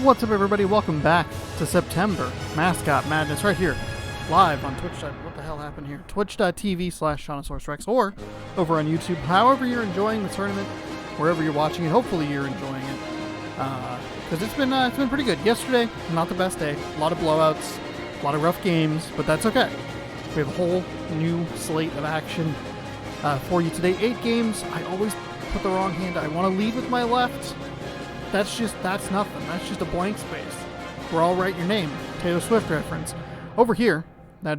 What's up, everybody? Welcome back to September Mascot Madness right here, live on Twitch. What the hell happened here? Twitch.tv/ShaunosaurusRex, or over on YouTube. However you're enjoying the tournament, wherever you're watching it, hopefully you're enjoying it, because it's been pretty good. Yesterday, not the best day. A lot of blowouts, a lot of rough games, but that's okay. We have a whole new slate of action for you today. 8 games. I always put the wrong hand. I want to lead with my left. That's nothing. That's just a blank space. Where I'll write your name. Taylor Swift reference. Over here, that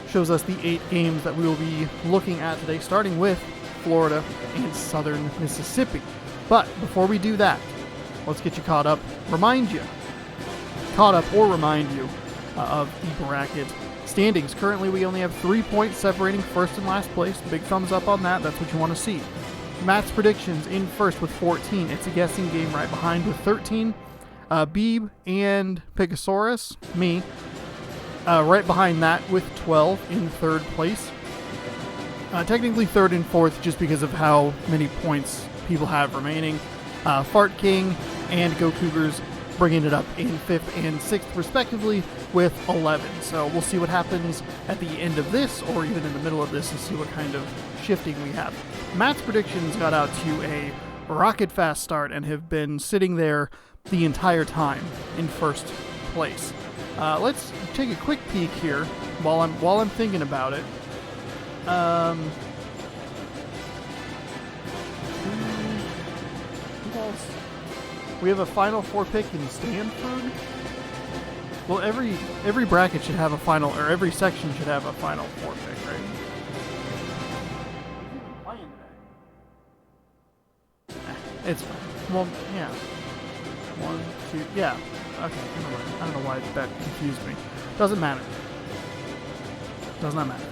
shows us the 8 games that we will be looking at today, starting with Florida and Southern Mississippi. But before we do that, let's get you caught up. Remind you of the bracket standings. Currently, we only have 3 points separating first and last place. Big thumbs up on that. That's what you want to see. Matt's predictions in first with 14. It's a guessing game right behind with 13. Beeb and Picosaurus, me, right behind that with 12 in third place. Technically third and fourth just because of how many points people have remaining. Fart King and Go Cougars bringing it up in 5th and 6th respectively with 11. So we'll see what happens at the end of this, or even in the middle of this, to see what kind of shifting we have. Matt's predictions got out to a rocket fast start and have been sitting there the entire time in first place. Let's take a quick peek here while I'm thinking about it. Who else? We have a Final Four pick in Stanford. Well, every bracket should have a final, or every section should have a Final Four pick, right? It's fine. Well, yeah. 1, 2, yeah. Okay, I don't know why that confused me. Doesn't matter. Does not matter.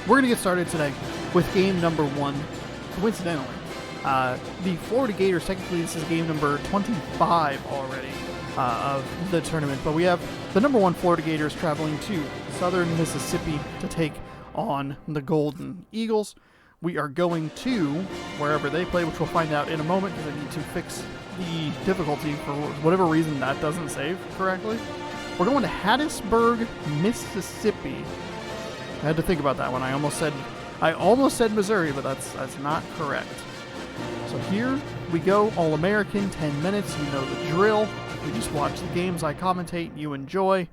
We're going to get started today with game number 1. Coincidentally, the Florida Gators, technically this is game number 25 already of the tournament, but we have the number 1 Florida Gators traveling to Southern Mississippi to take on the Golden Eagles. We are going to wherever they play, which we'll find out in a moment because I need to fix the difficulty for whatever reason that doesn't save correctly. We're going to Hattiesburg, Mississippi. I had to think about that one. I almost said Missouri, but that's not correct. So here we go, All-American, 10 minutes. You know the drill. We just watch the games I commentate, you enjoy,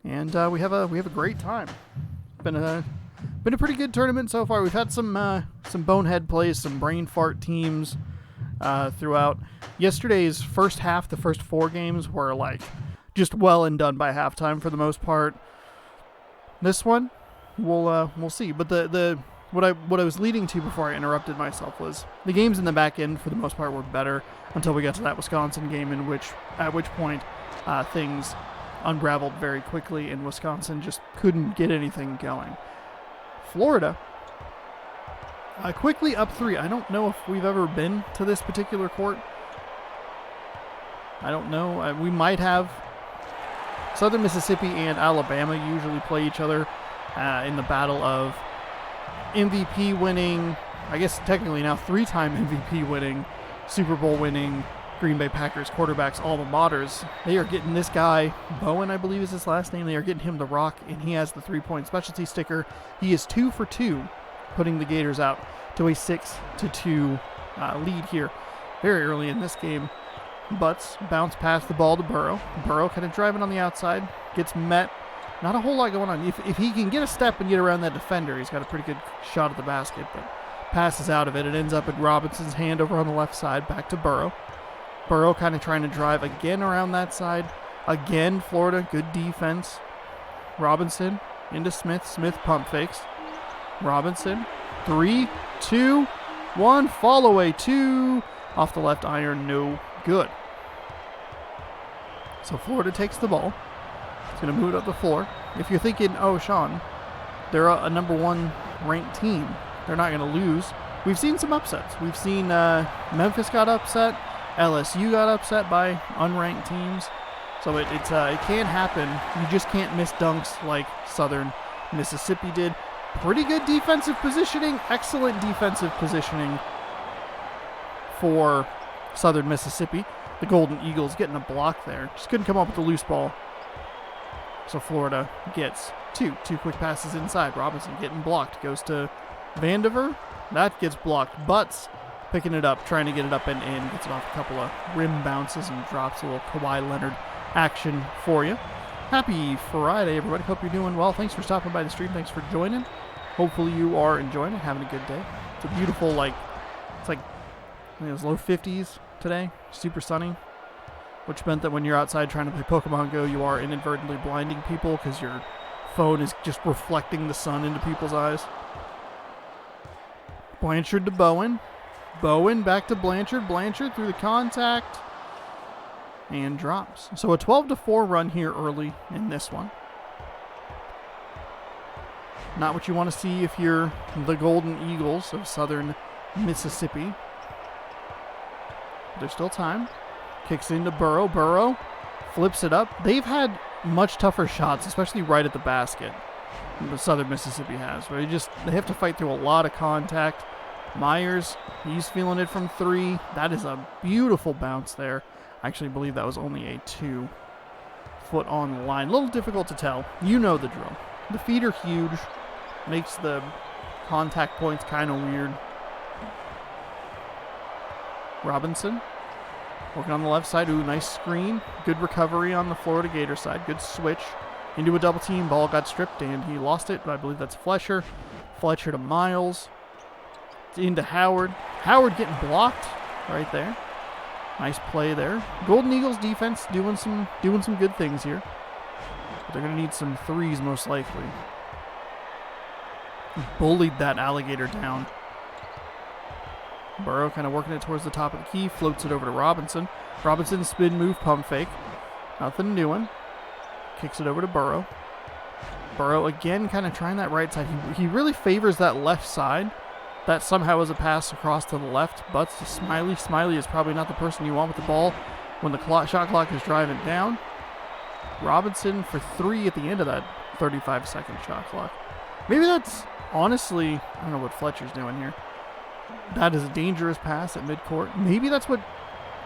and we have a great time. Been a pretty good tournament so far. We've had some bonehead plays, some brain fart teams throughout. Yesterday's first half, the first 4 games were like just well and done by halftime for the most part. This one, we'll see. But what I was leading to before I interrupted myself was the games in the back end for the most part were better until we got to that Wisconsin game, at which point things unraveled very quickly and Wisconsin just couldn't get anything going. Florida quickly up 3. I don't know if we've ever been to this particular court. I don't know. We might have. Southern Mississippi and Alabama usually play each other in the battle of MVP winning, I guess technically now 3-time MVP winning, Super Bowl winning Green Bay Packers quarterbacks, alma maters. They are getting this guy, Bowen I believe is his last name, they are getting him the rock, and he has the 3-point specialty sticker. He is 2 for 2, putting the Gators out to a 6-2 lead here very early in this game. Butts bounce past the ball to Burrow. Burrow kind of driving on the outside, gets met. Not a whole lot going on. If he can get a step and get around that defender, he's got a pretty good shot at the basket, but passes out of it. It ends up in Robinson's hand over on the left side, back to Burrow. Burrow kind of trying to drive again around that side. Again, Florida, good defense. Robinson into Smith. Smith pump fakes. Robinson, 3, 2, 1, fall away, 2. Off the left iron, no good. So Florida takes the ball. It's going to move it up the floor. If you're thinking, oh, Sean, they're a number 1 ranked team, they're not going to lose. We've seen some upsets. We've seen Memphis got upset. LSU got upset by unranked teams. So it can happen. You just can't miss dunks like Southern Mississippi did. Pretty good defensive positioning. Excellent defensive positioning for Southern Mississippi. the Golden Eagles getting a block there. Just couldn't come up with the loose ball. So Florida gets two quick passes inside. Robinson getting blocked. Goes to Vandiver. That gets blocked. Butts picking it up, trying to get it up and in. Gets it off a couple of rim bounces and drops a little Kawhi Leonard action for you. Happy Friday, everybody. Hope you're doing well. Thanks for stopping by the stream. Thanks for joining. Hopefully you are enjoying it, having a good day. It's a beautiful, it's like, I think it was low 50s today. Super sunny, which meant that when you're outside trying to play Pokemon Go, you are inadvertently blinding people because your phone is just reflecting the sun into people's eyes. Blanchard to Bowen. Bowen back to Blanchard. Blanchard through the contact. And drops. So a 12-4 run here early in this one. Not what you want to see if you're the Golden Eagles of Southern Mississippi. There's still time. Kicks into Burrow. Burrow flips it up. They've had much tougher shots, especially right at the basket. Southern Mississippi has, where they have to fight through a lot of contact. Myers, he's feeling it from 3. That is a beautiful bounce there. I actually believe that was only a 2 foot on the line. A little difficult to tell. You know the drill. The feet are huge. Makes the contact points kind of weird. Robinson working on the left side. Ooh, nice screen. Good recovery on the Florida Gator side. Good switch into a double team. Ball got stripped and he lost it, but I believe that's Fletcher. Fletcher to Miles. Into Howard. Howard getting blocked right there. Nice play there. Golden Eagles defense doing some good things here. But they're going to need some threes most likely. Bullied that alligator down. Burrow kind of working it towards the top of the key. Floats it over to Robinson. Robinson spin move pump fake. Nothing doing. Kicks it over to Burrow. Burrow again kind of trying that right side. He really favors that left side. That somehow is a pass across to the left. Butts to Smiley. Smiley is probably not the person you want with the ball when the shot clock is driving down. Robinson for 3 at the end of that 35-second shot clock. Maybe that's, honestly, I don't know what Fletcher's doing here. That is a dangerous pass at midcourt. Maybe that's what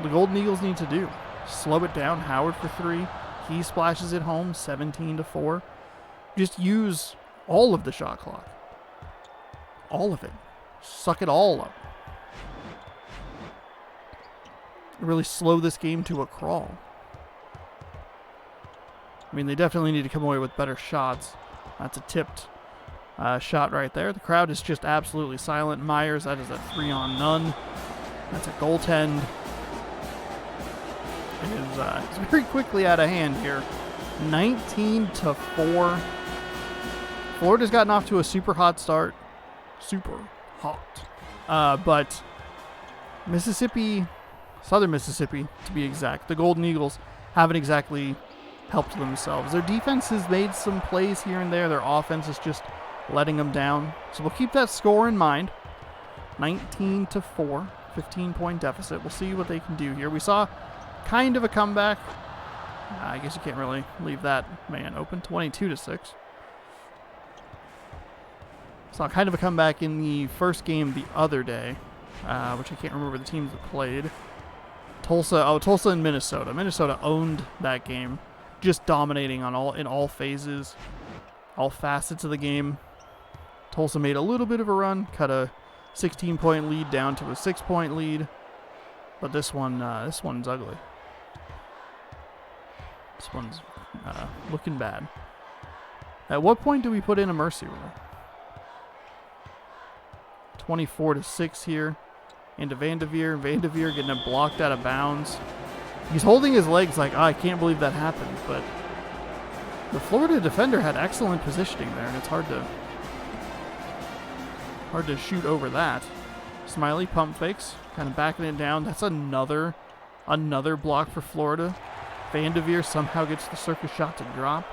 the Golden Eagles need to do. Slow it down. Howard for 3. He splashes it home, 17-4. Just use all of the shot clock. All of it. Suck it all up. Really slow this game to a crawl. I mean, they definitely need to come away with better shots. That's a tipped shot right there. The crowd is just absolutely silent. Myers, that is a 3-on-none. That's a goaltend. It is very quickly out of hand here. 19-4. Florida's gotten off to a super hot start. Super hot. But Mississippi, Southern Mississippi to be exact, the Golden Eagles haven't exactly helped themselves. Their defense has made some plays here and there. Their offense is just letting them down. So we'll keep that score in mind. 19-4, 15-point deficit. We'll see what they can do here. We saw kind of a comeback. I guess you can't really leave that man open. 22-6. Saw kind of a comeback in the first game the other day, which I can't remember the teams that played. Tulsa and Minnesota. Minnesota owned that game, just dominating in all phases, all facets of the game. Tulsa made a little bit of a run, cut a 16-point lead down to a 6-point lead, but this one's ugly. This one's looking bad. At what point do we put in a mercy rule? 24-6 here into Vandiver. Vandiver getting it blocked out of bounds. He's holding his legs like, I can't believe that happened, but the Florida defender had excellent positioning there, and it's hard to shoot over that. Smiley pump fakes, kind of backing it down. That's another block for Florida. Vandiver somehow gets the circus shot to drop.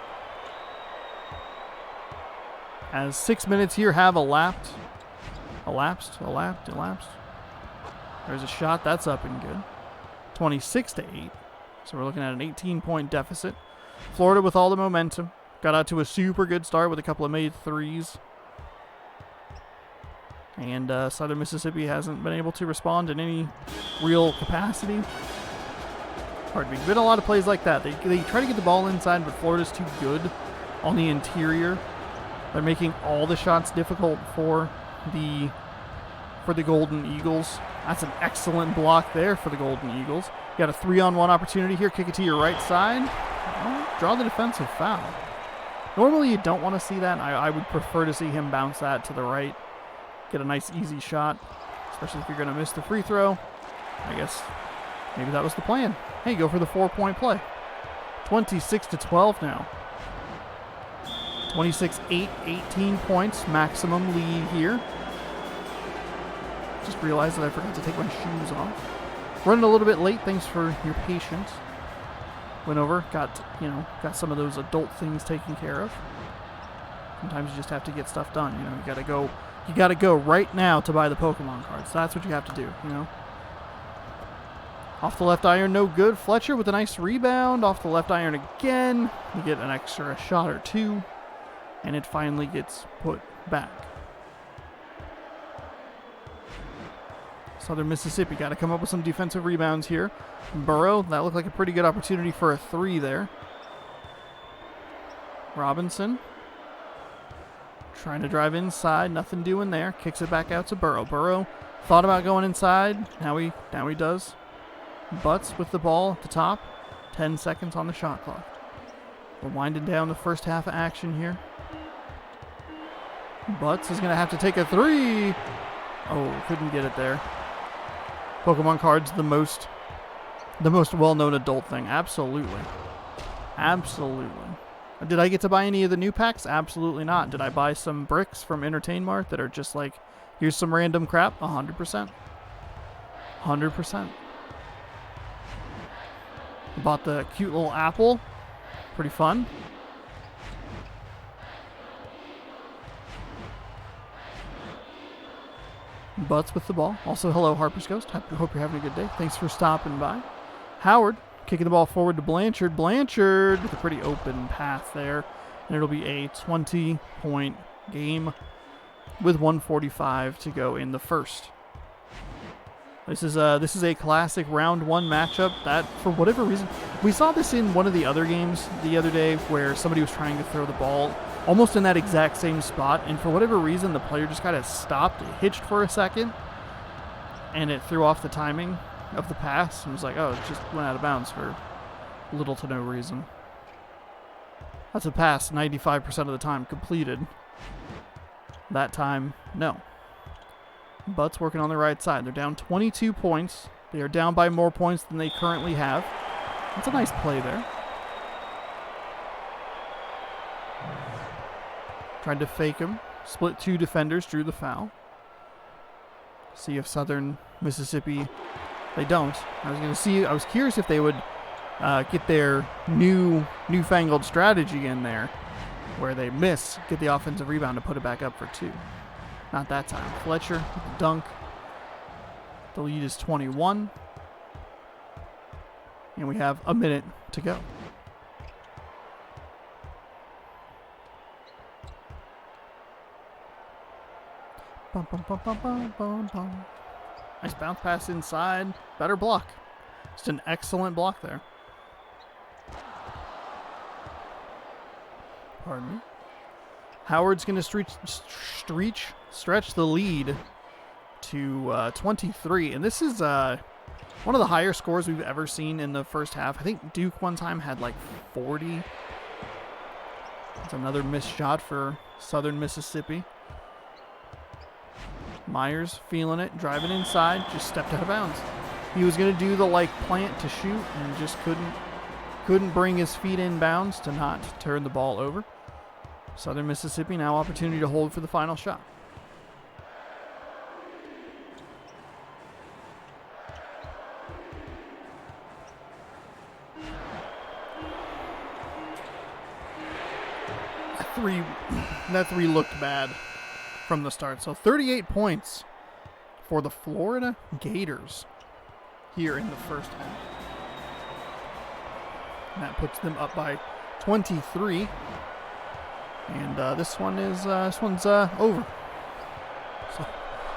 As 6 minutes here have elapsed. There's a shot that's up and good. 26-8. So we're looking at an 18-point deficit. Florida with all the momentum. Got out to a super good start with a couple of made threes. And Southern Mississippi hasn't been able to respond in any real capacity. Pardon me. Been a lot of plays like that. They try to get the ball inside, but Florida's too good on the interior. They're making all the shots difficult for the Golden Eagles. That's an excellent block there for the Golden Eagles. You got a 3-on-1 opportunity here. Kick it to your right side. Well, draw the defensive foul. Normally you don't want to see that. I would prefer to see him bounce that to the right. Get a nice easy shot, especially if you're going to miss the free throw. I guess maybe that was the plan. Hey, go for the 4-point play. 26-12 now. 26-8, 18 points, maximum lead here. Just realized that I forgot to take my shoes off. Running a little bit late, thanks for your patience. Went over, got some of those adult things taken care of. Sometimes you just have to get stuff done, you gotta go right now to buy the Pokemon cards. That's what you have to do, Off the left iron, no good. Fletcher with a nice rebound. Off the left iron again. You get an extra shot or two. And it finally gets put back. Southern Mississippi got to come up with some defensive rebounds here. Burrow, that looked like a pretty good opportunity for a 3 there. Robinson trying to drive inside, nothing doing there. Kicks it back out to Burrow. Burrow thought about going inside. Now he does. Butts with the ball at the top. 10 seconds on the shot clock. We're winding down the first half of action here. Butts is going to have to take a 3. Oh, couldn't get it there. Pokemon cards, the most well-known adult thing. Absolutely. Absolutely. Did I get to buy any of the new packs? Absolutely not. Did I buy some bricks from Entertain Mart that are just like, here's some random crap? 100%. 100%. Bought the cute little apple. Pretty fun. Butts with the ball. Also, hello, Harper's Ghost. Hope you're having a good day. Thanks for stopping by. Howard kicking the ball forward to Blanchard. Blanchard with a pretty open path there. And it'll be a 20-point game with 1:45 to go in the first. This is a classic round 1 matchup that, for whatever reason, we saw this in one of the other games the other day where somebody was trying to throw the ball almost in that exact same spot, and for whatever reason, the player just kind of stopped, hitched for a second, and it threw off the timing of the pass, and was like, oh, it just went out of bounds for little to no reason. That's a pass 95% of the time completed. That time, no. Butts working on the right side. They're down 22 points. They are down by more points than they currently have. That's a nice play there. Tried to fake him. Split 2 defenders, drew the foul. See if Southern Mississippi... They don't. I was curious if they would get their newfangled strategy in there, where they miss, get the offensive rebound to put it back up for 2. Not that time. Fletcher with the dunk. The lead is 21. And we have a minute to go. Bum, bum, bum, bum, bum, bum, bum. Nice bounce pass inside. Better block. Just an excellent block there. Pardon me. Howard's going to stretch the lead to 23. And this is one of the higher scores we've ever seen in the first half. I think Duke one time had like 40. That's another missed shot for Southern Mississippi. Myers feeling it, driving inside, just stepped out of bounds. He was going to do the plant to shoot and just couldn't bring his feet in bounds to not turn the ball over. Southern Mississippi now opportunity to hold for the final shot. That three looked bad from the start. So 38 points for the Florida Gators here in the first half. And that puts them up by 23. And this one's over. So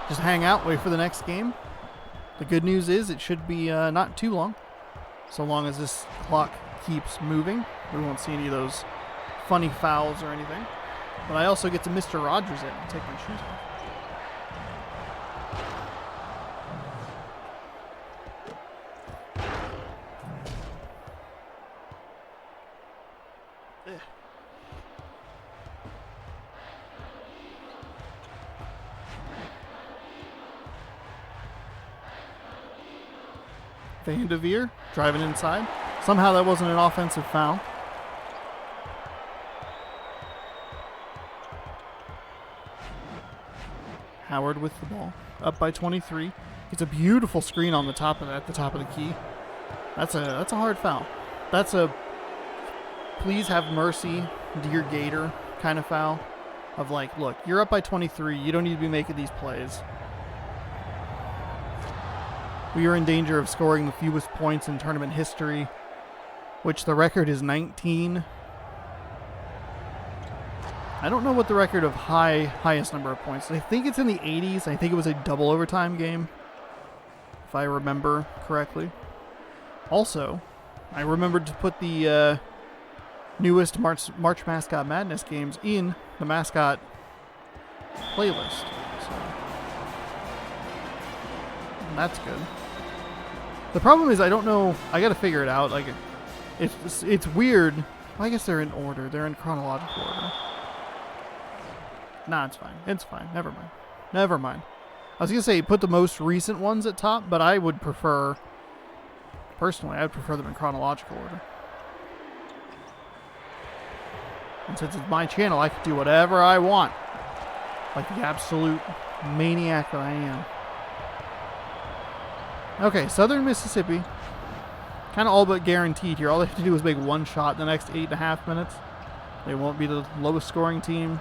just hang out, wait for the next game. The good news is it should be not too long. So long as this clock keeps moving, we won't see any of those funny fouls or anything. But I also get to Mr. Rogers it and take my shoes off. Vanderveer driving inside. Somehow that wasn't an offensive foul. Howard with the ball, up by 23. It's a beautiful screen on the top of at the top of the key. That's a hard foul. That's a please have mercy, dear Gator kind of foul. Of like, look, you're up by 23. You don't need to be making these plays. We are in danger of scoring the fewest points in tournament history, which the record is 19. I don't know what the record of highest number of points. I think it's in the 80s. I think it was a double overtime game, if I remember correctly. Also, I remembered to put the newest March Mascot Madness games in the Mascot playlist. So that's good. The problem is I don't know. I got to figure it out. Like, it's weird. Well, I guess they're in order. They're in chronological order. Nah, it's fine. It's fine. Never mind. Never mind. I was going to say put the most recent ones at top, but I would prefer, personally, I would prefer them in chronological order. And since it's my channel, I can do whatever I want. Like the absolute maniac that I am. Okay, Southern Mississippi. Kind of all but guaranteed here. All they have to do is make one shot in the next 8.5 minutes. They won't be the lowest scoring team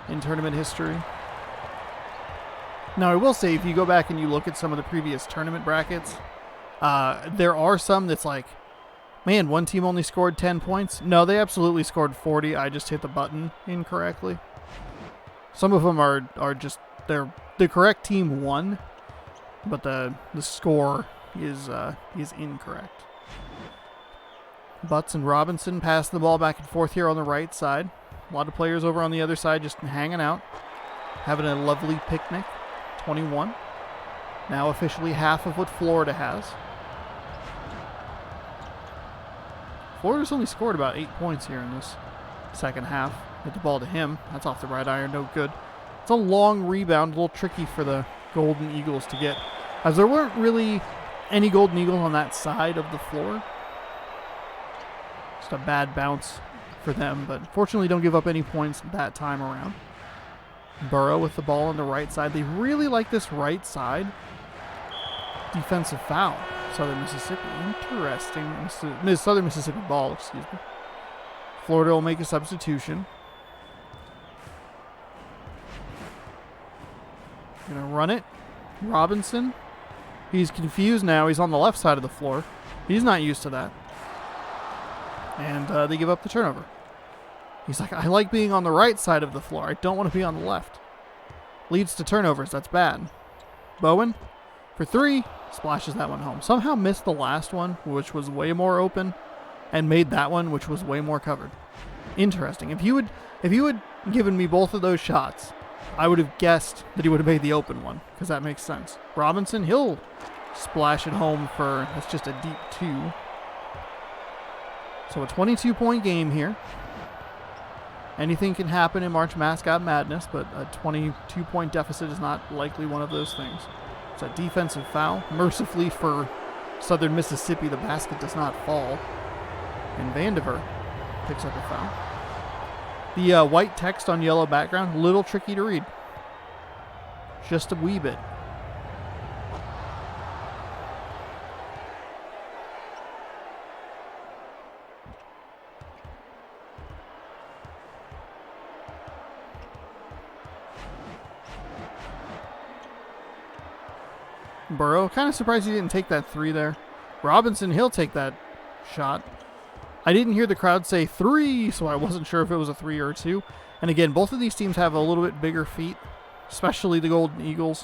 in tournament history. Now, I will say, if you go back and you look at some of the previous tournament brackets, there are some that's like, man, one team only scored 10 points. No, they absolutely scored 40. I just hit the button incorrectly. Some of them are just, the correct team won, but the score is incorrect. Butts and Robinson pass the ball back and forth here on the right side. A lot of players over on the other side just hanging out, having a lovely picnic. 21. Now officially half of what Florida has. Florida's only scored about 8 points here in this second half. Hit the ball to him. That's off the right iron, no good. It's a long rebound, a little tricky for the Golden Eagles to get, as there weren't really any Golden Eagles on that side of the floor. Just a bad bounce for them, but fortunately don't give up any points that time around. Burrow with the ball on the right side. They really like this right side. Defensive foul. Southern Mississippi. Interesting. Southern Mississippi ball, excuse me. Florida will make a substitution. Gonna run it. Robinson. He's confused now. He's on the left side of the floor. He's not used to that. And they give up the turnover. He's like, I like being on the right side of the floor. I don't want to be on the left. Leads to turnovers. That's bad. Bowen for 3. Splashes that one home. Somehow missed the last one, which was way more open, and made that one, which was way more covered. Interesting. If you had given me both of those shots, I would have guessed that he would have made the open one, because that makes sense. Robinson, he'll splash it home for, that's just a deep 2. So a 22-point game here. Anything can happen in March Mascot Madness, but a 22-point deficit is not likely one of those things. It's a defensive foul. Mercifully for Southern Mississippi, the basket does not fall. And Vanderveer picks up a foul. The white text on yellow background, a little tricky to read. Just a wee bit. Burrow, kind of surprised he didn't take that 3 there. Robinson, he'll take that shot. I didn't hear the crowd say 3, so I wasn't sure if it was a 3 or a 2. And again, both of these teams have a little bit bigger feet, especially the Golden Eagles,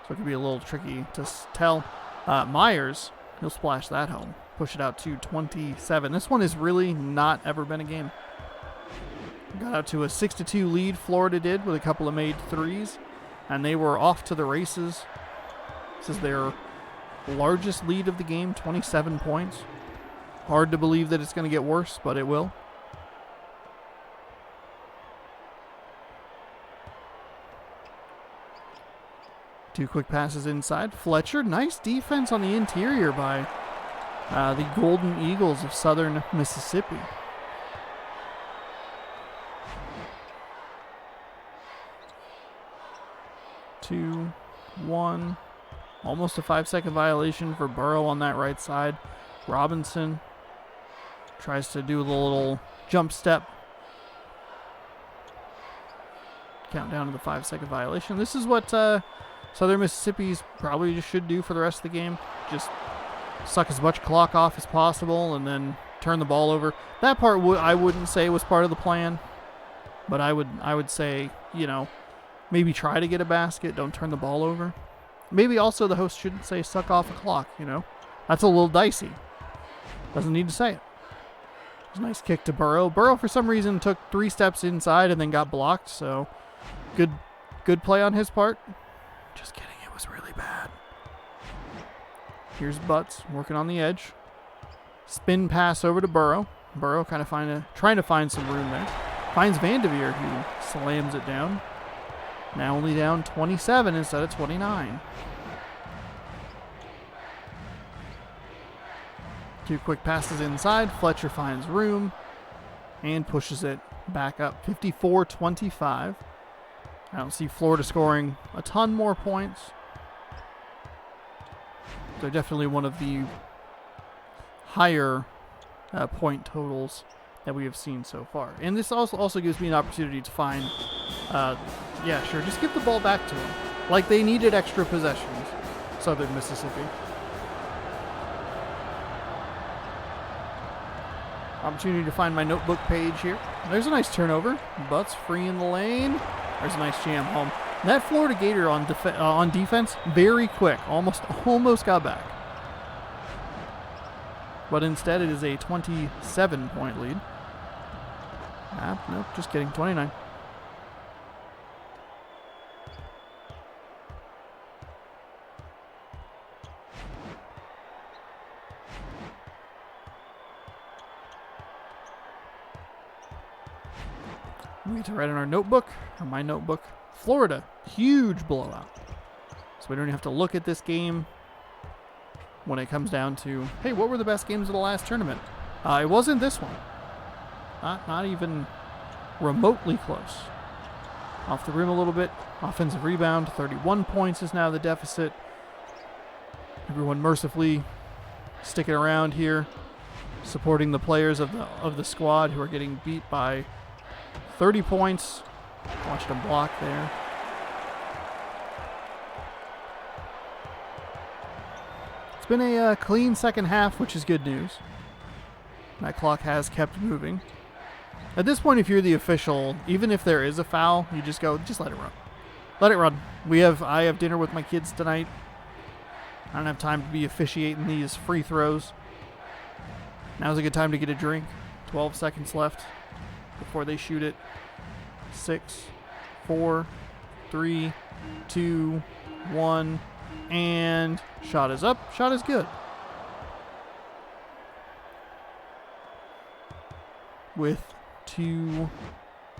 so it could be a little tricky to tell. Myers, he'll splash that home. push it out to 27. This one has really not ever been a game. Got out to a 6-2 lead, Florida did, with a couple of made threes, and they were off to the races. This is their largest lead of the game, 27 points. Hard to believe that it's going to get worse, but it will. Two quick passes inside. Fletcher, nice defense on the interior by the Golden Eagles of Southern Mississippi. Two, one. Almost a 5-second violation for Burrow on that right side. Robinson tries to do the little jump step. Count down to the 5-second violation. This is what Southern Mississippi's probably just should do for the rest of the game. Just suck as much clock off as possible and then turn the ball over. That part I wouldn't say was part of the plan, but I would say, you know, maybe try to get a basket. Don't turn the ball over. Maybe also the host shouldn't say suck off a clock, you know. That's a little dicey. Doesn't need to say it. It was a nice kick to Burrow. Burrow, for some reason, took 3 steps inside and then got blocked, so good play on his part. Just kidding, it was really bad. Here's Butts working on the edge. Spin pass over to Burrow. Burrow kind of trying to find some room there. Finds Vanderveer, who slams it down. Now only down 27 instead of 29. 2 quick passes inside. Fletcher finds room and pushes it back up. 54-25. I don't see Florida scoring a ton more points. They're definitely one of the higher point totals that we have seen so far. And this also gives me an opportunity to find, yeah, sure, just give the ball back to them. Like they needed extra possessions, Southern Mississippi. Opportunity to find my notebook page here. There's a nice turnover. Butts free in the lane. There's a nice jam home. That Florida Gator on defense, very quick. Almost got back. But instead it is a 27-point lead. Nope, just kidding. 29. We need to write in our notebook, or my notebook, Florida, huge blowout. So we don't even have to look at this game when it comes down to, hey, what were the best games of the last tournament? It wasn't this one. Not even remotely close. Off the rim a little bit. Offensive rebound, 31 points is now the deficit. Everyone mercifully sticking around here, supporting the players of the squad who are getting beat by 30 points. Watched him block there. It's been a clean second half, which is good news. That clock has kept moving. At this point, if you're the official, even if there is a foul, you just go, just let it run. Let it run. I have dinner with my kids tonight. I don't have time to be officiating these free throws. Now's a good time to get a drink. 12 seconds left before they shoot it. 6, 4, 3, 2, 1, and shot is up. Shot is good. With 2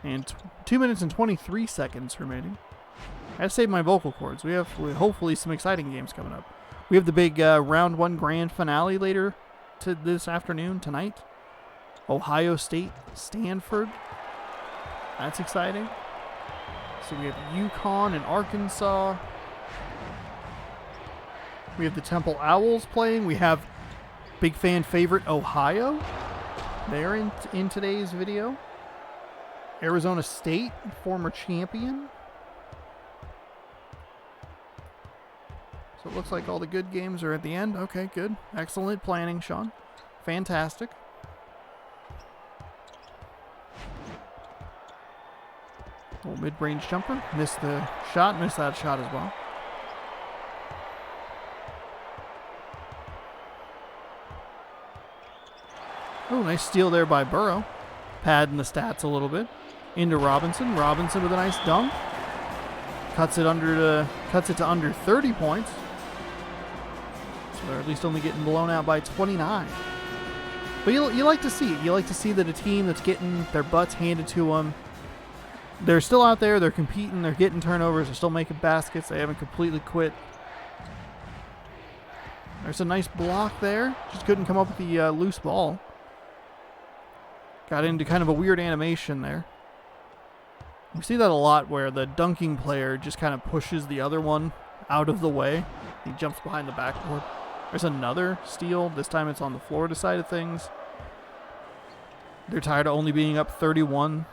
minutes and 23 seconds remaining. I have to save my vocal cords. We have hopefully some exciting games coming up. We have the big round 1 grand finale later this afternoon, tonight. Ohio State, Stanford. That's exciting. So we have Uconn and Arkansas. We have the Temple Owls playing. We have big fan favorite Ohio. They're in today's video. Arizona State, former champion. So it looks like all the good games are at the end. Okay, good. Excellent planning, Sean. Fantastic. Little mid-range jumper. Missed the shot. Missed that shot as well. Oh, nice steal there by Burrow. Padding the stats a little bit. Into Robinson. Robinson with a nice dunk. Cuts it to under 30 points. So they're at least only getting blown out by 29. But you like to see it. You like to see that a team that's getting their butts handed to them, they're still out there, they're competing, they're getting turnovers, they're still making baskets, they haven't completely quit. There's a nice block there. Just couldn't come up with the loose ball. Got into kind of a weird animation there. We see that a lot where the dunking player just kind of pushes the other one out of the way. He jumps behind the backboard. There's another steal. This time it's on the Florida side of things. They're tired of only being up 31.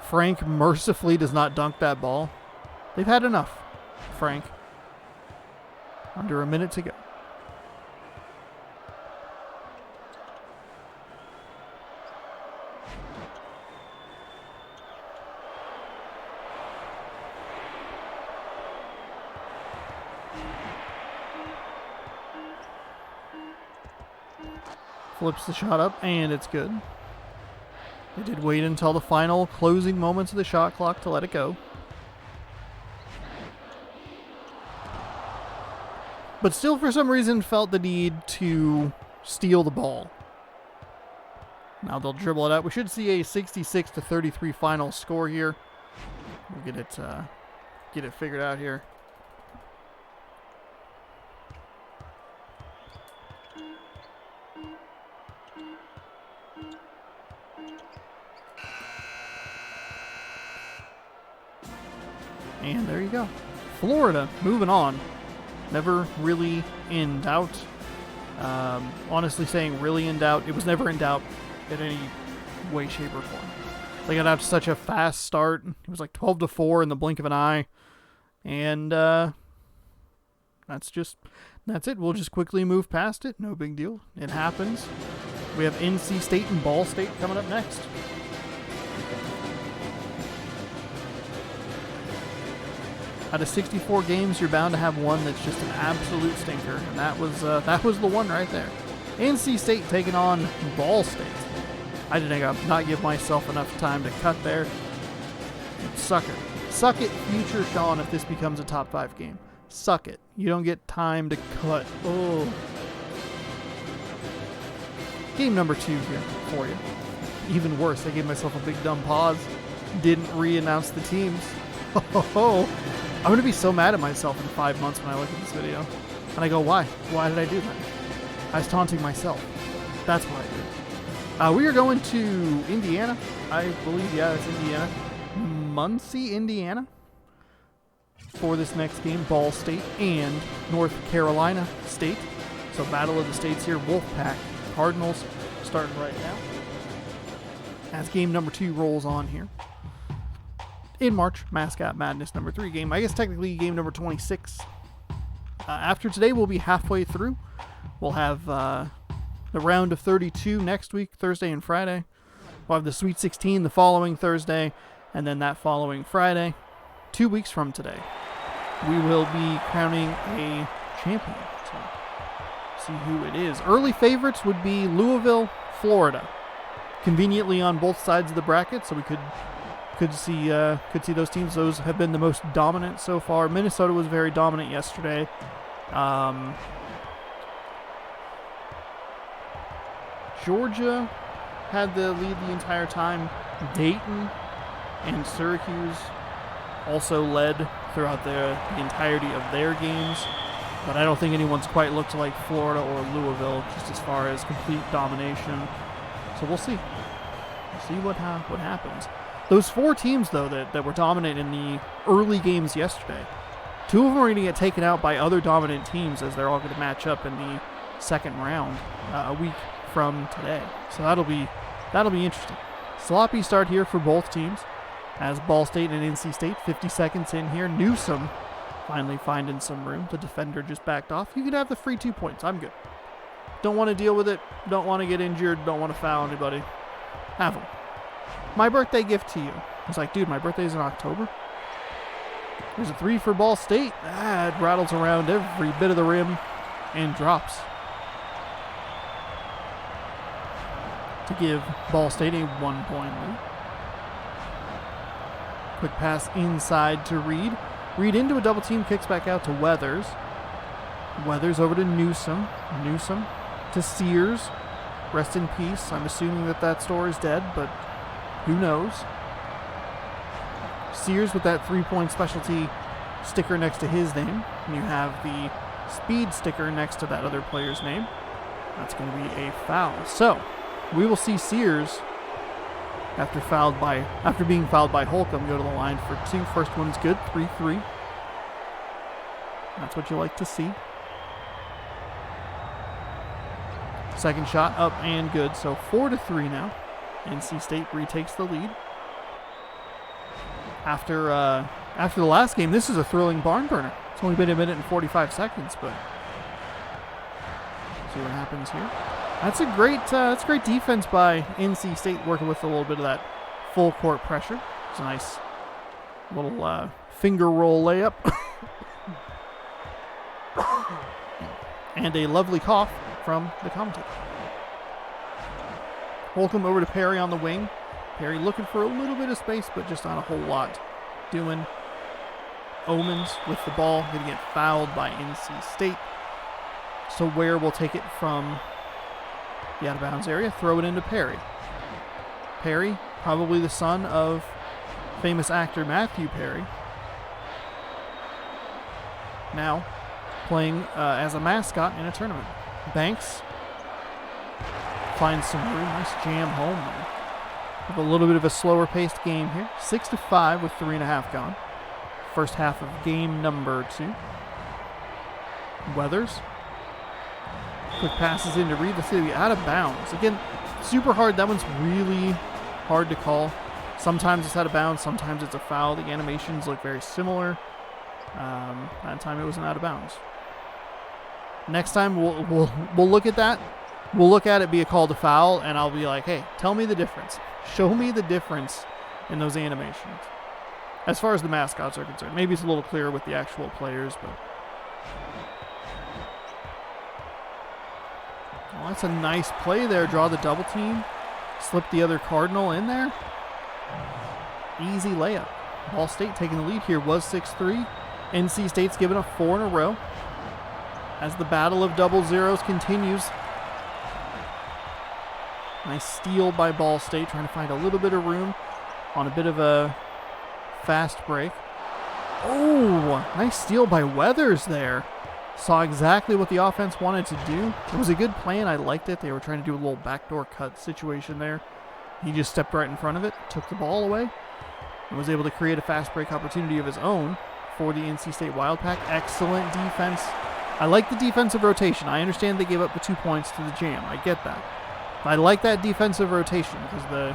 Frank mercifully does not dunk that ball. They've had enough, Frank. Under a minute to go. Flips the shot up, and it's good. They did wait until the final closing moments of the shot clock to let it go. But still, for some reason, felt the need to steal the ball. Now they'll dribble it out. We should see a 66-33 final score here. We'll get it figured out here. And there you go. Florida, moving on. Never really in doubt. Honestly saying really in doubt. It was never in doubt in any way, shape, or form. They got out to such a fast start. It was like 12-4 in the blink of an eye. And that's it. We'll just quickly move past it. No big deal. It happens. We have NC State and Ball State coming up next. Out of 64 games, you're bound to have one that's just an absolute stinker, and that was the one right there. NC State taking on Ball State. I did not give myself enough time to cut there. Suck it, future Sean, if this becomes a top 5 game. Suck it. You don't get time to cut. Oh. Game number 2 here for you. Even worse, I gave myself a big dumb pause. Didn't re-announce the teams. Oh. I'm going to be so mad at myself in 5 months when I look at this video. And I go, why? Why did I do that? I was taunting myself. That's what I did. We are going to Indiana. I believe, yeah, it's Indiana. Muncie, Indiana. For this next game, Ball State and North Carolina State. So battle of the states here. Wolfpack Cardinals starting right now. As game number 2 rolls on here. In March, Mascot Madness number 3 game. I guess technically game number 26. After today, we'll be halfway through. We'll have the round of 32 next week, Thursday and Friday. We'll have the Sweet 16 the following Thursday, and then that following Friday. 2 weeks from today, we will be crowning a champion. So, see who it is. Early favorites would be Louisville, Florida. Conveniently on both sides of the bracket, so we could see those teams. Those have been the most dominant so far. Minnesota was very dominant yesterday. Georgia had the lead the entire time. Dayton and Syracuse also led throughout the entirety of their games. But I don't think anyone's quite looked like Florida or Louisville just as far as complete domination. So we'll see. We'll see what happens. Those 4 teams, though, that were dominant in the early games yesterday, 2 of them are going to get taken out by other dominant teams as they're all going to match up in the second round a week from today. So that'll be interesting. Sloppy start here for both teams as Ball State and NC State. 50 seconds in here. Newsom finally finding some room. The defender just backed off. You could have the free 2 points. I'm good. Don't want to deal with it. Don't want to get injured. Don't want to foul anybody. Have them. My birthday gift to you. I was like, dude, my birthday's in October. There's a 3 for Ball State. It rattles around every bit of the rim and drops. to give Ball State a 1-point lead. Quick pass inside to Reed. Reed into a double team, kicks back out to Weathers. Weathers over to Newsom. Newsom to Sears. Rest in peace. I'm assuming that store is dead, but who knows? Sears with that 3-point specialty sticker next to his name. And you have the speed sticker next to that other player's name. That's going to be a foul. So, we will see Sears, after being fouled by Holcomb, go to the line for 2. First one's good, 3-3. That's what you like to see. Second shot up and good, so 4-3 now. NC State retakes the lead. After the last game, this is a thrilling barn burner. It's only been 1 minute and 45 seconds, but see what happens here. That's great defense by NC State, working with a little bit of that full court pressure. It's a nice little finger roll layup. And a lovely cough from the commentator. Holcomb over to Perry on the wing. Perry looking for a little bit of space, but just not a whole lot doing. Omens with the ball, going to get fouled by NC State. So Ware will take it from the out-of-bounds area, throw it into Perry. Perry, probably the son of famous actor Matthew Perry. Now playing as a mascot in a tournament. Banks finds some room. Nice jam home there. Have a little bit of a slower-paced game here. 6-5 with 3.5 gone. First half of game number 2. Weathers. Quick passes in to Reed. That's going to be out of bounds. Again, super hard. That one's really hard to call. Sometimes it's out of bounds. Sometimes it's a foul. The animations look very similar. That time it was an out of bounds. Next time we'll look at that. We'll look at it be a call to foul, and I'll be like, hey, tell me the difference. Show me the difference in those animations. As far as the mascots are concerned. Maybe it's a little clearer with the actual players, but well, that's a nice play there. Draw the double team. Slip the other Cardinal in there. Easy layup. Ball State taking the lead here was 6-3. NC State's given up 4 in a row. As the battle of double zeros continues. Nice steal by Ball State, trying to find a little bit of room on a bit of a fast break. Oh, nice steal by Weathers there. Saw exactly what the offense wanted to do. It was a good plan. I liked it. They were trying to do a little backdoor cut situation there. He just stepped right in front of it, took the ball away, and was able to create a fast break opportunity of his own for the NC State Wildpack. Excellent defense. I like the defensive rotation. I understand they gave up the 2 points to the jam. I get that. I like that defensive rotation because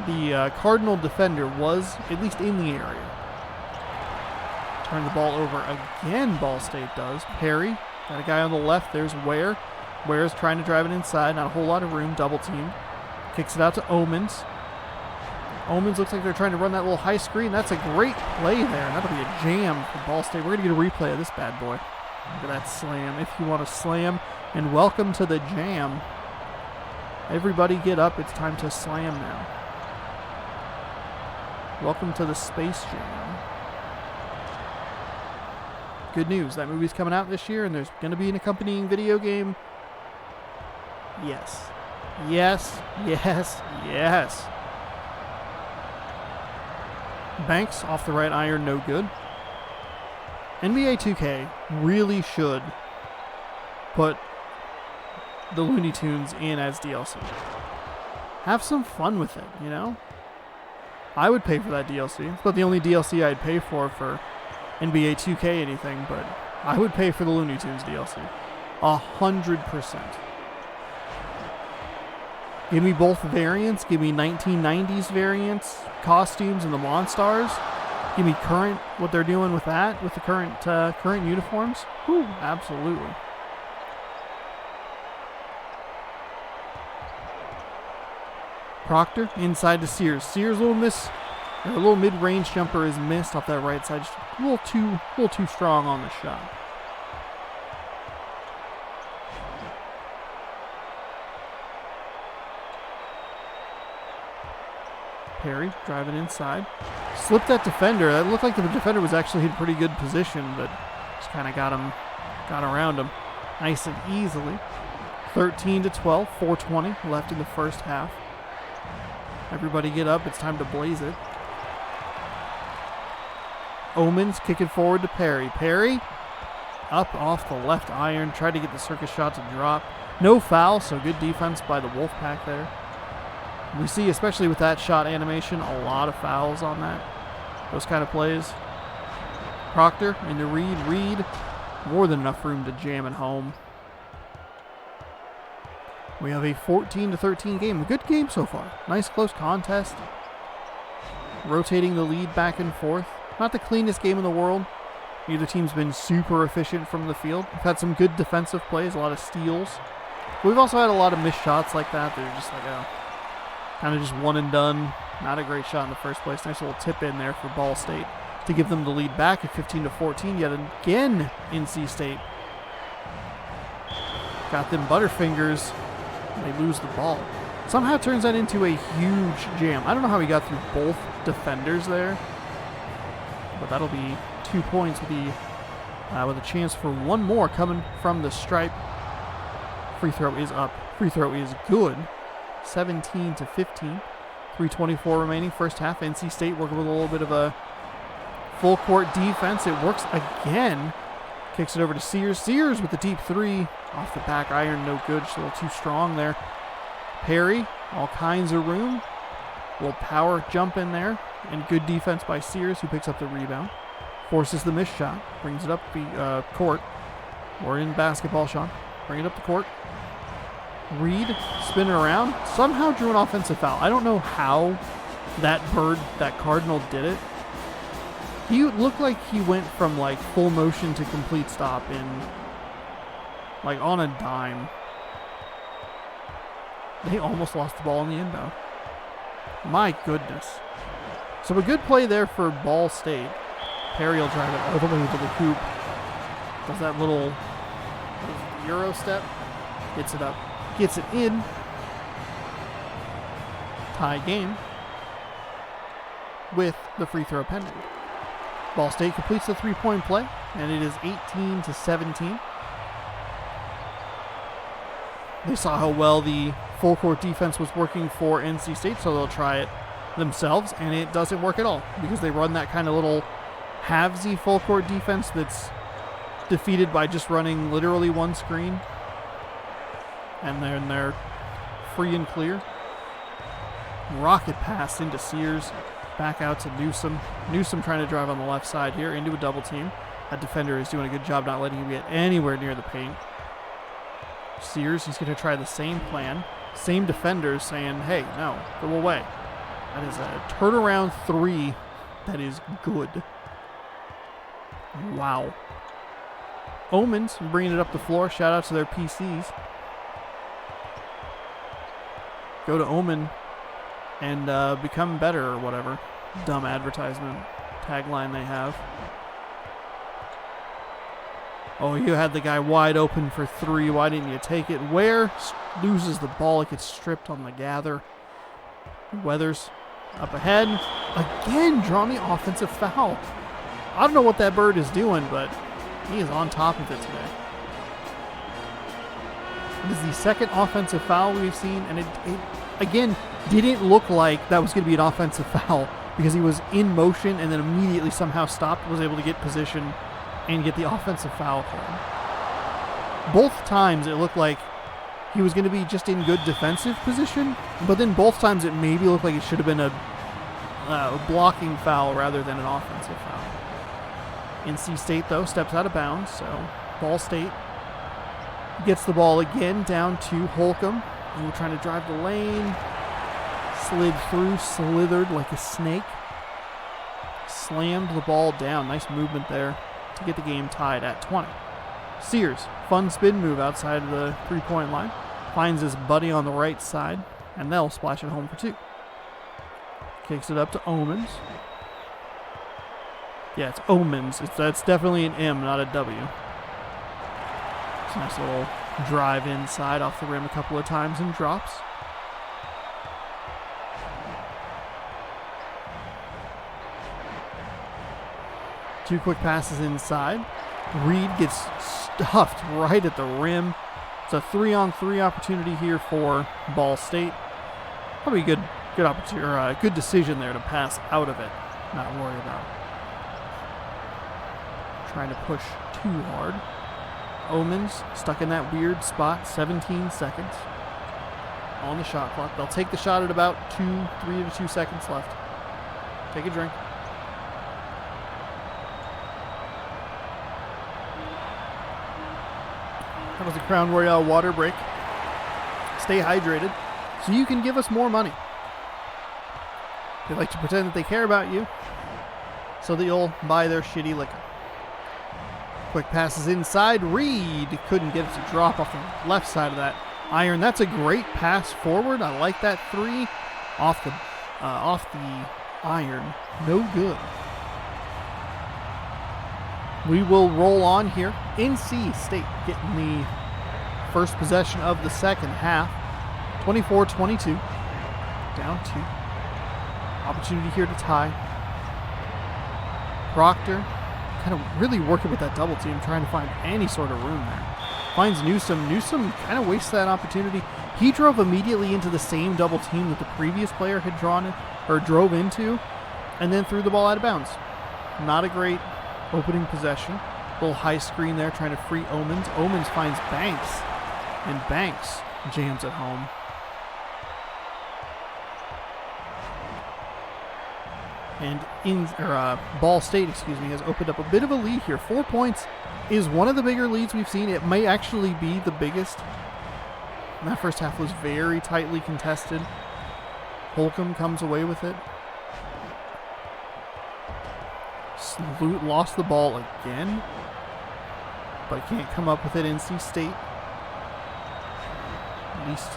the Cardinal defender was at least in the area. Turn the ball over again, Ball State does. Perry, got a guy on the left. There's Ware. Ware's trying to drive it inside. Not a whole lot of room. Double team. Kicks it out to Omens. Omens looks like they're trying to run that little high screen. That's a great play there. That'll be a jam for Ball State. We're going to get a replay of this bad boy. Look at that slam. If you want to slam. And welcome to the jam. Everybody get up. It's time to slam now. Welcome to the Space Jam. Good news. That movie's coming out this year, and there's going to be an accompanying video game. Yes. Yes. Yes. Yes. Banks off the right iron, no good. NBA 2K really should put the Looney Tunes in as DLC. Have some fun with it, you know? I would pay for that DLC. It's about the only DLC I'd pay for NBA 2K anything, but I would pay for the Looney Tunes DLC. 100%. Give me both variants. Give me 1990s variants, costumes, and the Monstars. Give me current, what they're doing with that, with the current uniforms. Whew, absolutely. Proctor inside to Sears. Sears' little mid-range jumper is missed off that right side. Just a little too strong on the shot. Perry driving inside. Slipped that defender. That looked like the defender was actually in pretty good position, but just kind of got around him nice and easily. 13-12, 4:20 left in the first half. Everybody get up. It's time to blaze it. Omens kick it forward to Perry. Perry up off the left iron. Tried to get the circus shot to drop. No foul, so good defense by the Wolfpack there. We see, especially with that shot animation, a lot of fouls on that. Those kind of plays. Proctor into Reed. Reed, more than enough room to jam it home. We have a 14-13 game. A good game so far. Nice close contest. Rotating the lead back and forth. Not the cleanest game in the world. Neither team's been super efficient from the field. We've had some good defensive plays, a lot of steals. But we've also had a lot of missed shots like that. They're just like, kind of just one and done. Not a great shot in the first place. Nice little tip in there for Ball State to give them the lead back at 15-14. Yet again, NC State got them Butterfingers. They lose the ball. Somehow turns that into a huge jam. I don't know how he got through both defenders there, but that'll be 2 points with a chance for one more coming from the stripe. Free throw is up. Free throw is good. 17-15. 3:24 remaining. First half. NC State working with a little bit of a full court defense. It works again. Kicks it over to Sears. Sears with the deep three. Off the back iron, no good. Just a little too strong there. Perry, all kinds of room. A little power jump in there. And good defense by Sears, who picks up the rebound. Forces the missed shot. Brings it up the court. We're in basketball, Sean. Bring it up the court. Reed, spinning around. Somehow drew an offensive foul. I don't know how that Cardinal did it. He looked like he went from like full motion to complete stop in like on a dime. They almost lost the ball in the inbound. My goodness. So a good play there for Ball State. Perry will drive it all the way to the hoop. Does that little Euro step. Gets it up. Gets it in. Tie game with the free throw pending. Ball State completes the three-point play, and it is 18-17. They saw how well the full court defense was working for NC State, so they'll try it themselves, and it doesn't work at all because they run that kind of little halvesy full court defense that's defeated by just running literally one screen, and then they're free and clear. Rocket pass into Sears. Back out to Newsom. Newsom trying to drive on the left side here into a double team. That defender is doing a good job not letting him get anywhere near the paint. Sears, he's going to try the same plan. Same defenders saying, hey, no, go away. That is a turnaround three that is good. Wow. Omens bringing it up the floor. Shout out to their PCs. Go to Omen and become better or whatever dumb advertisement tagline they have. Oh, you had the guy wide open for three. Why didn't you take it? Ware loses the ball. It gets stripped on the gather. Weathers up ahead. Again, drawing the offensive foul. I don't know what that bird is doing, but he is on top of it today. It is the second offensive foul we've seen, and it again, didn't look like that was going to be an offensive foul because he was in motion and then immediately somehow stopped, was able to get position and get the offensive foul call. Both times it looked like he was going to be just in good defensive position, but then both times it maybe looked like it should have been a blocking foul rather than an offensive foul. NC State, though, steps out of bounds, so Ball State gets the ball again down to Holcomb. We're trying to drive the lane. Slid through, slithered like a snake. Slammed the ball down. Nice movement there to get the game tied at 20. Sears, fun spin move outside of the three-point line. Finds his buddy on the right side, and they'll splash it home for two. Kicks it up to Omens. Yeah, it's Omens. That's definitely an M, not a W. It's a nice little drive inside off the rim a couple of times and drops. 2 quick passes inside. Reed gets stuffed right at the rim. It's a 3-on-3 opportunity here for Ball State. Probably a good opportunity, or a good decision there to pass out of it. Not worry about trying to push too hard. Omens stuck in that weird spot. 17 seconds on the shot clock. They'll take the shot at about 3 to 2 seconds left. Take a drink. That was a Crown Royale water break. Stay hydrated so you can give us more money. They like to pretend that they care about you so that you'll buy their shitty liquor. Quick passes inside. Reed couldn't get it to drop off the left side of that iron. That's a great pass forward. I like that 3 off the iron. No good. We will roll on here. NC State getting the first possession of the second half. 24-22. Down 2. Opportunity here to tie. Proctor kind of really working with that double team, trying to find any sort of room there. Finds Newsom. Newsom kind of wastes that opportunity. He drove immediately into the same double team that the previous player had drove into, and then threw the ball out of bounds. Not a great opening possession. Little high screen there trying to free Omens. Omens finds Banks, and Banks jams it home. And Ball State, has opened up a bit of a lead here. 4 points is one of the bigger leads we've seen. It may actually be the biggest. And that first half was very tightly contested. Holcomb comes away with it. Salute lost the ball again, but can't come up with it. NC State at least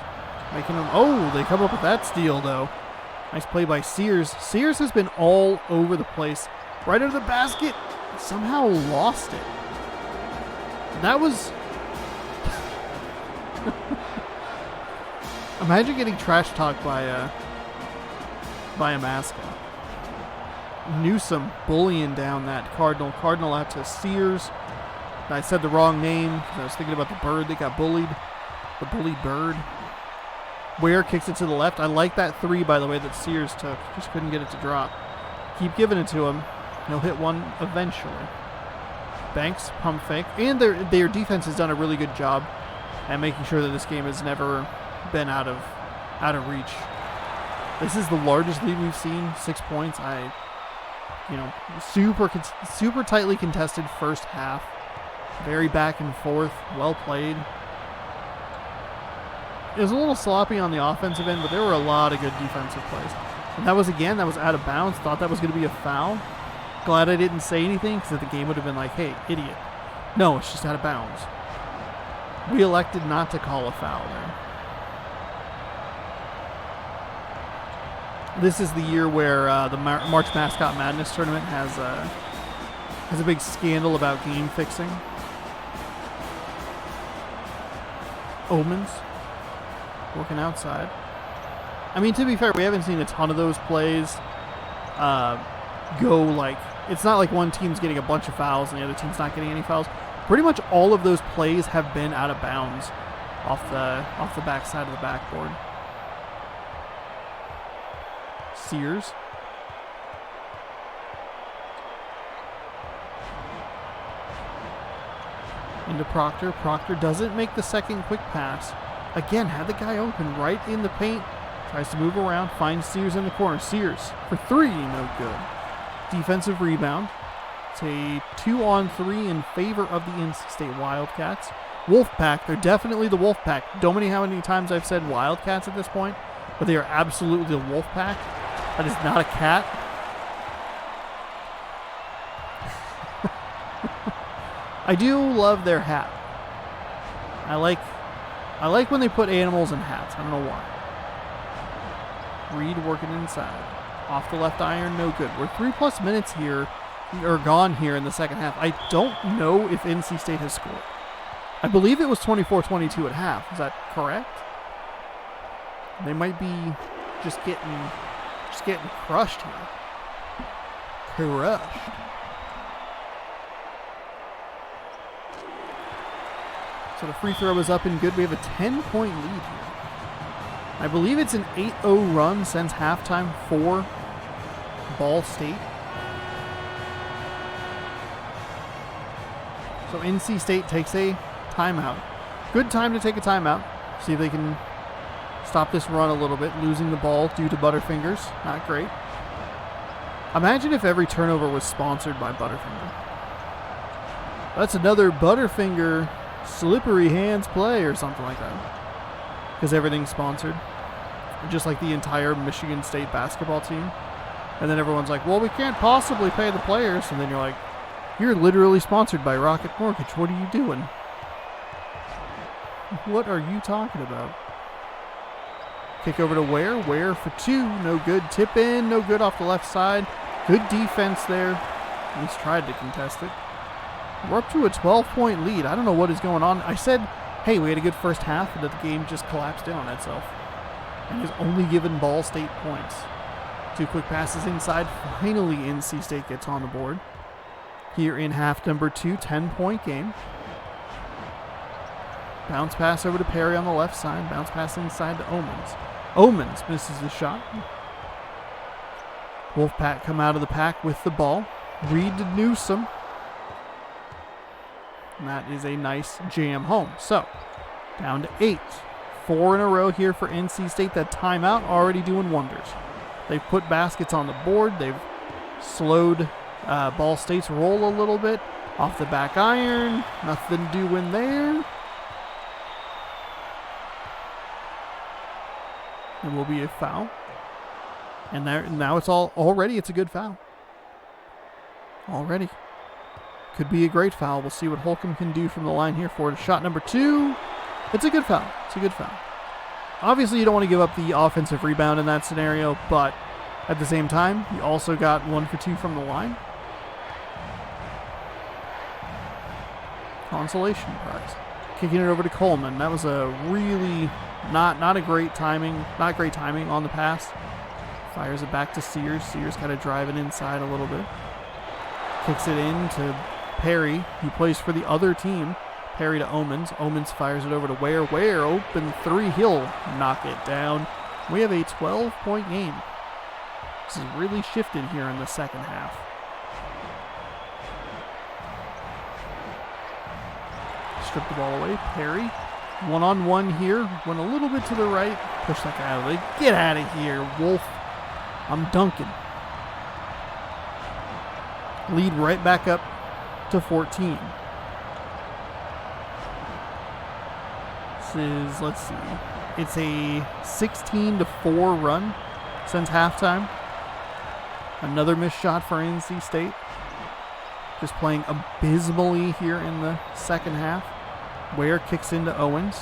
making them. Oh, they come up with that steal though. Nice play by Sears. Sears has been all over the place. Right under the basket. Somehow lost it. That was... Imagine getting trash talked by a Mascot. Newsom bullying down that Cardinal. Cardinal out to Sears. I said the wrong name. I was thinking about the bird that got bullied. The bullied bird. Ware kicks it to the left. I like that 3, by the way, that Sears took. Just couldn't get it to drop. Keep giving it to him. He'll hit one eventually. Banks, pump fake. And their defense has done a really good job at making sure that this game has never been out of reach. This is the largest lead we've seen. 6 points. Super tightly contested first half. Very back and forth. Well played. It was a little sloppy on the offensive end, but there were a lot of good defensive plays. And that was out of bounds. Thought that was going to be a foul. Glad I didn't say anything, because the game would have been like, hey, idiot. No, it's just out of bounds. We elected not to call a foul there. This is the year where the March Mascot Madness tournament has a big scandal about game fixing. Omens working outside. I mean, to be fair, we haven't seen a ton of those plays go like... It's not like one team's getting a bunch of fouls and the other team's not getting any fouls. Pretty much all of those plays have been out of bounds off the back side of the backboard. Sears. Into Proctor. Proctor doesn't make the second quick pass. Again, had the guy open right in the paint. Tries to move around. Finds Sears in the corner. Sears for 3. No good. Defensive rebound. It's a 2-on-3 in favor of the NC State Wildcats. Wolfpack. They're definitely the Wolfpack. Don't know how many times I've said Wildcats at this point, but they are absolutely the Wolfpack. That is not a cat. I do love their hat. I like when they put animals in hats. I don't know why. Reed working inside. Off the left iron, no good. We're 3+ minutes here, or gone here in the second half. I don't know if NC State has scored. I believe it was 24-22 at half. Is that correct? They might be just getting crushed here. Crushed. So the free throw is up and good. We have a 10-point lead here. I believe it's an 8-0 run since halftime for Ball State. So NC State takes a timeout. Good time to take a timeout. See if they can stop this run a little bit. Losing the ball due to Butterfingers. Not great. Imagine if every turnover was sponsored by Butterfinger. That's another Butterfinger slippery hands play or something like that. Because everything's sponsored. Just like the entire Michigan State basketball team. And then everyone's like, well, we can't possibly pay the players. And then you're like, you're literally sponsored by Rocket Mortgage. What are you doing? What are you talking about? Kick over to Ware. Ware for two. No good. Tip in. No good off the left side. Good defense there. At least tried to contest it. We're up to a 12-point lead. I don't know what is going on. I said, hey, we had a good first half, and that the game just collapsed in on itself. And has only given Ball State points. Two quick passes inside. Finally, NC State gets on the board. Here in half number 2, 10-point game. Bounce pass over to Perry on the left side. Bounce pass inside to Omens. Omens misses the shot. Wolfpack come out of the pack with the ball. Reed to Newsom. And that is a nice jam home. So, down to 8. 4 in a row here for NC State. That timeout already doing wonders. They've put baskets on the board. They've slowed Ball State's roll a little bit. Off the back iron. Nothing doing there. There will be a foul. And now it's it's a good foul. Already. Could be a great foul. We'll see what Holcomb can do from the line here for it. Shot number 2. It's a good foul. It's a good foul. Obviously, you don't want to give up the offensive rebound in that scenario, but at the same time, you also got 1 for 2 from the line. Consolation prize. Kicking it over to Coleman. That was a really not a great timing. Not great timing on the pass. Fires it back to Sears. Sears kind of driving inside a little bit. Kicks it in to Perry, who plays for the other team. Perry to Omens. Omens fires it over to Ware. Ware, open 3. He'll knock it down. We have a 12-point game. This has really shifted here in the second half. Strip the ball away. Perry, one-on-one here. Went a little bit to the right. Push that guy out of the way. Get out of here, Wolf. I'm dunking. Lead right back up to 14. This is, let's see, it's a 16-4 run since halftime. Another missed shot for NC State. Just playing abysmally here in the second half. Ware kicks into Owens.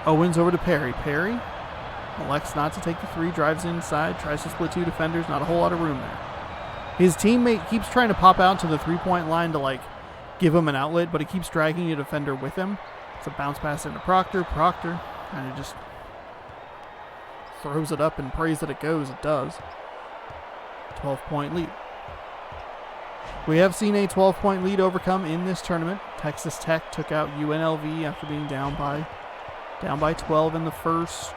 Owens over to Perry. Perry elects not to take the 3, drives inside, tries to split 2 defenders. Not a whole lot of room there. His teammate keeps trying to pop out to the 3-point line to give him an outlet, but he keeps dragging a defender with him. It's a bounce pass into Proctor. Proctor kind of just throws it up and prays that it goes. It does. 12-point lead. We have seen a 12-point lead overcome in this tournament. Texas Tech took out UNLV after being down by 12 in the first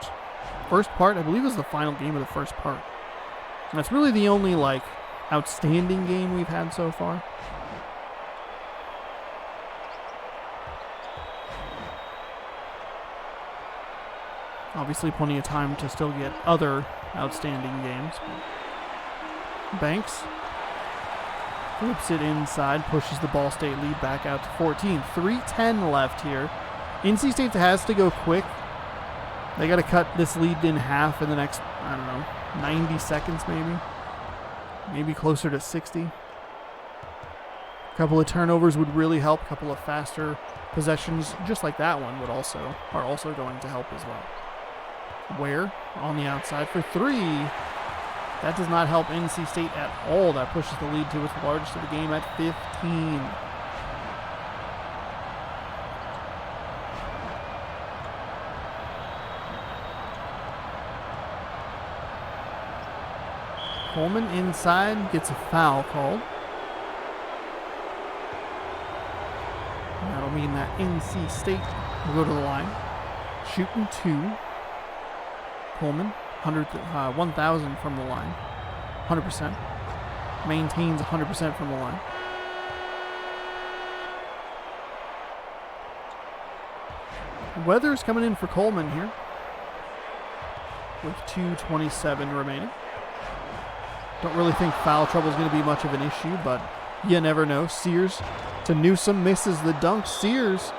part. I believe it was the final game of the first part. And that's really the only outstanding game we've had so far. Obviously plenty of time to still get other outstanding games. Banks flips it inside, pushes the Ball State lead back out to 14. 3:10 left here. NC State has to go quick. They got to cut this lead in half in the next, 90 seconds maybe. Maybe closer to 60. A couple of turnovers would really help. A couple of faster possessions, just like that one, are also going to help as well. Ware on the outside for 3. That does not help NC State at all. That pushes the lead to its largest of the game at 15. Coleman inside gets a foul called. That'll mean that NC State will go to the line. Shooting 2. Coleman, 1,000 from the line. 100%. Maintains 100% from the line. Weathers coming in for Coleman here with 2:27 remaining. Don't really think foul trouble is going to be much of an issue, but you never know. Sears to Newsom, misses the dunk. Sears,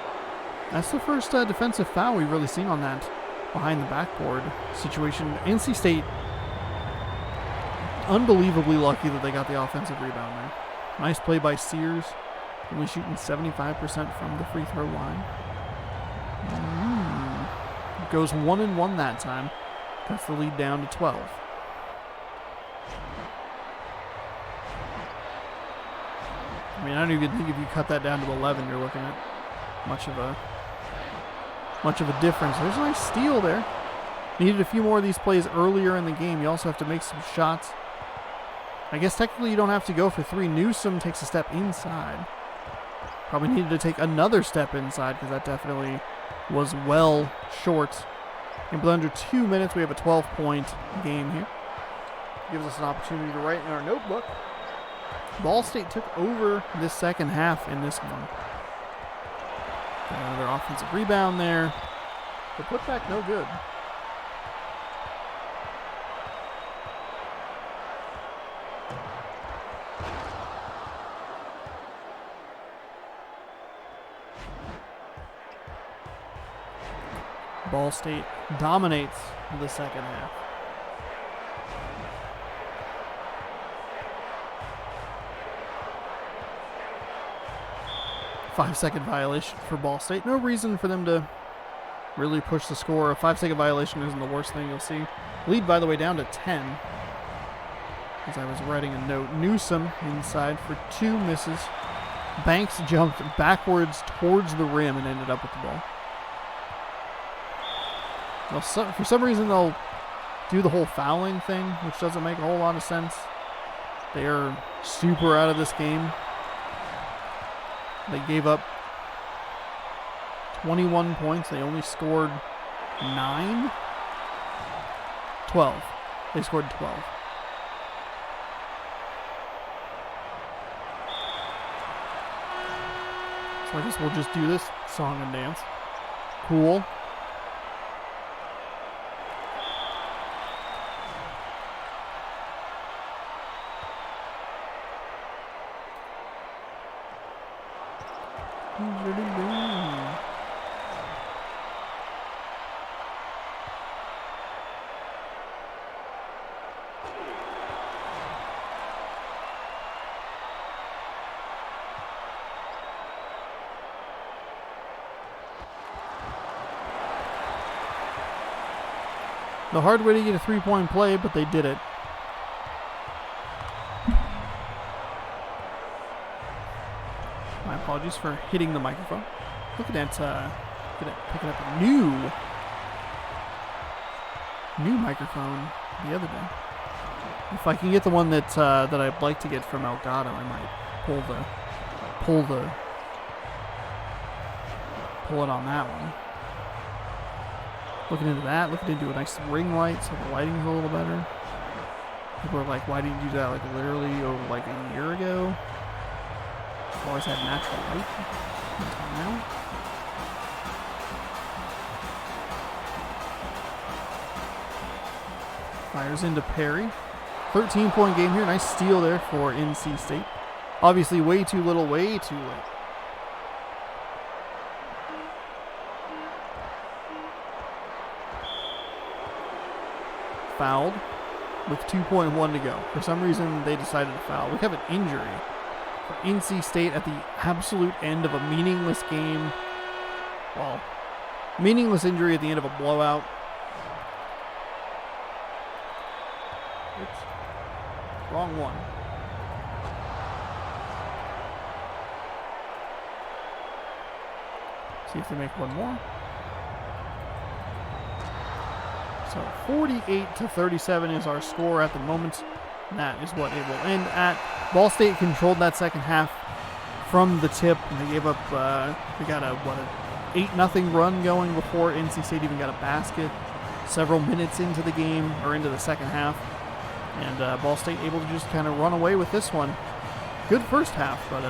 that's the first defensive foul we've really seen on that behind the backboard situation. NC State, unbelievably lucky that they got the offensive rebound there. Nice play by Sears, only shooting 75% from the free throw line. Goes 1-1 that time. Cuts the lead down to 12. I mean, I don't even think if you cut that down to 11, you're looking at much of a difference. There's a nice steal there. Needed a few more of these plays earlier in the game. You also have to make some shots. I guess technically you don't have to go for 3. Newsom takes a step inside. Probably needed to take another step inside because that definitely was well short. In under 2 minutes, we have a 12-point game here. Gives us an opportunity to write in our notebook. Ball State took over this second half in this one. Got another offensive rebound there. The putback no good. Ball State dominates the second half. Five-second violation for Ball State. No reason for them to really push the score. A 5-second violation isn't the worst thing you'll see. Lead, by the way, down to 10. As I was writing a note. Newsom inside for 2 misses. Banks jumped backwards towards the rim and ended up with the ball. For some reason, they'll do the whole fouling thing, which doesn't make a whole lot of sense. They are super out of this game. They gave up 21 points. They only scored 9? 12. They scored 12. So I guess we'll just do this song and dance. Cool. The hard way to get a 3-point play, but they did it. My apologies for hitting the microphone. Looking at picking up a new microphone the other day. If I can get the one that I'd like to get from Elgato, I might pull it on that one. Looking into that, looking into a nice ring light so the lighting's a little better. People are like, why didn't you do that like literally over like a year ago? I've always had natural light until now. Fires into Perry. 13-point game here. Nice steal there for NC State. Obviously way too little, way too late. Fouled with 2.1 to go. For some reason, they decided to foul. We have an injury for NC State at the absolute end of a meaningless game. Well, meaningless injury at the end of a blowout. Oops. Wrong one. See if they make one more. So 48-37 is our score at the moment. And that is what it will end at. Ball State controlled that second half from the tip. And they gave up, they got a 8-0 run going before NC State even got a basket several minutes into the game, or into the second half. And Ball State able to just kind of run away with this one. Good first half, but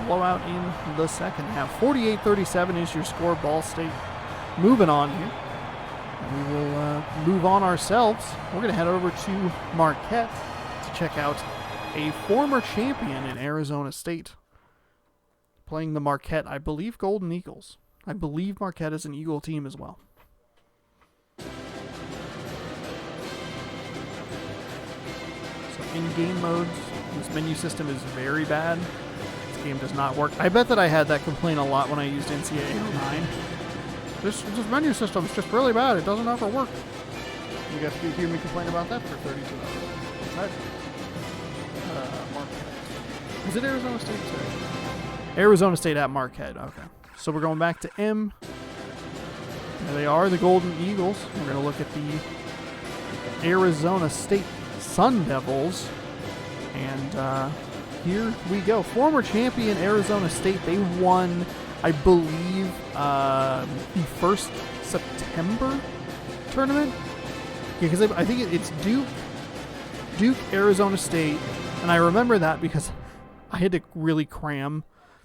blowout in the second half. 48-37 is your score. Ball State moving on here. And we will move on ourselves. We're going to head over to Marquette to check out a former champion in Arizona State playing the Marquette, I believe, Golden Eagles. I believe Marquette is an Eagle team as well. So in-game modes, this menu system is very bad. This game does not work. I bet that I had that complaint a lot when I used NCAA 09. This menu system is just really bad. It doesn't ever work. You got to hear me complain about that for 32 hours. Marquette. Is it Arizona State today? Arizona State at Marquette. Okay. So we're going back to M. There they are, the Golden Eagles. We're going to look at the Arizona State Sun Devils. And here we go. Former champion Arizona State. They won, I believe, the first September tournament. Yeah, because I think it's Duke, Arizona State. And I remember that because I had to really cram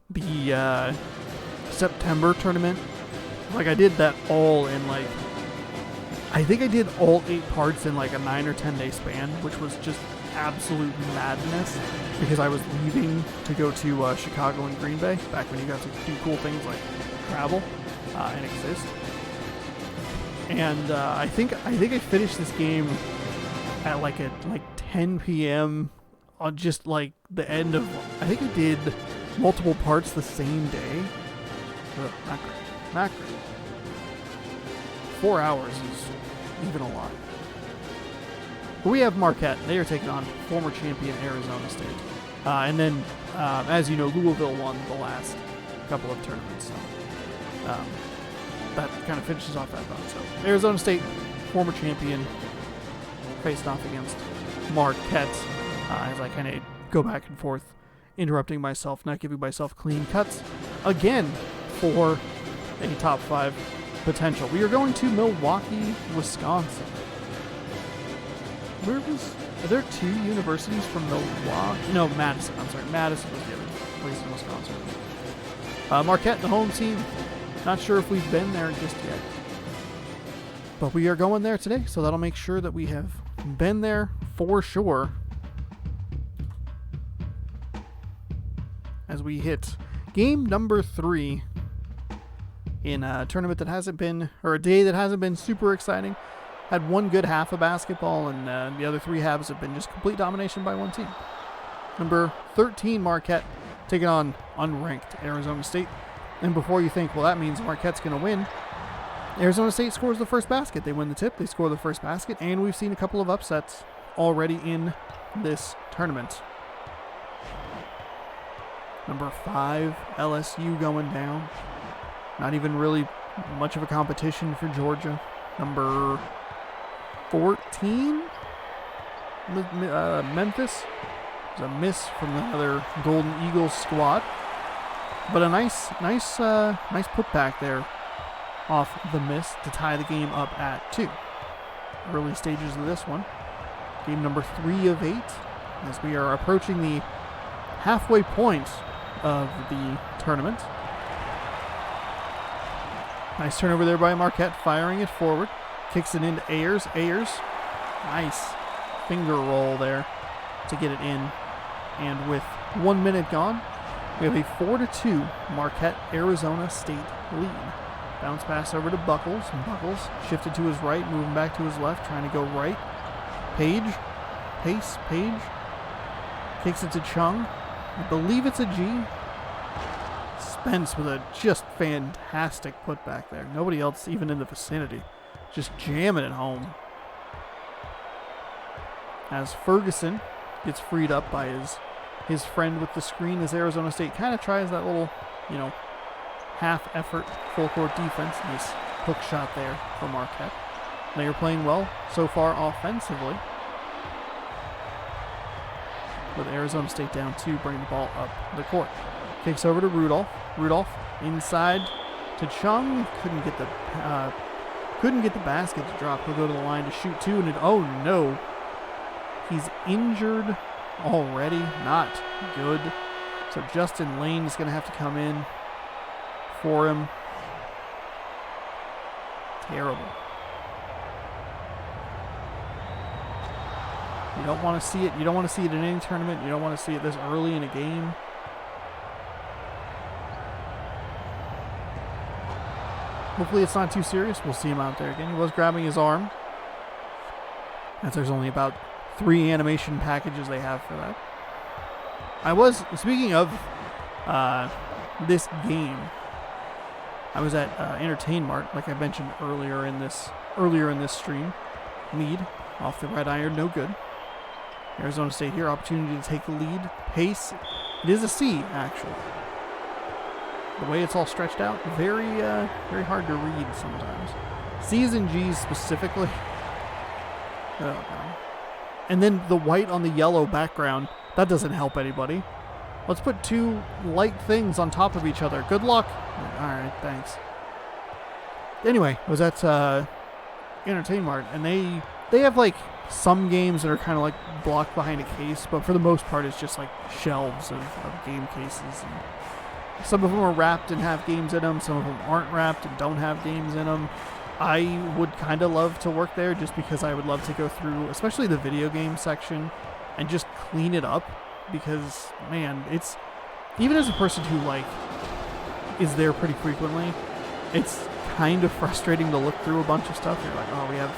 the September tournament. Like, I did that all in, like, I think I did all 8 parts in, like, a 9 or 10 day span, which was just absolute madness because I was leaving to go to Chicago and Green Bay back when you got to do cool things like travel and exist. And I think I finished this game at like 10 p.m. on just like the end of, I think I did multiple parts the same day. Not great. Not great. 4 hours is even a lot. But we have Marquette. They are taking on former champion Arizona State. And then, as you know, Louisville won the last couple of tournaments. So that kind of finishes off that run. So Arizona State, former champion, faced off against Marquette. As I kind of go back and forth, interrupting myself, not giving myself clean cuts. Again, for a top 5 potential. We are going to Milwaukee, Wisconsin. Are there 2 universities from Milwaukee? No, Madison. I'm sorry. Madison was the other place in Wisconsin. Marquette, the home team. Not sure if we've been there just yet. But we are going there today, so that'll make sure that we have been there for sure. As we hit game number 3 in a tournament that hasn't been, or a day that hasn't been super exciting. Had one good half of basketball, and the other 3 halves have been just complete domination by one team. Number 13, Marquette, taking on unranked Arizona State. And before you think, well, that means Marquette's going to win, Arizona State scores the first basket. They win the tip, they score the first basket, and we've seen a couple of upsets already in this tournament. Number 5, LSU going down. Not even really much of a competition for Georgia. Number 14, Memphis. It was a miss from the other Golden Eagles squad, but a nice putback there off the miss to tie the game up at 2. Early stages of this one, game number 3 of 8, as we are approaching the halfway point of the tournament. Nice turnover there by Marquette, firing it forward. Kicks it into Ayers. Ayers, nice finger roll there to get it in. And with 1 minute gone, we have a 4-2 Marquette Arizona State lead. Bounce pass over to Buckles. And Buckles shifted to his right, moving back to his left, trying to go right. Page. Kicks it to Chung. I believe it's a G. Spence with a just fantastic putback there. Nobody else even in the vicinity. Just jamming it home. As Ferguson gets freed up by his friend with the screen, as Arizona State kind of tries that little, half effort full court defense. Nice hook shot there for Marquette. They are playing well so far offensively, with Arizona State down 2, bring the ball up the court. Kicks over to Rudolph. Rudolph inside to Chung. Couldn't get the basket to drop. He'll go to the line to shoot two, and oh no, he's injured already. Not good. So Justin Lane is going to have to come in for him. Terrible. You don't want to see it. You don't want to see it in any tournament. You don't want to see it this early in a game. Hopefully it's not too serious. We'll see him out there again. He was grabbing his arm. As there's only about 3 animation packages they have for that. Speaking of this game, I was at Entertain Mart, like I mentioned earlier in this stream. Lead off the red iron, no good. Arizona State here, opportunity to take the lead. Pace, it is a C actually. The way it's all stretched out, very hard to read sometimes. C's and G's specifically. Oh, no. And then the white on the yellow background, that doesn't help anybody. Let's put 2 light things on top of each other. Good luck. Alright, thanks. Anyway, I was at Entertain Mart, and they have like some games that are kind of like blocked behind a case, but for the most part it's just like shelves of game cases. And some of them are wrapped and have games in them. Some of them aren't wrapped and don't have games in them. I would kind of love to work there just because I would love to go through, especially the video game section, and just clean it up. Because, man, it's, even as a person who, like, is there pretty frequently, it's kind of frustrating to look through a bunch of stuff. You're like, oh, we have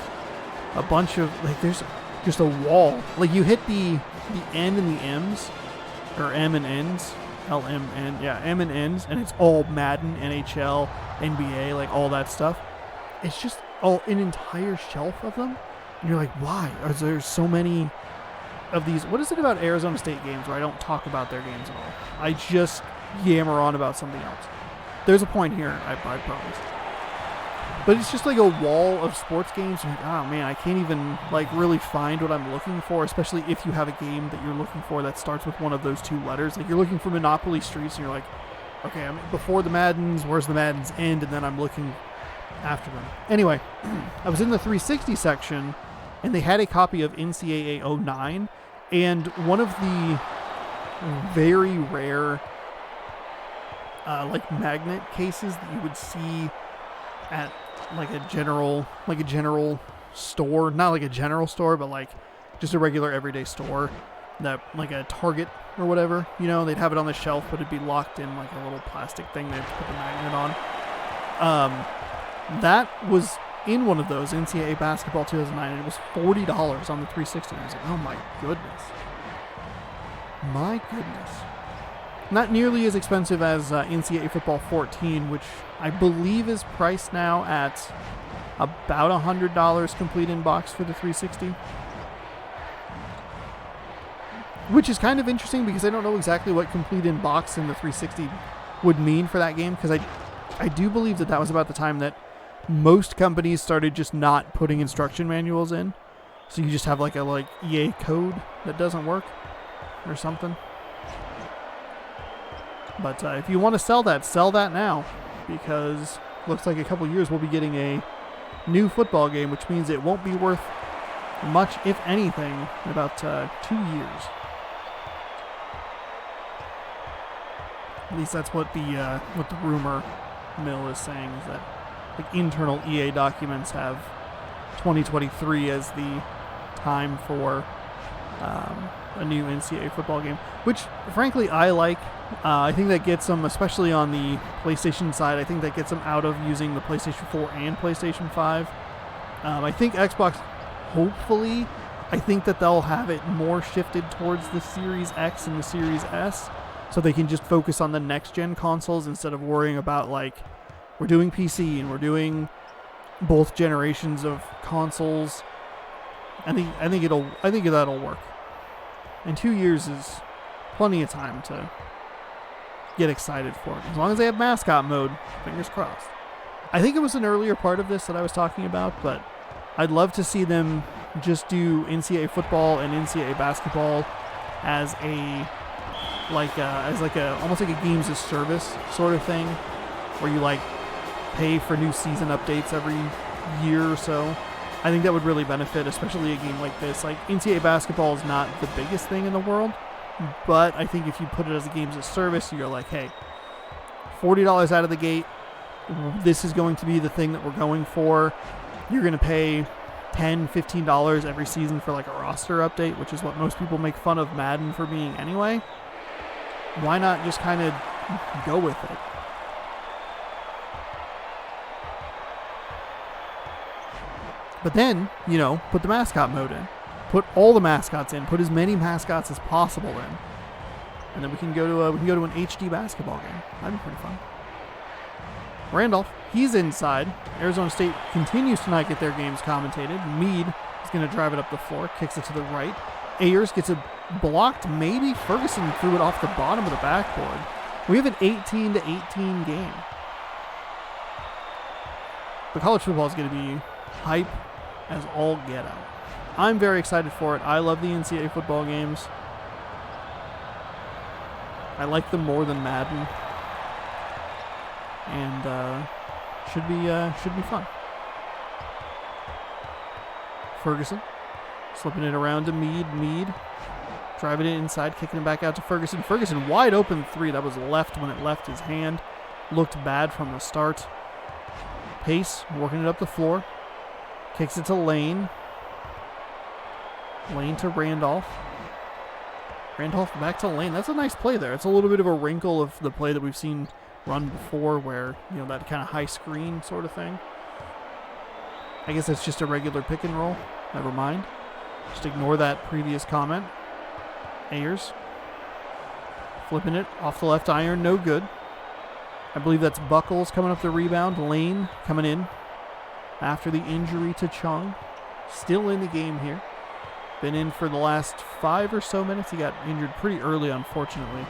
a bunch of, like, there's just a wall. Like, you hit the N and the M's, or M and N's, L-M-N, yeah, M and N's, and it's all Madden, NHL, NBA, like, all that stuff. It's just an entire shelf of them. And you're like, why? Are there so many of these? What is it about Arizona State games where I don't talk about their games at all? I just yammer on about something else. There's a point here, I promise. But it's just like a wall of sports games. You're like, oh man, I can't even like really find what I'm looking for, especially if you have a game that you're looking for that starts with one of those 2 letters. Like you're looking for Monopoly Streets, and you're like, okay, I'm before the Maddens, where's the Maddens end? And then I'm looking after them. Anyway, I was in the 360 section, and they had a copy of NCAA 09, and one of the very rare like magnet cases that you would see at like a general store, not like a general store, but like just a regular everyday store, that like a Target or whatever, you know, they'd have it on the shelf, but it'd be locked in like a little plastic thing they'd put the magnet on. That was in one of those, NCAA Basketball 2009, and it was $40 on the 360. And I was like, oh my goodness. My goodness. Not nearly as expensive as NCAA Football 14, which I believe is priced now at about $100 complete in box for the 360. Which is kind of interesting because I don't know exactly what complete in box in the 360 would mean for that game, because I do believe that was about the time that most companies started just not putting instruction manuals in. So you just have like a EA code that doesn't work or something. But if you want to sell that now, because looks like a couple years we'll be getting a new football game, which means it won't be worth much, if anything, in about 2 years. At least that's what the rumor mill is saying, is that like internal EA documents have 2023 as the time for a new NCAA football game, which frankly I like. I think that gets them, especially on the PlayStation side, I think that gets them out of using the PlayStation 4 and PlayStation 5. I think Xbox, hopefully, I think that they'll have it more shifted towards the Series X and the Series S, so they can just focus on the next-gen consoles instead of worrying about, like, we're doing PC and we're doing both generations of consoles. I think that'll work. And 2 years is plenty of time to get excited for it. As long as they have mascot mode, fingers crossed. I think it was an earlier part of this that I was talking about, but I'd love to see them just do NCAA football and NCAA basketball as a like as like a almost like a games as service sort of thing, where you like pay for new season updates every year or so. I think that would really benefit, especially a game like this. Like, NCAA basketball is not the biggest thing in the world, but I think if you put it as a games as service, you're like, hey, $40 out of the gate, this is going to be the thing that we're going for. You're going to pay $10, $15 every season for like a roster update, which is what most people make fun of Madden for being anyway. Why not just kind of go with it? But then, you know, put the mascot mode in. Put all the mascots in. Put as many mascots as possible in. And then we can go to an HD basketball game. That'd be pretty fun. Randolph, he's inside. Arizona State continues to not get their games commentated. Meade is going to drive it up the floor. Kicks it to the right. Ayers gets it blocked. Maybe Ferguson threw it off the bottom of the backboard. We have an 18-18 game. But college football is going to be hype as all get out. I'm very excited for it. I love the NCAA football games. I like them more than Madden. And should be fun. Ferguson slipping it around to Meade. Meade driving it inside, kicking it back out to Ferguson. Ferguson wide open three. That was left when it left his hand. Looked bad from the start. Pace working it up the floor. Kicks it to Lane. Lane to Randolph. Randolph back to Lane. That's a nice play there. It's a little bit of a wrinkle of the play that we've seen run before where, you know, that kind of high screen sort of thing. I guess that's just a regular pick and roll. Never mind. Just ignore that previous comment. Ayers flipping it off the left iron. No good. I believe that's Buckles coming up the rebound. Lane coming in after the injury to Chung. Still in the game here. Been in for the last 5 or so minutes. He got injured pretty early, unfortunately.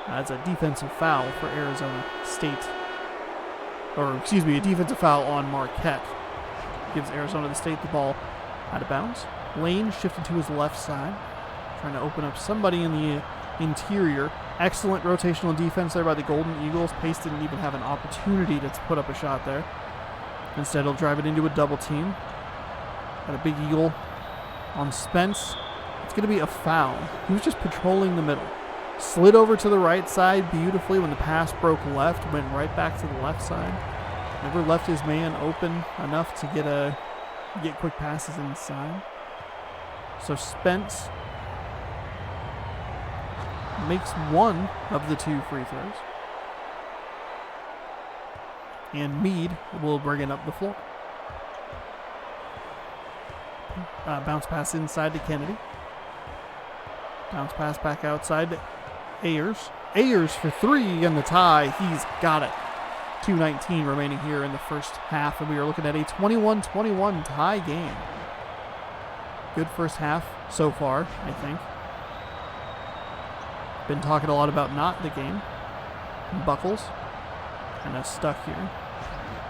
That's a defensive foul for Arizona State. Or, excuse me, a defensive foul on Marquette. Gives Arizona State the ball out of bounds. Lane shifted to his left side. Trying to open up somebody in the interior. Excellent rotational defense there by the Golden Eagles. Pace didn't even have an opportunity to put up a shot there. Instead, he'll drive it into a double team. Got a big Eagle on Spence. It's going to be a foul. He was just patrolling the middle. Slid over to the right side beautifully when the pass broke left. Went right back to the left side. Never left his man open enough to get quick passes inside. So Spence makes one of the 2 free throws. And Meade will bring it up the floor. Bounce pass inside to Kennedy. Bounce pass back outside to Ayers. Ayers for 3 and the tie. He's got it. 2:19 remaining here in the first half, and we are looking at a 21-21 tie game. Good first half so far, I think. Been talking a lot about not the game. Buckles kind of stuck here.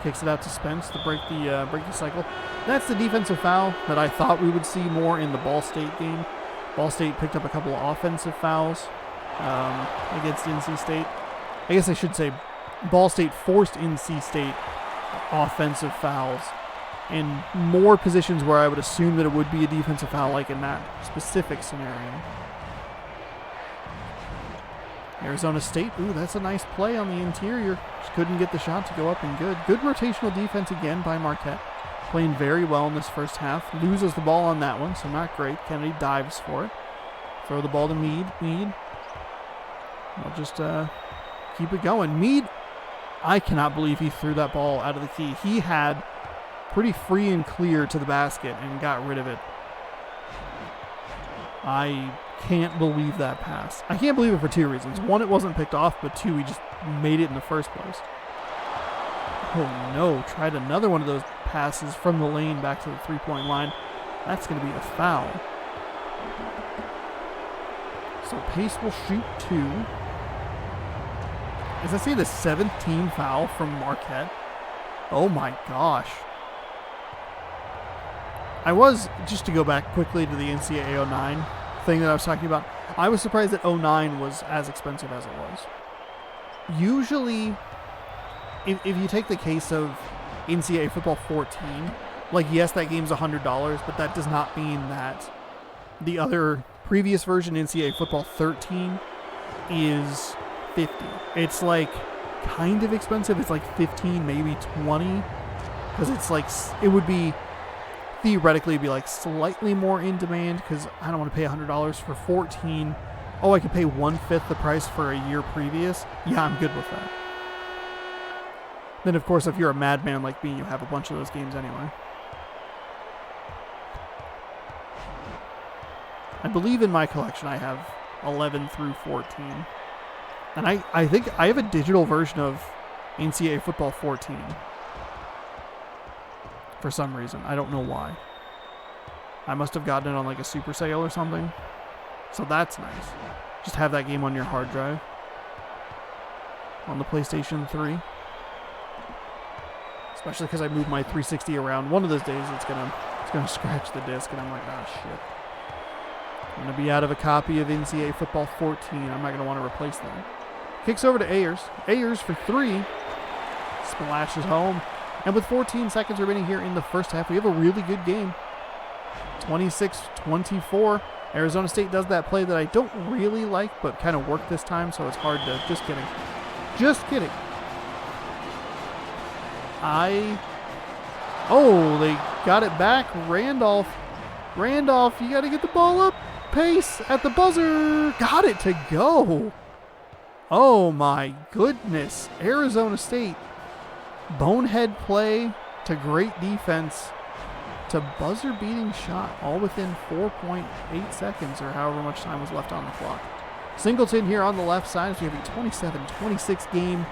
Kicks it out to Spence to break the cycle. That's the defensive foul that I thought we would see more in the Ball State game. Ball State picked up a couple of offensive fouls against NC State. I guess I should say Ball State forced NC State offensive fouls in more positions where I would assume that it would be a defensive foul, like in that specific scenario. Arizona State, ooh, that's a nice play on the interior. Just couldn't get the shot to go up and good. Good rotational defense again by Marquette. Playing very well in this first half. Loses the ball on that one, so not great. Kennedy dives for it. Throw the ball to Meade. Meade. I'll just keep it going. Meade, I cannot believe he threw that ball out of the key. He had pretty free and clear to the basket and got rid of it. I can't believe that pass. I can't believe it for 2 reasons. 1, it wasn't picked off, but 2, he just made it in the first place. Oh no, tried another one of those passes from the lane back to the 3-point line. That's going to be a foul. So Pace will shoot 2. As I say, the 7th team foul from Marquette. Oh my gosh. I was, just to go back quickly to the NCAA 09 thing that I was talking about, I was surprised that 09 was as expensive as it was. Usually, if you take the case of NCAA Football 14, like, yes, that game's $100, but that does not mean that the other previous version, NCAA Football 13, is $50. It's, like, kind of expensive. It's, like, 15, maybe 20, because it's, like, it would be, theoretically, be, like, slightly more in demand, because I don't want to pay $100 for 14. Oh, I could pay 1/5 the price for a year previous? Yeah, I'm good with that. Then, of course, if you're a madman like me, you have a bunch of those games anyway. I believe in my collection I have 11 through 14. And I think I have a digital version of NCAA Football 14. For some reason. I don't know why. I must have gotten it on like a super sale or something. So that's nice. Just have that game on your hard drive. On the PlayStation 3. Especially because I moved my 360 around. One of those days it's gonna scratch the disc and I'm like, ah, shit. I'm going to be out of a copy of NCAA Football 14. I'm not going to want to replace that. Kicks over to Ayers. Ayers for 3. Splashes home. And with 14 seconds remaining here in the first half, we have a really good game. 26-24. Arizona State does that play that I don't really like, but kind of worked this time, so it's hard to... Just kidding. Just kidding. Oh, they got it back. Randolph, you got to get the ball up. Pace at the buzzer. Got it to go. Oh, my goodness. Arizona State. Bonehead play to great defense to buzzer-beating shot, all within 4.8 seconds or however much time was left on the clock. Singleton here on the left side as we have a 27-26 game.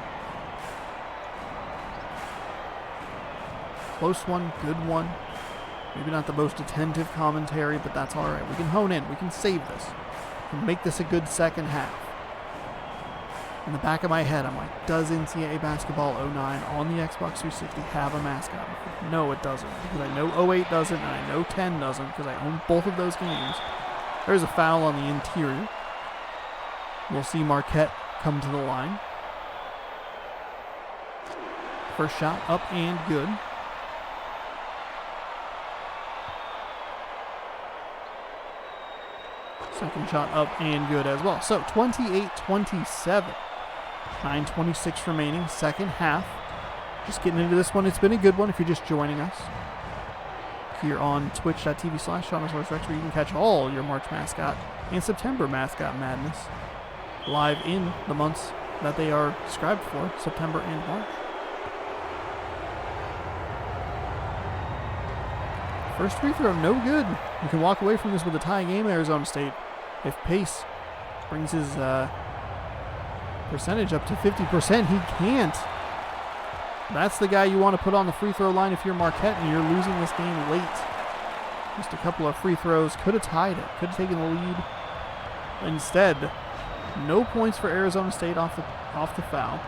Close one, good one. Maybe not the most attentive commentary, but that's all right. We can hone in. We can save this. We can make this a good second half. In the back of my head, I'm like, does NCAA Basketball 09 on the Xbox 360 have a mascot? No, it doesn't. Because I know 08 doesn't, and I know 10 doesn't, because I own both of those games. There's a foul on the interior. We'll see Marquette come to the line. First shot up and good. Second shot up and good as well. So 28-27. 9:26 remaining, second half. Just getting into this one. It's been a good one if you're just joining us. Here on twitch.tv/SeanOsaurusRex, where you can catch all your March Mascot and September Mascot Madness live in the months that they are described for, September and March. First free throw, no good. You can walk away from this with a tie game, Arizona State. If Pace brings his percentage up to 50%, he can't. That's the guy you want to put on the free throw line if you're Marquette and you're losing this game late. Just a couple of free throws. Could have tied it. Could have taken the lead. Instead, no points for Arizona State off the foul.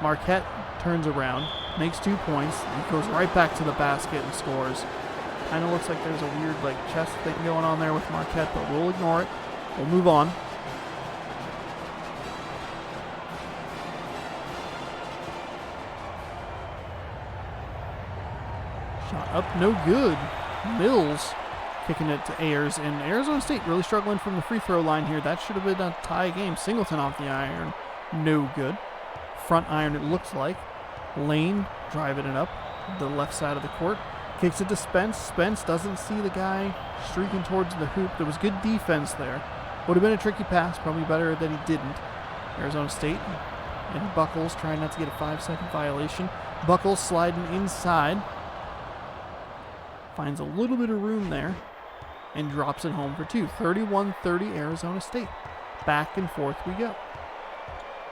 Marquette turns around, makes 2 points, and goes right back to the basket and scores. Kind of looks like there's a weird chest thing going on there with Marquette, but we'll ignore it. We'll move on. Shot up, no good. Mills kicking it to Ayers, and Arizona State really struggling from the free throw line here. That should have been a tie game. Singleton off the iron, no good. Front iron it looks like. Lane driving it up the left side of the court. Kicks it to Spence. Spence doesn't see the guy streaking towards the hoop. There was good defense there. Would have been a tricky pass, probably better that he didn't. Arizona State and Buckles trying not to get a 5-second violation. Buckles sliding inside. Finds a little bit of room there and drops it home for 2. 31-30 Arizona State. Back and forth we go.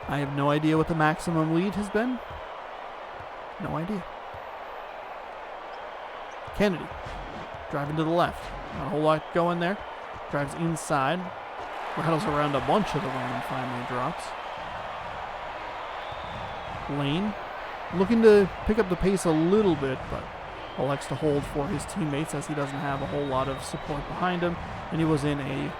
I have no idea what the maximum lead has been. No idea. Kennedy driving to the left. Not a whole lot going there. Drives inside. Rattles around a bunch of the rim and finally drops. Lane looking to pick up the pace a little bit, but elects to hold for his teammates as he doesn't have a whole lot of support behind him. And he was in a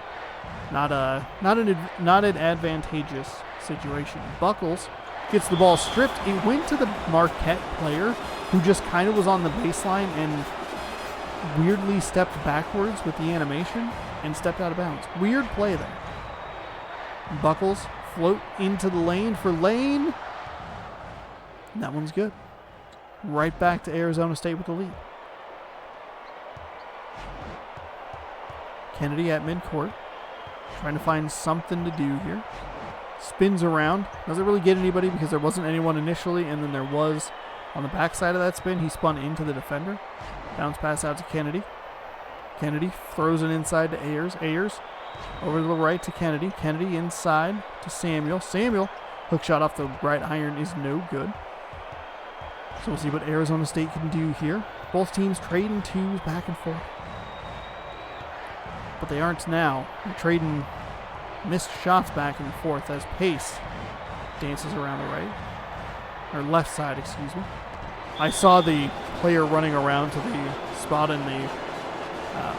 Not an advantageous situation. Buckles gets the ball stripped. It went to the Marquette player who just kind of was on the baseline and weirdly stepped backwards with the animation and stepped out of bounds. Weird play there. Buckles float into the lane for Lane. And that one's good. Right back to Arizona State with the lead. Kennedy at midcourt. Trying to find something to do here. Spins around. Doesn't really get anybody because there wasn't anyone initially, and then there was on the backside of that spin. He spun into the defender. Bounce pass out to Kennedy. Kennedy throws it inside to Ayers. Ayers over to the right to Kennedy. Kennedy inside to Samuel. Samuel, hook shot off the right iron is no good. So we'll see what Arizona State can do here. Both teams trading twos back and forth. But they aren't now. They're trading missed shots back and forth as Pace dances around the right. Or left side, excuse me. I saw the player running around to the spot in the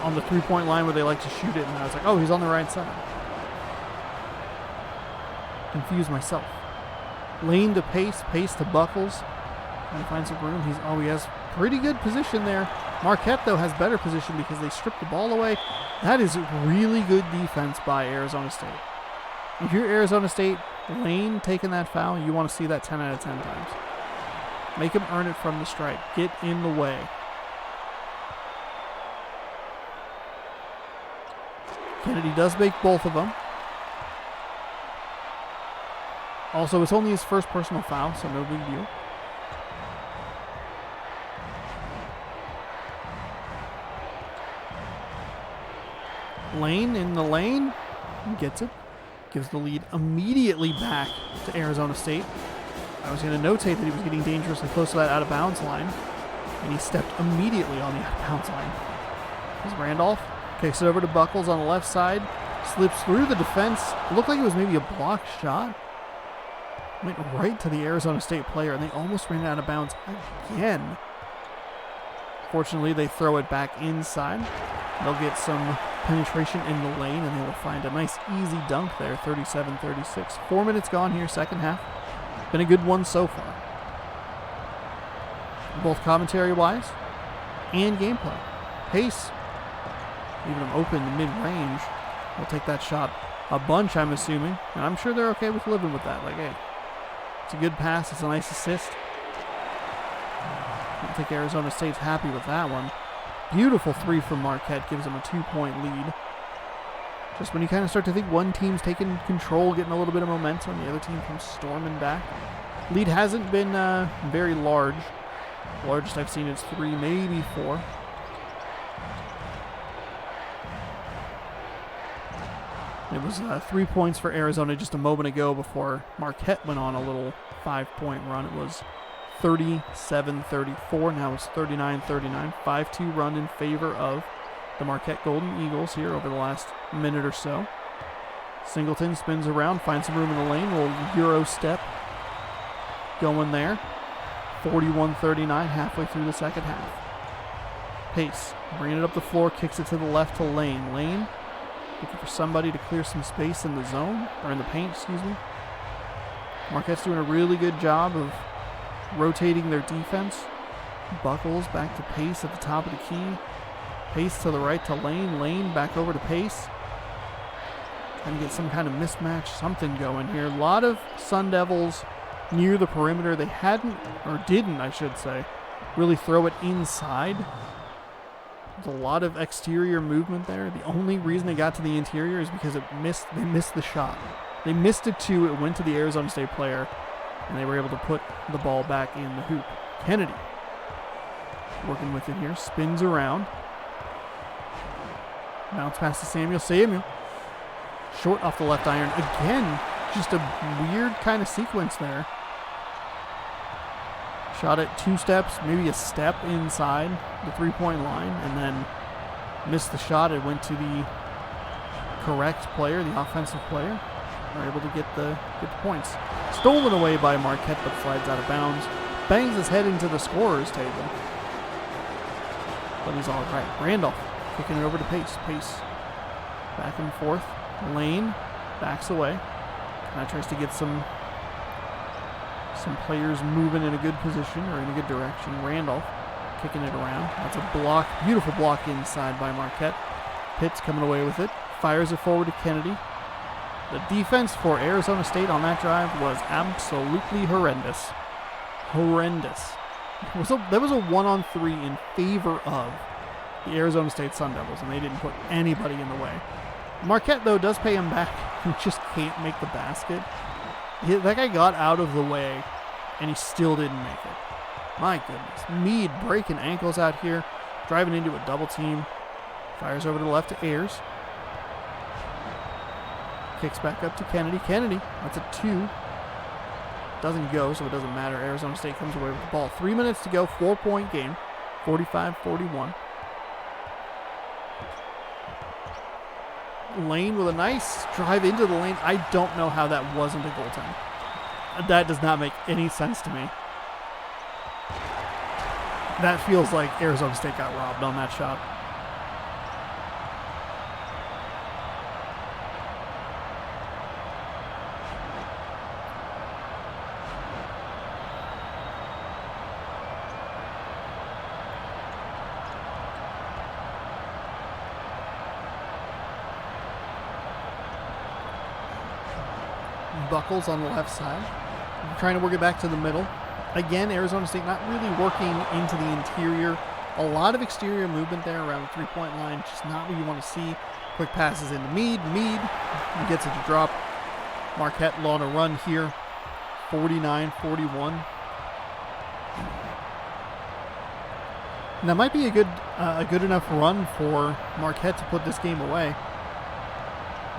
on the three-point line where they like to shoot it, and I was like, oh, he's on the right side. Confused myself. Lane to Pace, Pace to Buckles. Trying to find some room. He has pretty good position there. Marquette, though, has better position because they stripped the ball away. That is really good defense by Arizona State. If you're Arizona State, Lane taking that foul, you want to see that 10 out of 10 times. Make him earn it from the strike. Get in the way. Kennedy does make both of them. Also, it's only his first personal foul, so no big deal. Lane in the lane. Gets it. Gives the lead immediately back to Arizona State. I was going to notate that he was getting dangerously close to that out-of-bounds line. And he stepped immediately on the out-of-bounds line. Here's Randolph. Kicks it over to Buckles on the left side. Slips through the defense. It looked like it was maybe a blocked shot. Went right to the Arizona State player, and they almost ran out of bounds again. Fortunately, they throw it back inside. They'll get some penetration in the lane, and they will find a nice easy dunk there, 37-36. 4 minutes gone here, second half. Been a good one so far. Both commentary-wise and gameplay. Pace, leaving them open mid-range. We'll take that shot a bunch, I'm assuming. And I'm sure they're okay with living with that. Like, hey, it's a good pass. It's a nice assist. I think Arizona State's happy with that one. Beautiful three from Marquette. Gives them a 2-point lead. Just when you kind of start to think one team's taking control, getting a little bit of momentum, the other team comes storming back. Lead hasn't been very large. Largest I've seen is 3, maybe 4. It was 3 points for Arizona just a moment ago before Marquette went on a little 5-point run. It was 37-34. Now it's 39-39. 5-2 run in favor of the Marquette Golden Eagles here over the last minute or so. Singleton spins around, finds some room in the lane. Little Euro step going there. 41-39 halfway through the second half. Pace bringing it up the floor, kicks it to the left to Lane. Lane looking for somebody to clear some space in the zone, or in the paint, excuse me. Marquette's doing a really good job of rotating their defense. Buckles back to Pace at the top of the key. Pace to the right to Lane. Lane back over to Pace. Trying to get some kind of mismatch, something going here. A lot of Sun Devils near the perimeter. They hadn't, or didn't, I should say, really throw it inside. There's a lot of exterior movement there. The only reason they got to the interior is because they missed the shot. They missed it too. It went to the Arizona State player, and they were able to put the ball back in the hoop. Kennedy working with it here. Spins around. Bounce pass to Samuel. Samuel short off the left iron. Again, just a weird kind of sequence there. Shot it 2 steps, maybe a step inside the 3-point line, and then missed the shot. It went to the correct player, the offensive player. They're able to get the points. Stolen away by Marquette, but slides out of bounds. Bangs his head into the scorer's table. But he's all right. Randolph kicking it over to Pace. Pace back and forth. Lane backs away. Now tries to get some players moving in a good position or in a good direction. Randolph kicking it around. That's a block, beautiful block inside by Marquette. Pitts coming away with it. Fires it forward to Kennedy. The defense for Arizona State on that drive was absolutely horrendous. Horrendous. There was a 1-on-3 in favor of the Arizona State Sun Devils, and they didn't put anybody in the way. Marquette, though, does pay him back. He just can't make the basket. That guy got out of the way, and he still didn't make it. My goodness. Meade breaking ankles out here, driving into a double team. Fires over to the left to Ayers. Kicks back up to Kennedy. Kennedy, that's a 2. Doesn't go, so it doesn't matter. Arizona State comes away with the ball. 3 minutes to go, 4-point game, 45-41. Lane with a nice drive into the lane. I don't know how that wasn't a goaltend. That does not make any sense to me. That feels like Arizona State got robbed on that shot. Buckles on the left side. Trying to work it back to the middle. Again, Arizona State not really working into the interior. A lot of exterior movement there around the three-point line. Just not what you want to see. Quick passes into Meade. Meade gets it to drop. Marquette on a run here. 49-41. And that might be a good enough run for Marquette to put this game away.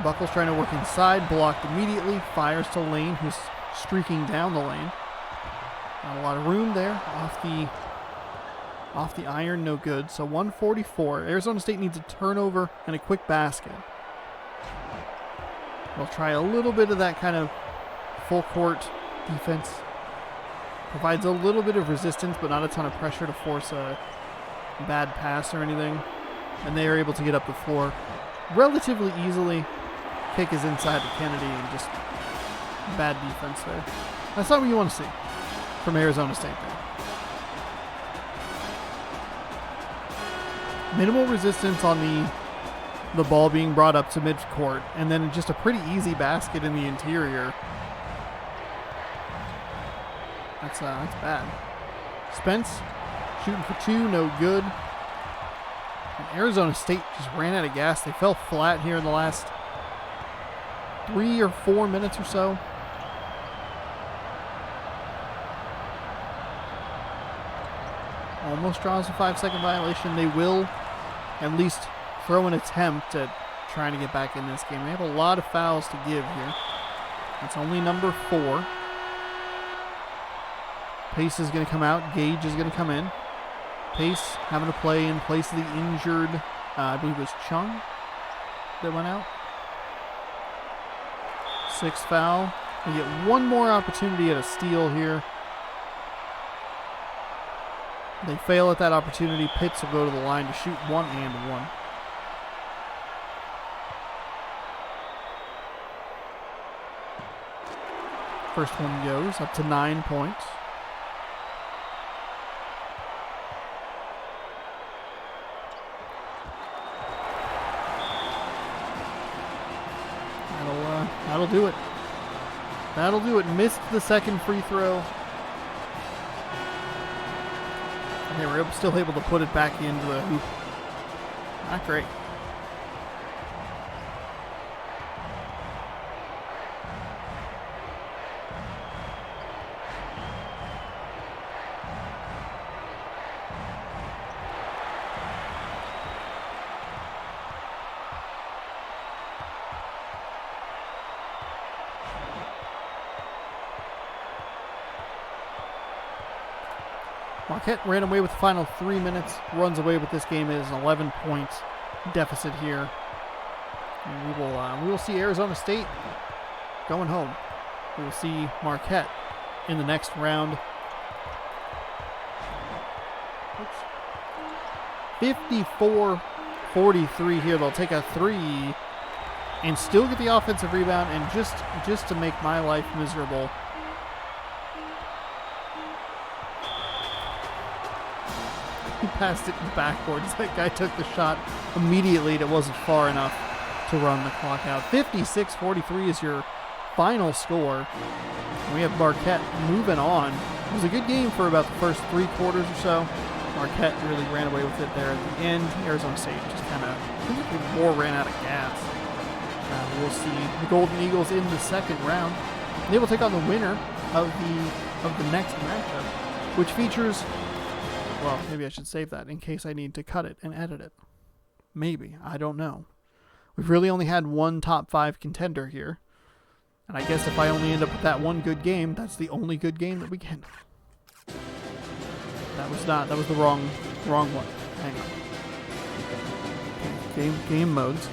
Buckles trying to work inside, blocked immediately, fires to Lane, who's streaking down the lane. Not a lot of room there. Off the iron, no good. So 144. Arizona State needs a turnover and a quick basket. They'll try a little bit of that kind of full court defense. Provides a little bit of resistance, but not a ton of pressure to force a bad pass or anything. And they are able to get up the floor relatively easily. Kick is inside to Kennedy and just bad defense there. That's not what you want to see from Arizona State there. Minimal resistance on the ball being brought up to mid-court, and then just a pretty easy basket in the interior. That's bad. Spence shooting for 2, no good. And Arizona State just ran out of gas. They fell flat here in the last 3 or 4 minutes or so. Almost draws a 5-second violation. They will at least throw an attempt at trying to get back in this game. They have a lot of fouls to give here. That's only number 4. Pace is going to come out. Gage is going to come in. Pace having to play in place of the injured, I believe it was Chung that went out. 6th foul. They get one more opportunity at a steal here. They fail at that opportunity. Pitts will go to the line to shoot 1 and 1. First one goes up to 9 points. That'll do it. That'll do it. Missed the second free throw. And they were still able to put it back into the hoop. Not great. Marquette ran away with the final 3 minutes, runs away with this game. It is an 11-point deficit here. And we will see Arizona State going home. We will see Marquette in the next round. 54-43 here. They'll take a 3 and still get the offensive rebound, and just to make my life miserable. He passed it in the backboard. That guy took the shot immediately, and it wasn't far enough to run the clock out. 56-43 is your final score. And we have Marquette moving on. It was a good game for about the first 3 quarters or so. Marquette really ran away with it there at the end. Arizona State just kind of more ran out of gas. We'll see the Golden Eagles in the second round. They will take on the winner of the next matchup, which features, well, maybe I should save that in case I need to cut it and edit it. Maybe. I don't know. We've really only had one top 5 contender here. And I guess if I only end up with that one good game, that's the only good game that we get. That was the wrong one. Hang on. Okay, game modes.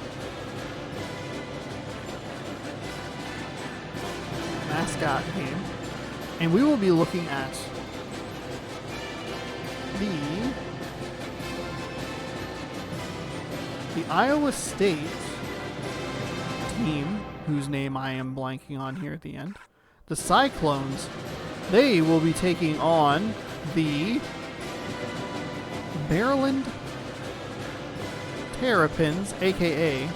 Mascot game. And we will be looking at the Iowa State team, whose name I am blanking on here at the end. The Cyclones, they will be taking on the Maryland Terrapins, aka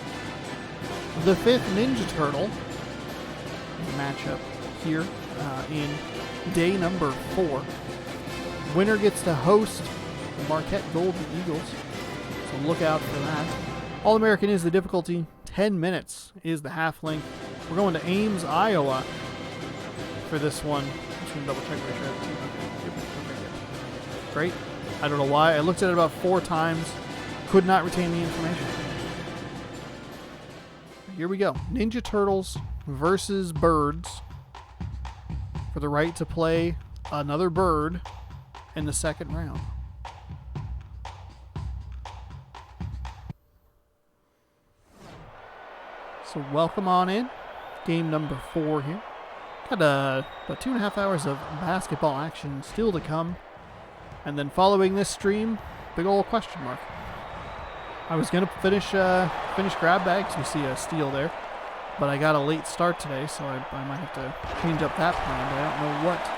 the 5th Ninja Turtle matchup here in day number 4. Winner gets to host the Marquette Golden Eagles, so look out for that. All-American is the difficulty. 10 minutes is the half length. We're going to Ames, Iowa for this one. I'm just going to double check make sure I have the team. Okay. Great. I don't know why. I looked at it about 4 times. Could not retain the information. Here we go. Ninja Turtles versus Birds for the right to play another bird in the second round. So welcome on in. Game number 4 here. Got about 2.5 hours of basketball action still to come. And then following this stream, big old question mark. I was going to finish grab bags. We see a steal there. But I got a late start today, so I might have to change up that plan. But I don't know what to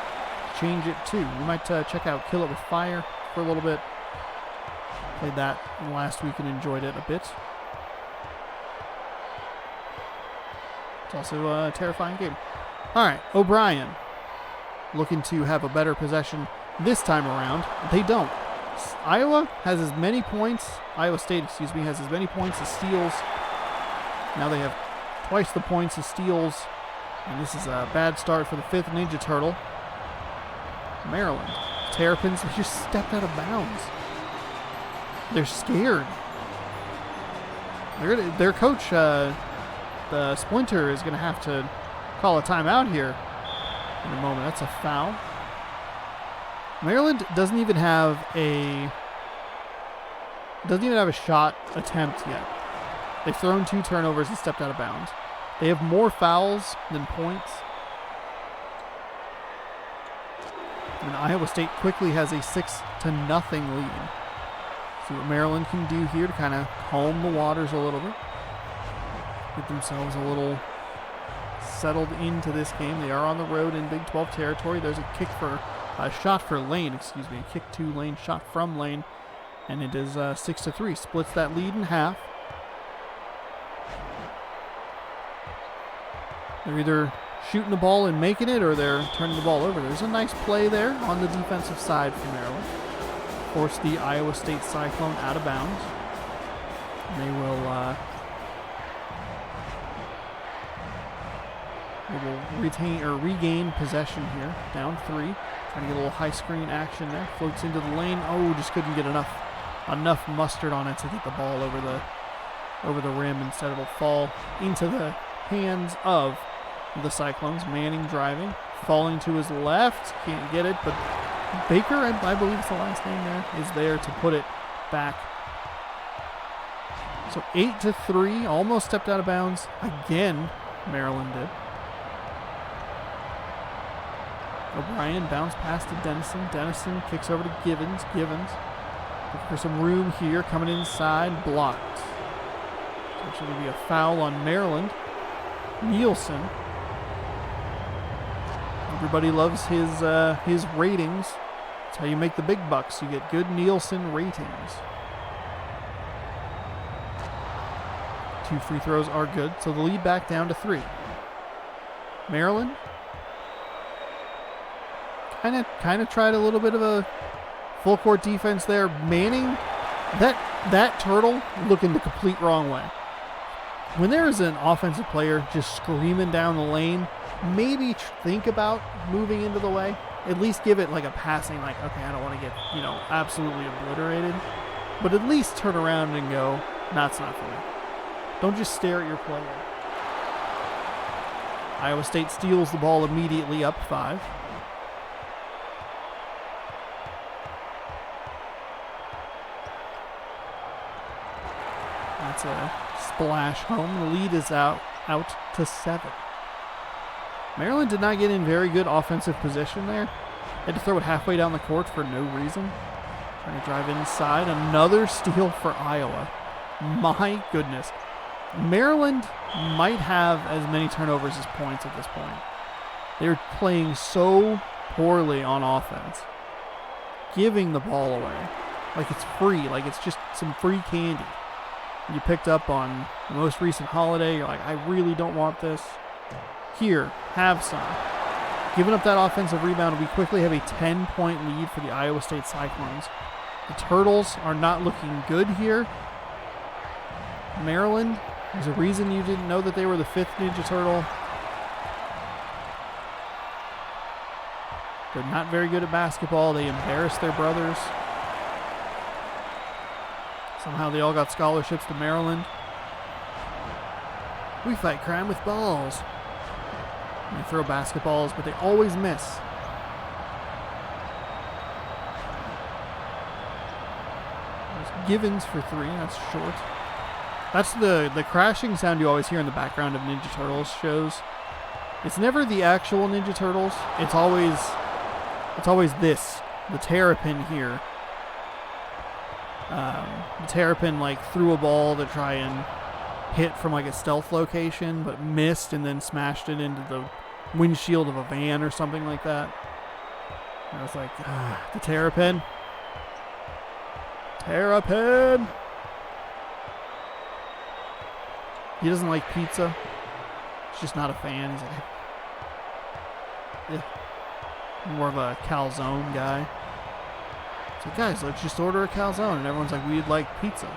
change it to. We might check out Kill It With Fire for a little bit. Played that last week and enjoyed it a bit. It's also a terrifying game. All right, O'Brien looking to have a better possession this time around. They don't. Iowa has as many points. Iowa State, has as many points as steals. Now they have twice the points as steals. And this is a bad start for the 5th Ninja Turtle. Maryland. Terrapins, they just stepped out of bounds. They're scared. Their coach, the Splinter, is going to have to call a timeout here in a moment. That's a foul. Maryland doesn't even have a shot attempt yet. They've thrown 2 turnovers and stepped out of bounds. They have more fouls than points. And Iowa State quickly has a 6-0 lead. See what Maryland can do here to kind of calm the waters a little bit. Get themselves a little settled into this game. They are on the road in Big 12 territory. There's a shot for Lane, a kick to Lane, shot from Lane. And it is 6-3. Splits that lead in half. They're either shooting the ball and making it, or they're turning the ball over. There's a nice play there on the defensive side for Maryland. Force the Iowa State Cyclone out of bounds. And they will regain possession here. Down 3. Trying to get a little high screen action there. Floats into the lane. Oh, just couldn't get enough mustard on it to get the ball over the rim. Instead, it'll fall into the hands of the Cyclones. Manning driving, falling to his left, can't get it, but Baker, I believe it's the last name there, is there to put it back. So 8-3, almost stepped out of bounds again. Maryland did. O'Brien bounced past to Dennison. Dennison kicks over to Givens. Givens looking for some room here, coming inside, blocked. Actually, going to be a foul on Maryland. Nielsen. Everybody loves his ratings. That's how you make the big bucks. You get good Nielsen ratings. 2 free throws are good, so the lead back down to 3. Maryland kind of tried a little bit of a full court defense there. Manning, that turtle looking the complete wrong way. When there is an offensive player just screaming down the lane, maybe think about moving into the way. At least give it like a passing, like, okay, I don't want to get, absolutely obliterated. But at least turn around and go, that's not for me. Don't just stare at your player. Iowa State steals the ball immediately, up 5. That's a splash home. The lead is out to 7. Maryland did not get in very good offensive position there. They had to throw it halfway down the court for no reason. Trying to drive inside. Another steal for Iowa. My goodness. Maryland might have as many turnovers as points at this point. They're playing so poorly on offense. Giving the ball away. Like it's free. Like it's just some free candy. You picked up on the most recent holiday. You're like, I really don't want this. Here, have some. Giving up that offensive rebound, we quickly have a 10-point lead for the Iowa State Cyclones. The Turtles are not looking good here. Maryland, there's a reason you didn't know that they were the 5th Ninja Turtle. They're not very good at basketball. They embarrassed their brothers. Somehow they all got scholarships to Maryland. We fight crime with balls. They throw basketballs, but they always miss. There's Givens for 3. That's short. That's the crashing sound you always hear in the background of Ninja Turtles shows. It's never the actual Ninja Turtles. It's always this. The Terrapin here. The Terrapin threw a ball to try and hit from a stealth location, but missed and then smashed it into the windshield of a van or something like that. And I was like, the Terrapin. Terrapin! He doesn't like pizza. He's just not a fan. He's like, more of a calzone guy. It's like, guys, let's just order a calzone. And everyone's like, we'd like pizza.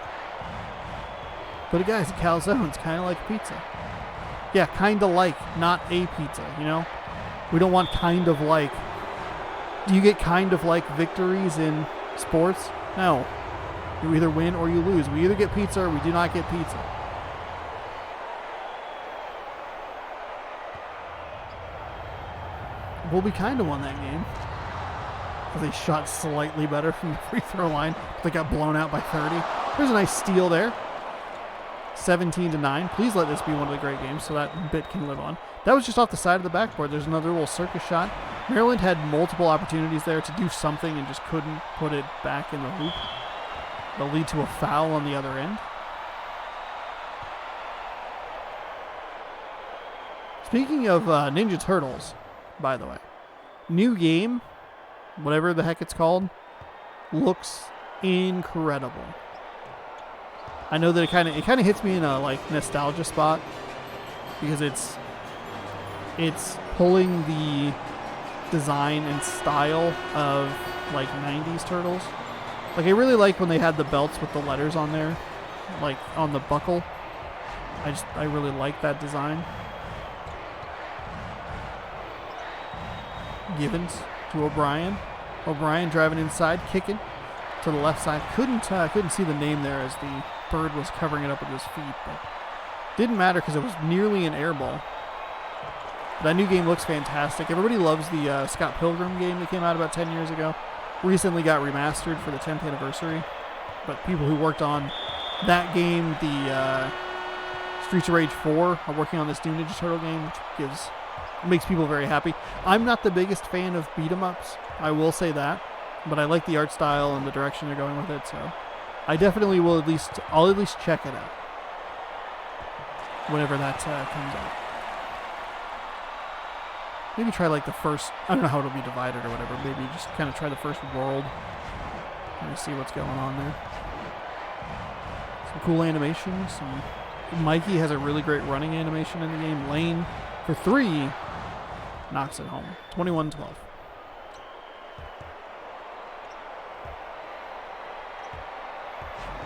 But guys, a calzone's kind of like pizza. Yeah, kind of like, not a pizza, We don't want kind of like. Do you get kind of like victories in sports? No. You either win or you lose. We either get pizza or we do not get pizza. Well, we kind of won that game. Because they shot slightly better from the free throw line. They got blown out by 30. There's a nice steal there. 17-9. Please let this be one of the great games so that bit can live on. That was just off the side of the backboard. There's another little circus shot. Maryland had multiple opportunities there to do something and just couldn't put it back in the hoop. They'll lead to a foul on the other end. Speaking of Ninja Turtles, by the way, new game, whatever the heck it's called, looks incredible. I know that it kind of hits me in a nostalgia spot because it's pulling the design and style of 90s Turtles. I really like when they had the belts with the letters on there, on the buckle. I really like that design. Givens to O'Brien. O'Brien driving inside, kicking to the left side. Couldn't see the name there as the bird was covering it up with his feet, but didn't matter because it was nearly an air ball. That new game looks fantastic. Everybody loves the Scott Pilgrim game that came out about 10 years ago. Recently got remastered for the 10th anniversary, but people who worked on that game, the Streets of Rage 4, are working on this new Ninja Turtle game, which makes people very happy. I'm not the biggest fan of beat-em-ups, I will say that, but I like the art style and the direction they're going with it, so I definitely will I'll at least check it out. whenever that comes out. Maybe try like the first, I don't know how it'll be divided or whatever, maybe just kind of try the first world and see what's going on there. Some cool animations. Mikey has a really great running animation in the game. Lane for 3 knocks it home. 21-12.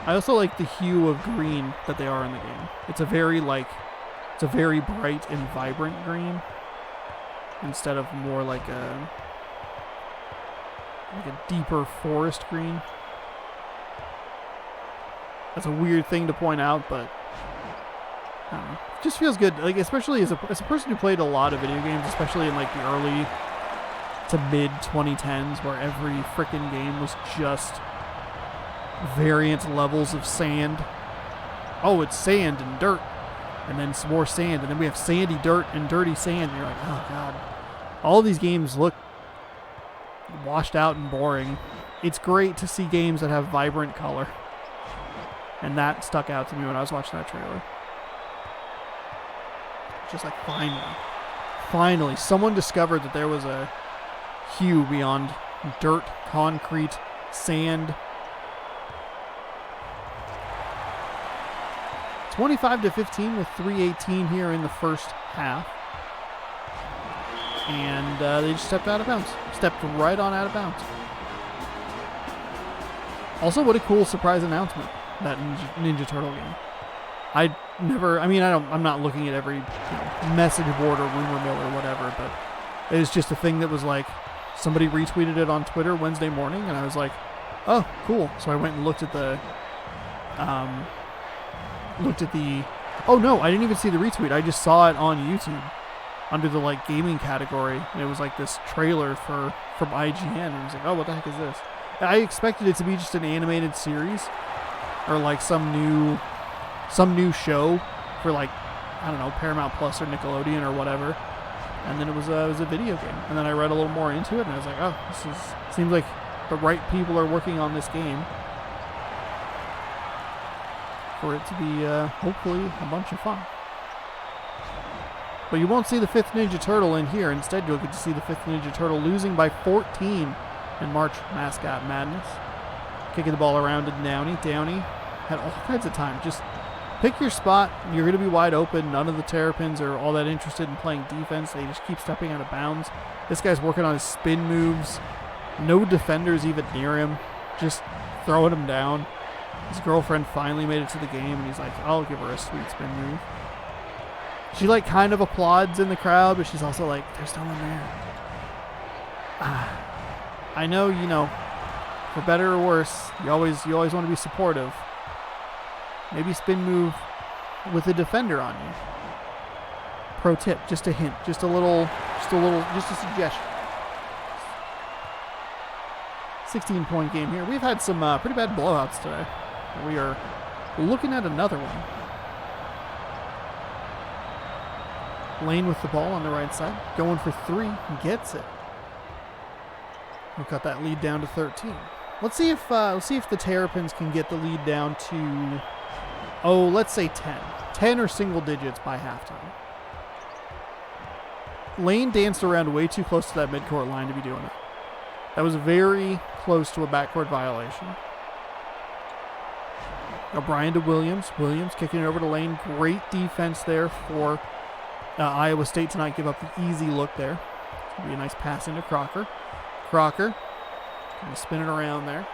I also like the hue of green that they are in the game. It's a very bright and vibrant green instead of more like a deeper forest green. That's a weird thing to point out, but I don't know. It just feels good. Like, especially as a person who played a lot of video games, especially in like the early to mid 2010s, where every freaking game was just variant levels of sand. Oh, it's sand and dirt, and then some more sand, and then we have sandy dirt and dirty sand. And you're like, oh god, all these games look washed out and boring. It's great to see games that have vibrant color, and that stuck out to me when I was watching that trailer. Just like, finally, someone discovered that there was a hue beyond dirt, concrete, sand. 25-15 with 3:18 here in the first half. And they just stepped out of bounds. Stepped right on out of bounds. Also, what a cool surprise announcement, that Ninja Turtle game. I'm not looking at every message board or rumor mill or whatever, but it was just a thing that was like, somebody retweeted it on Twitter Wednesday morning, and I was like, oh, cool. So I went and looked at the, oh no, I didn't even see the retweet. I just saw it on YouTube under the like gaming category, and it was like this trailer from IGN, and I was like, oh, what the heck is this? I expected it to be just an animated series or like some new show for like, I don't know, Paramount Plus or Nickelodeon or whatever. And then it was a video game. And then I read a little more into it, and I was like, oh, seems like the right people are working on this game for it to be hopefully a bunch of fun. But you won't see the 5th Ninja Turtle in here. Instead, you'll get to see the 5th Ninja Turtle losing by 14 in March Mascot Madness. Kicking the ball around to Downey. Downey had all kinds of time. Just pick your spot. You're going to be wide open. None of the Terrapins are all that interested in playing defense. They just keep stepping out of bounds. This guy's working on his spin moves. No defenders even near him. Just throwing him down. His girlfriend finally made it to the game, and he's like, I'll give her a sweet spin move. She like kind of applauds in the crowd, but she's also like, there's no one there. I know, for better or worse, you always want to be supportive. Maybe spin move with a defender on you. Pro tip, just a hint, just a suggestion. 16-point game here. We've had some pretty bad blowouts today. We are looking at another one. Lane with the ball on the right side, going for 3, gets it. We'll cut that lead down to 13. Let's see if the Terrapins can get the lead down to, let's say 10. 10 or single digits by halftime. Lane danced around way too close to that midcourt line to be doing it. That was very close to a backcourt violation. O'Brien to Williams. Williams kicking it over to Lane. Great defense there for Iowa State to not give up the easy look there. It's going to be a nice pass into Crocker. Crocker going to spin it around there.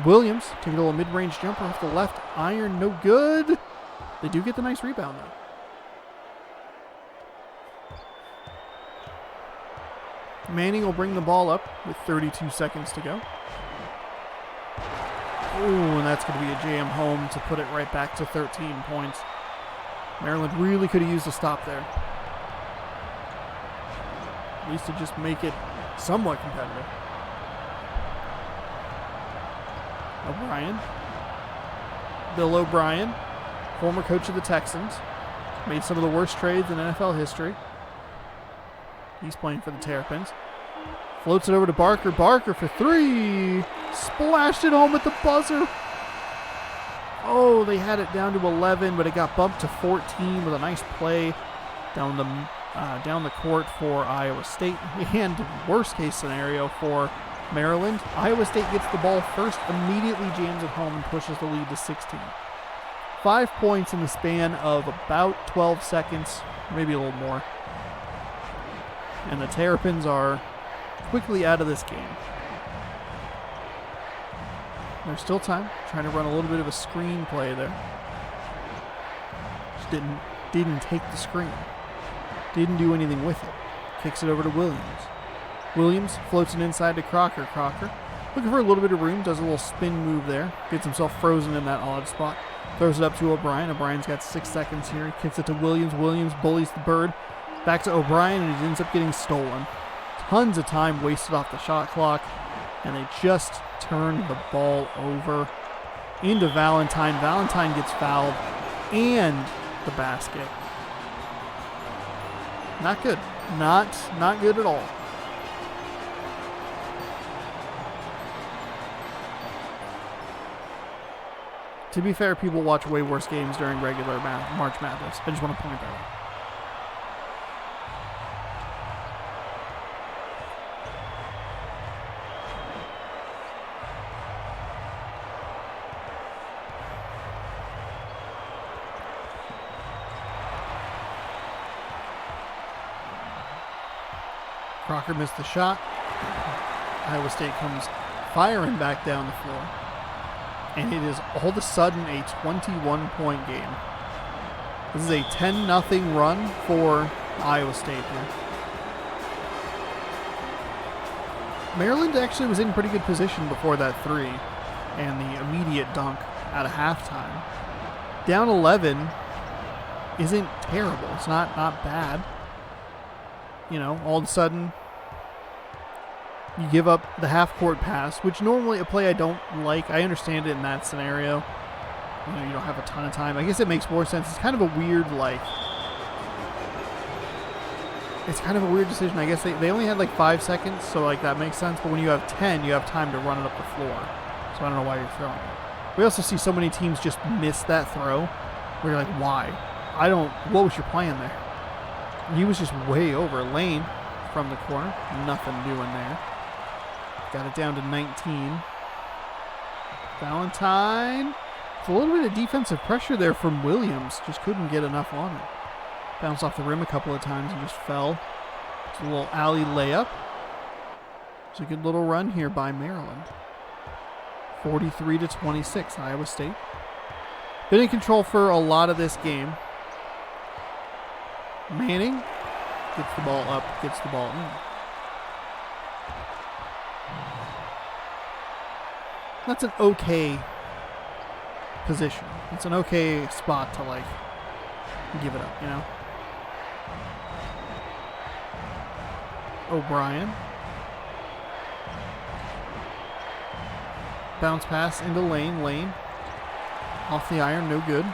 Williams taking a little mid-range jumper off the left iron. No good. They do get the nice rebound though. Manning will bring the ball up with 32 seconds to go. Ooh, and that's going to be a jam home to put it right back to 13 points. Maryland really could have used a stop there. At least to just make it somewhat competitive. O'Brien. Bill O'Brien, former coach of the Texans. Made some of the worst trades in NFL history. He's playing for the Terrapins. Floats it over to Barker. Barker for 3. Splashed it home at the buzzer. Oh, they had it down to 11, but it got bumped to 14 with a nice play down the court for Iowa State. And worst case scenario for Maryland, Iowa State gets the ball first, immediately jams it home, and pushes the lead to 16. 5 points in the span of about 12 seconds, maybe a little more. And the Terrapins are quickly out of this game. There's still time. Trying to run a little bit of a screen play there. Just didn't take the screen. Didn't do anything with it. Kicks it over to Williams. Williams floats it inside to Crocker. Crocker looking for a little bit of room. Does a little spin move there. Gets himself frozen in that odd spot. Throws it up to O'Brien. O'Brien's got 6 seconds here. He kicks it to Williams. Williams bullies the bird. Back to O'Brien, and he ends up getting stolen. Tons of time wasted off the shot clock, and they just turn the ball over into Valentine. Valentine gets fouled and the basket. Not good. Not good at all. To be fair, people watch way worse games during regular March Madness. I just want to point that out. Crocker missed the shot. Iowa State comes firing back down the floor. And it is all of a sudden a 21-point game. This is a 10-0 run for Iowa State here. Maryland actually was in pretty good position before that three and the immediate dunk at a halftime. Down 11 isn't terrible. It's not bad. You know, all of a sudden, you give up the half-court pass, which normally a play I don't like. I understand it in that scenario. You know, you don't have a ton of time. I guess it makes more sense. It's kind of a weird, it's kind of a weird decision. I guess they only had 5 seconds, so that makes sense. But when you have 10, you have time to run it up the floor. So I don't know why you're throwing it. We also see so many teams just miss that throw. Where you're like, why? What was your plan there? He was just way over. Lane from the corner. Nothing doing there. Got it down to 19. Valentine. It's a little bit of defensive pressure there from Williams. Just couldn't get enough on it. Bounced off the rim a couple of times and just fell. It's a little alley layup. It's a good little run here by Maryland. 43-26, Iowa State. Been in control for a lot of this game. Manning gets the ball up, gets the ball in. That's an okay position. It's an okay spot to give it up, you know? O'Brien. Bounce pass into Lane. Lane off the iron, no good.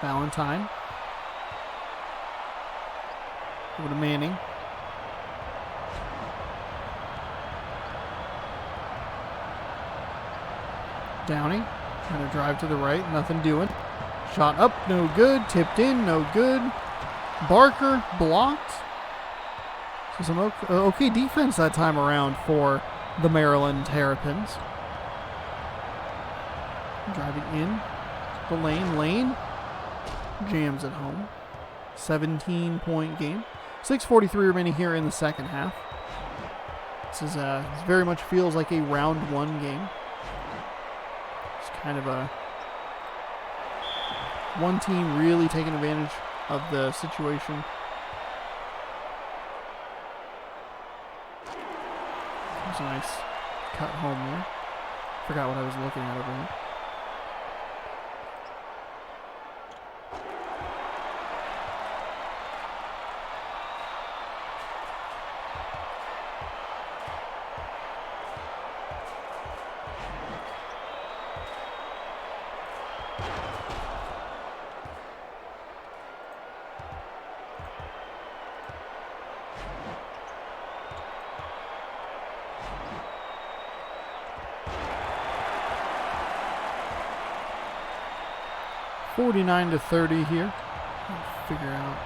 Valentine. Over to Manning. Downey trying to drive to the right, nothing doing. Shot up, no good. Tipped in, no good. Barker blocked. So some okay defense that time around for the Maryland Terrapins. Driving in the lane. Lane jams it home. 17-point game. 6:43 remaining here in the second half. This very much feels like a round one game. It's kind of a one team really taking advantage of the situation. There's a nice cut home there. Forgot what I was looking at over here. 49-30 here. I'll figure out.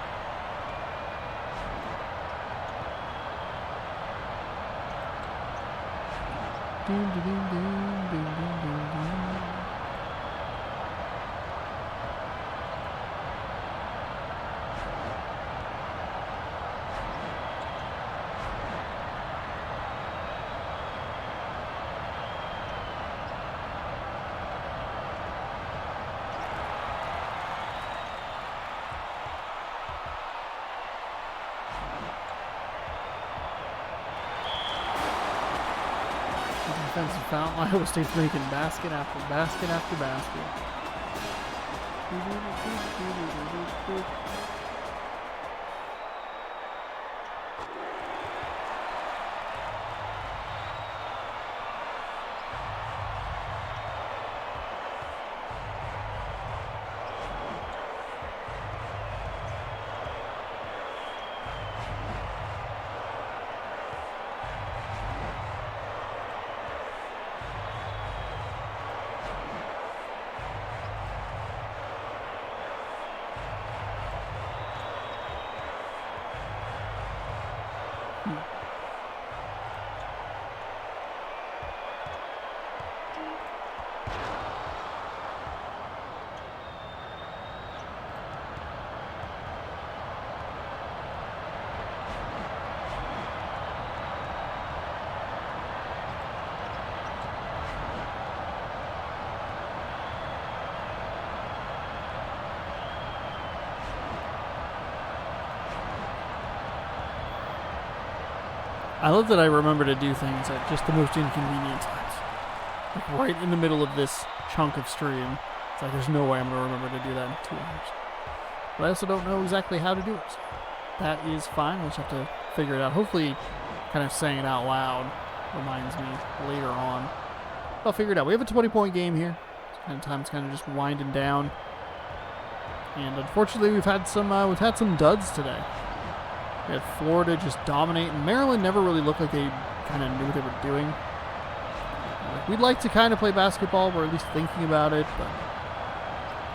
Defensive foul. Iowa State's making basket after basket after basket. I love that I remember to do things at just the most inconvenient times. Like right in the middle of this chunk of stream. It's like there's no way I'm going to remember to do that in 2 hours. But I also don't know exactly how to do it. So that is fine. I'll just have to figure it out. Hopefully kind of saying it out loud reminds me later on. I'll figure it out. We have a 20-point game here. Time's kind of just winding down. And unfortunately we've had some duds today. We had Florida just dominate, and Maryland never really looked like they kind of knew what they were doing. We'd like to kind of play basketball, or at least thinking about it, but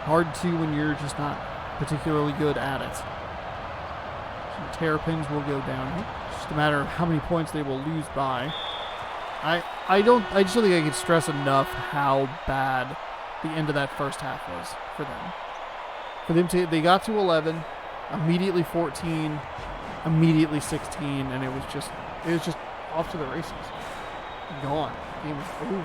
hard to when you're just not particularly good at it. So Terrapins will go down. It's just a matter of how many points they will lose by. I just don't think I can stress enough how bad the end of that first half was for them. For them they got to 11, immediately 14. Immediately 16, and it was just off to the races. Gone. The game was over.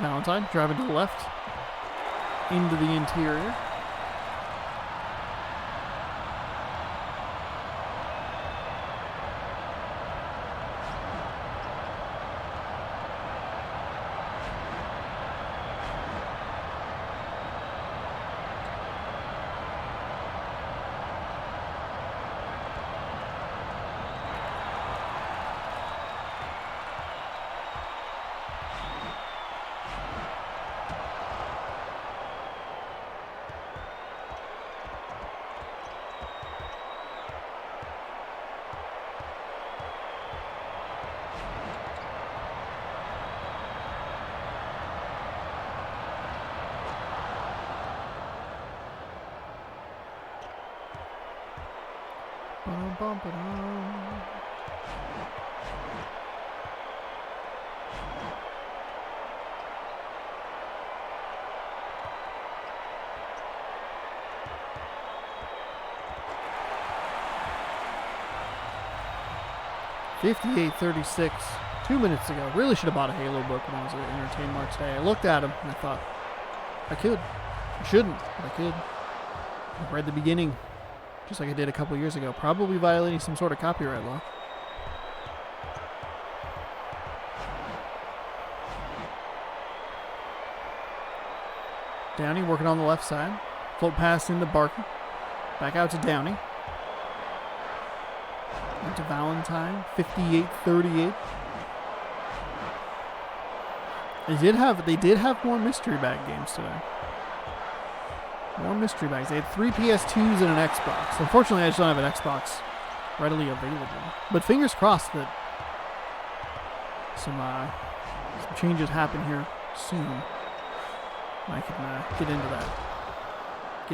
Valentine driving to the left. Into the interior. Bum, ba, dum. 58-36, 2 minutes ago. Really should have bought a Halo book when I was at Entertain Mart today. I looked at them and I thought, I could. I shouldn't, but I could. I read the beginning, just like I did a couple years ago, probably violating some sort of copyright law. Downey working on the left side. Float pass into Barker. Back out to Downey. Into Valentine. 58-38. They did have more mystery bag games today. More mystery bags. They had 3 PS2s and an Xbox. Unfortunately, I just don't have an Xbox readily available. But fingers crossed that some changes happen here soon. I can get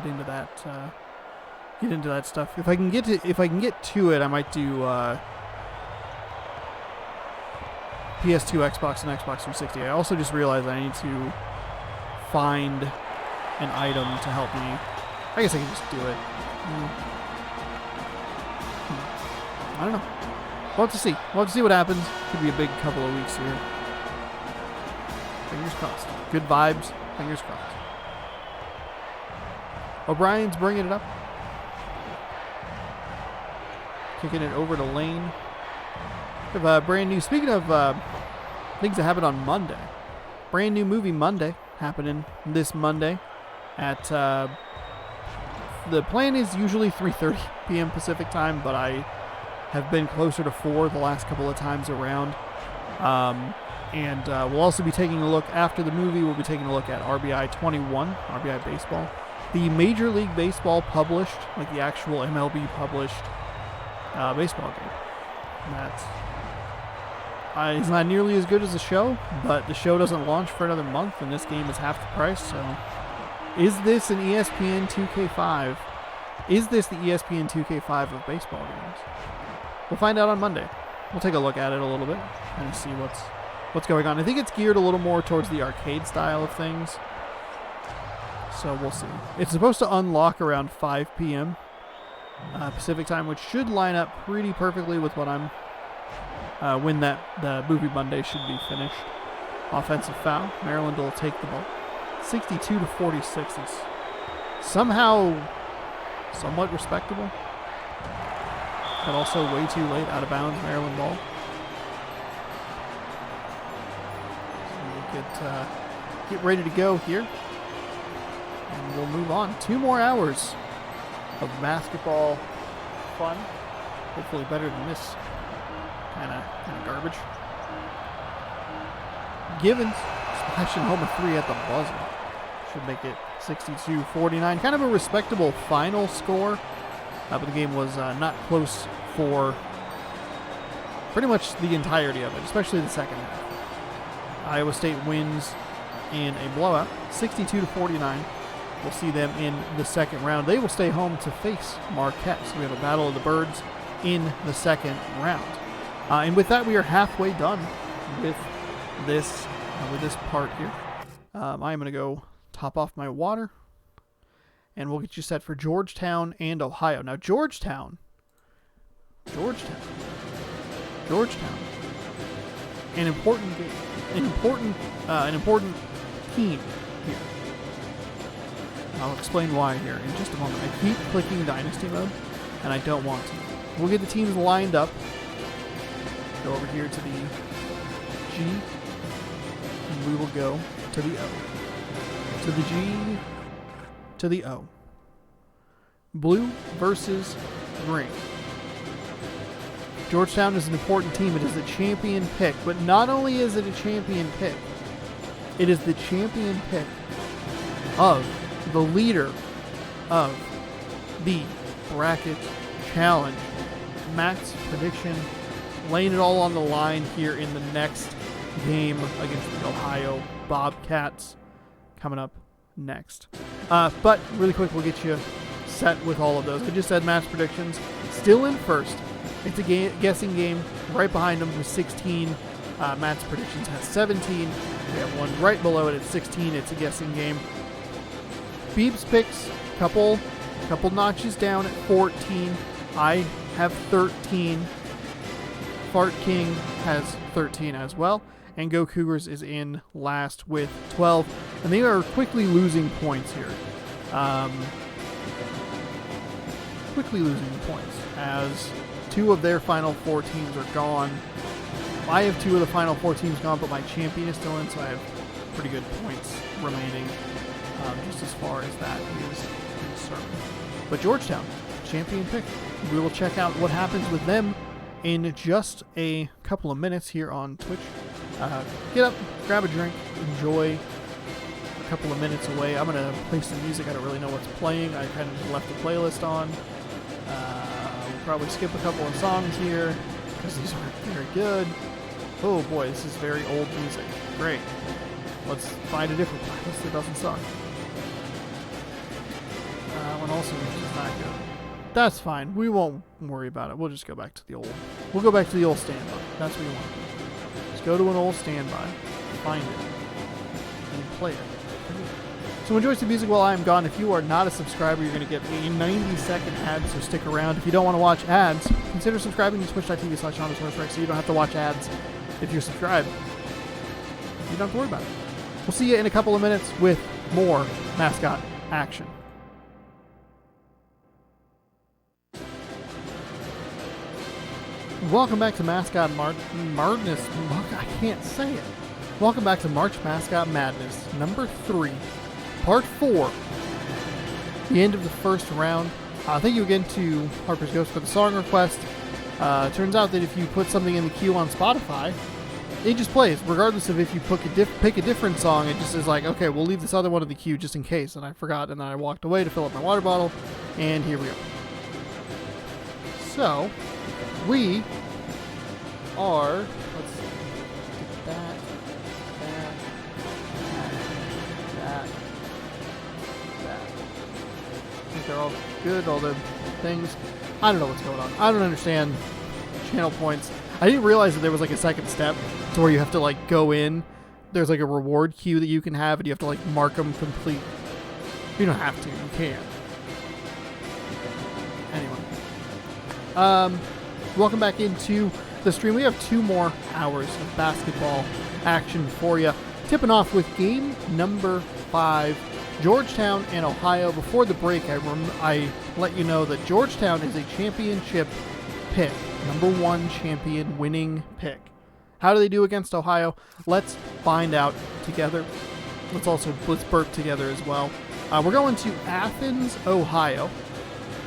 into that stuff. If I can get to it, I might do PS2, Xbox, and Xbox 360. I also just realized I need to find an item to help me. I guess I can just do it. I don't know. We'll have to see. We'll have to see what happens. Could be a big couple of weeks here. Fingers crossed. Good vibes. Fingers crossed. O'Brien's bringing it up. Kicking it over to Lane. We have a brand new, speaking of things that happened on Monday. Brand new movie Monday happening this Monday at, the plan is usually 3:30 p.m. Pacific time, but I have been closer to 4 the last couple of times around. And we'll also be taking a look, after the movie, we'll be taking a look at RBI 21, RBI Baseball. The Major League Baseball published, like the actual MLB published baseball game. That is not nearly as good as the show, but the show doesn't launch for another month, and this game is half the price, so... Is this an ESPN 2K5? Is this the ESPN 2K5 of baseball games? We'll find out on Monday. We'll take a look at it a little bit and see what's going on. I think it's geared a little more towards the arcade style of things, so we'll see. It's supposed to unlock around 5 p.m. Pacific time, which should line up pretty perfectly with what I'm when the movie Monday should be finished. Offensive foul. Maryland will take the ball. 62-46 is somehow somewhat respectable, but also way too late. Out of bounds, Maryland ball. So we'll get ready to go here, and we'll move on. 2 more hours of basketball fun. Hopefully better than this kind of garbage. Givens smashing home a 3 at the buzzer. Should make it 62-49. Kind of a respectable final score, but the game was not close for pretty much the entirety of it, especially the second half. Iowa State wins in a blowout, 62-49. We'll see them in the second round. They will stay home to face Marquette. So we have a battle of the birds in the second round. And with that, we are halfway done with this part here. I'm going to go top off my water, and we'll get you set for Georgetown and Ohio. Now, Georgetown. An important game, an important team here. I'll explain why here in just a moment. I keep clicking Dynasty mode, and I don't want to. We'll get the teams lined up. Go over here to the G, and we will go to the O. To the G, to the O. Blue versus green. Georgetown is an important team. It is a champion pick, but not only is it a champion pick, it is the champion pick of the leader of the bracket challenge. Matt's prediction, laying it all on the line here in the next game against the Ohio Bobcats, coming up next. But really quick, we'll get you set with all of those. I just said Matt's predictions. Still in first. It's a guessing game. Right behind him with 16. Matt's predictions has 17. We have one right below it at 16. It's a guessing game. Beeb's picks, couple notches down at 14. I have 13. Fart King has 13 as well. And Go Cougars is in last with 12. And they are quickly losing points here. Quickly losing points as 2 of their final 4 teams are gone. I have 2 of the final 4 teams gone, but my champion is still in, so I have pretty good points remaining, just as far as that is concerned. But Georgetown, champion pick. We will check out what happens with them in just a couple of minutes here on Twitch. Get up, grab a drink, enjoy a couple of minutes away. I'm going to play some music. I don't really know what's playing. I kind of just left the playlist on. We'll probably skip a couple of songs here because these aren't very good. Oh boy, this is very old music. Great. Let's find a different playlist that doesn't suck. That one also is not good. That's fine. We won't worry about it. We'll just go back to the old. We'll go back to the old standby. That's what you want. Just go to an old standby, find it, and play it. So enjoy some music while I'm gone. If you are not a subscriber, you're going to get a 90-second ad, so stick around. If you don't want to watch ads, consider subscribing to twitch.tv/HondaSourceRex so you don't have to watch ads if you're subscribed. You don't have to worry about it. We'll see you in a couple of minutes with more Mascot action. Welcome back to Mascot Madness. I can't say it. Welcome back to March Mascot Madness, number 3, part 4. The end of the first round. Thank you again to Harper's Ghost for the song request. Turns out that if you put something in the queue on Spotify, it just plays, regardless of if you pick a different song. It just is like, okay, we'll leave this other one in the queue just in case. And I forgot, and then I walked away to fill up my water bottle, and here we go. So, we are, let's see, that, I think they're all good, all the things. I don't know what's going on. I don't understand channel points. I didn't realize that there was like a second step to where you have to like go in. There's like a reward queue that you can have, and you have to like mark them complete. You don't have to, you can. Anyway. Welcome back into the stream. We have 2 more hours of basketball action for you. Tipping off with game number 5, Georgetown and Ohio. Before the break, I let you know that Georgetown is a championship pick. Number 1 champion winning pick. How do they do against Ohio? Let's find out together. Let's burp together as well. We're going to Athens, Ohio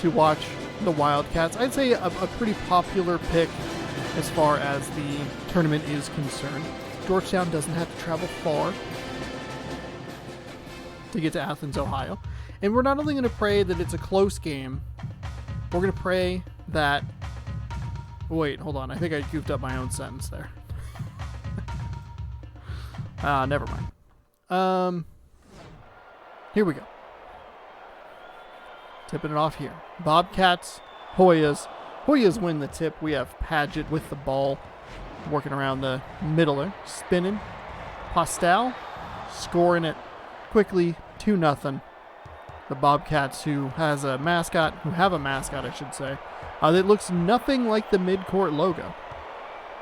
to watch the Wildcats. I'd say a pretty popular pick as far as the tournament is concerned. Georgetown doesn't have to travel far to get to Athens, Ohio. And we're not only going to pray that it's a close game, we're going to pray that... Wait, hold on. I think I goofed up my own sentence there. Never mind. Here we go. Tipping it off here. Bobcats, Hoyas. Hoyas win the tip. We have Padgett with the ball, working around the middler, spinning. Postal scoring it quickly, 2-0. The Bobcats, who have a mascot, I should say, that looks nothing like the midcourt logo.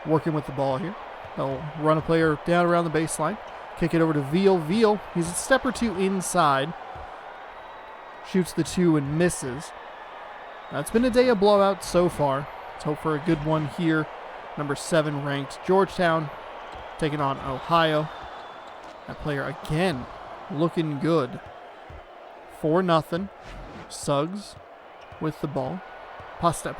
Working with the ball here. They'll run a player down around the baseline. Kick it over to Veal. Veal, he's a step or two inside. Shoots the 2 and misses. It's been a day of blowouts so far. Let's hope for a good one here. Number 7 ranked Georgetown taking on Ohio. That player again looking good. 4-0. Suggs with the ball. Postal.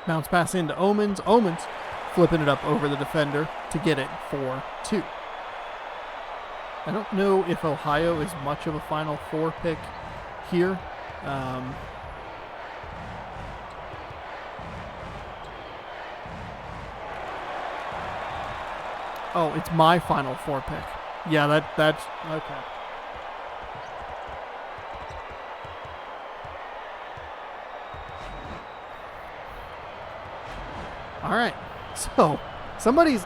Bounce pass into Omens. Omens flipping it up over the defender to get it 4-2. I don't know if Ohio is much of a Final Four pick here. Oh, it's my Final Four pick. Yeah, that's okay. All right. So, somebody's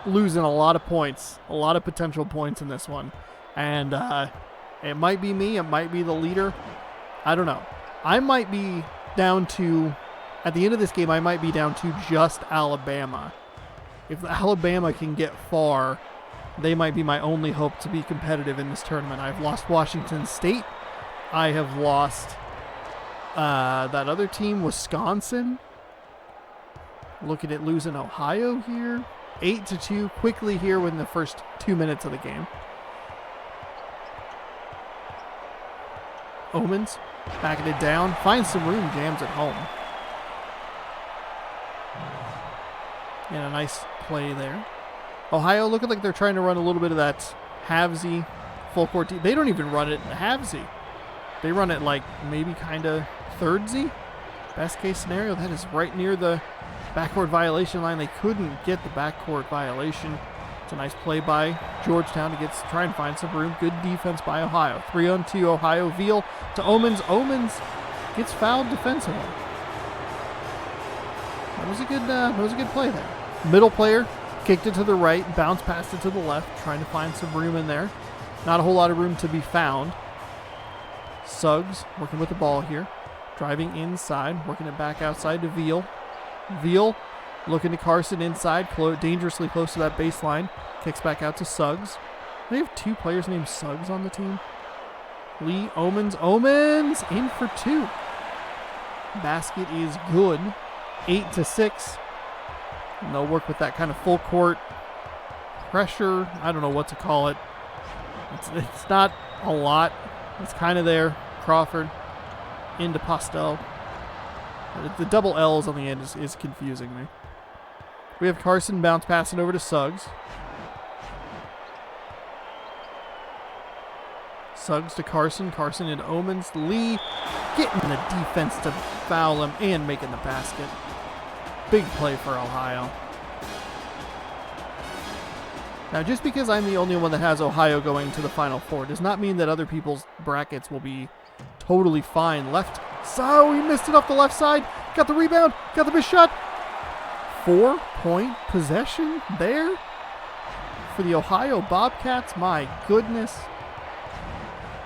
losing a lot of points, a lot of potential points in this one. And it might be me, it might be the leader. I don't know. I might be down to, at the end of this game, I might be down to just Alabama. If Alabama can get far, they might be my only hope to be competitive in this tournament. I've lost Washington State. I have lost that other team, Wisconsin. Looking at losing Ohio here. 8-2 quickly here within the first 2 minutes of the game. Omens backing it down. Finds some room, jams it home. And a nice play there. Ohio looking like they're trying to run a little bit of that halvesy full court. They don't even run it halvesy. They run it like maybe kind of thirdsy. Best case scenario, that is right near the backcourt violation line. They couldn't get the backcourt violation. It's a nice play by Georgetown to try and find some room. Good defense by Ohio. 3-on-2 Ohio. Veal to Omens. Omens gets fouled defensively. That was a good play there. Middle player kicked it to the right, bounced past it to the left, trying to find some room in there. Not a whole lot of room to be found. Suggs working with the ball here. Driving inside, working it back outside to Veal. Veal looking to Carson inside, dangerously close to that baseline. Kicks back out to Suggs. They have 2 players named Suggs on the team. Lee, Omens in for 2. Basket is good. 8-6. And they'll work with that kind of full court pressure. I don't know what to call it. It's not a lot. It's kind of there. Crawford into Postel. The double L's on the end is confusing me. We have Carson bounce passing over to Suggs. Suggs to Carson. Carson into Omens. Lee getting the defense to foul him and making the basket. Big play for Ohio. Now, just because I'm the only one that has Ohio going to the Final Four does not mean that other people's brackets will be totally fine. Left. So he missed it off the left side. Got the rebound. Got the missed shot. 4-point possession there for the Ohio Bobcats. My goodness.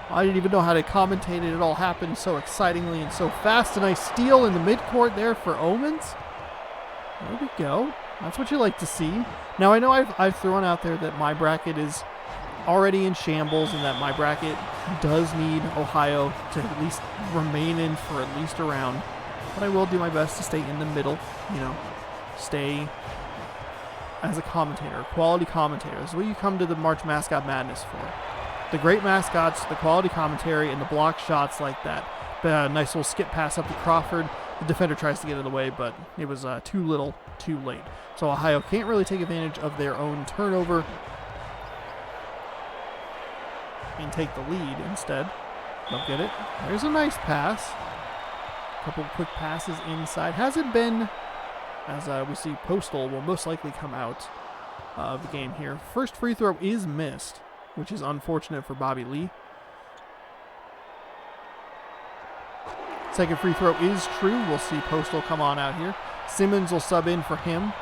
I didn't even know how to commentate it. It all happened so excitingly and so fast. A nice steal in the midcourt there for Omens. There we go. That's what you like to see. Now, I know I've thrown out there that my bracket is already in shambles and that my bracket does need Ohio to at least remain in for at least a round. But I will do my best to stay in the middle, stay as a commentator, a quality commentator. That's what you come to the March Mascot Madness for. The great mascots, the quality commentary, and the block shots like that. Nice little skip pass up to Crawford. The defender tries to get in the way, but it was too little, too late. So Ohio can't really take advantage of their own turnover and take the lead instead. They'll get it. There's a nice pass. A couple quick passes inside. Hasn't been, as we see, Postal will most likely come out of the game here. First free throw is missed, which is unfortunate for Bobby Lee. Second free throw is true. We'll see Postal come on out here. Simmons will sub in for him.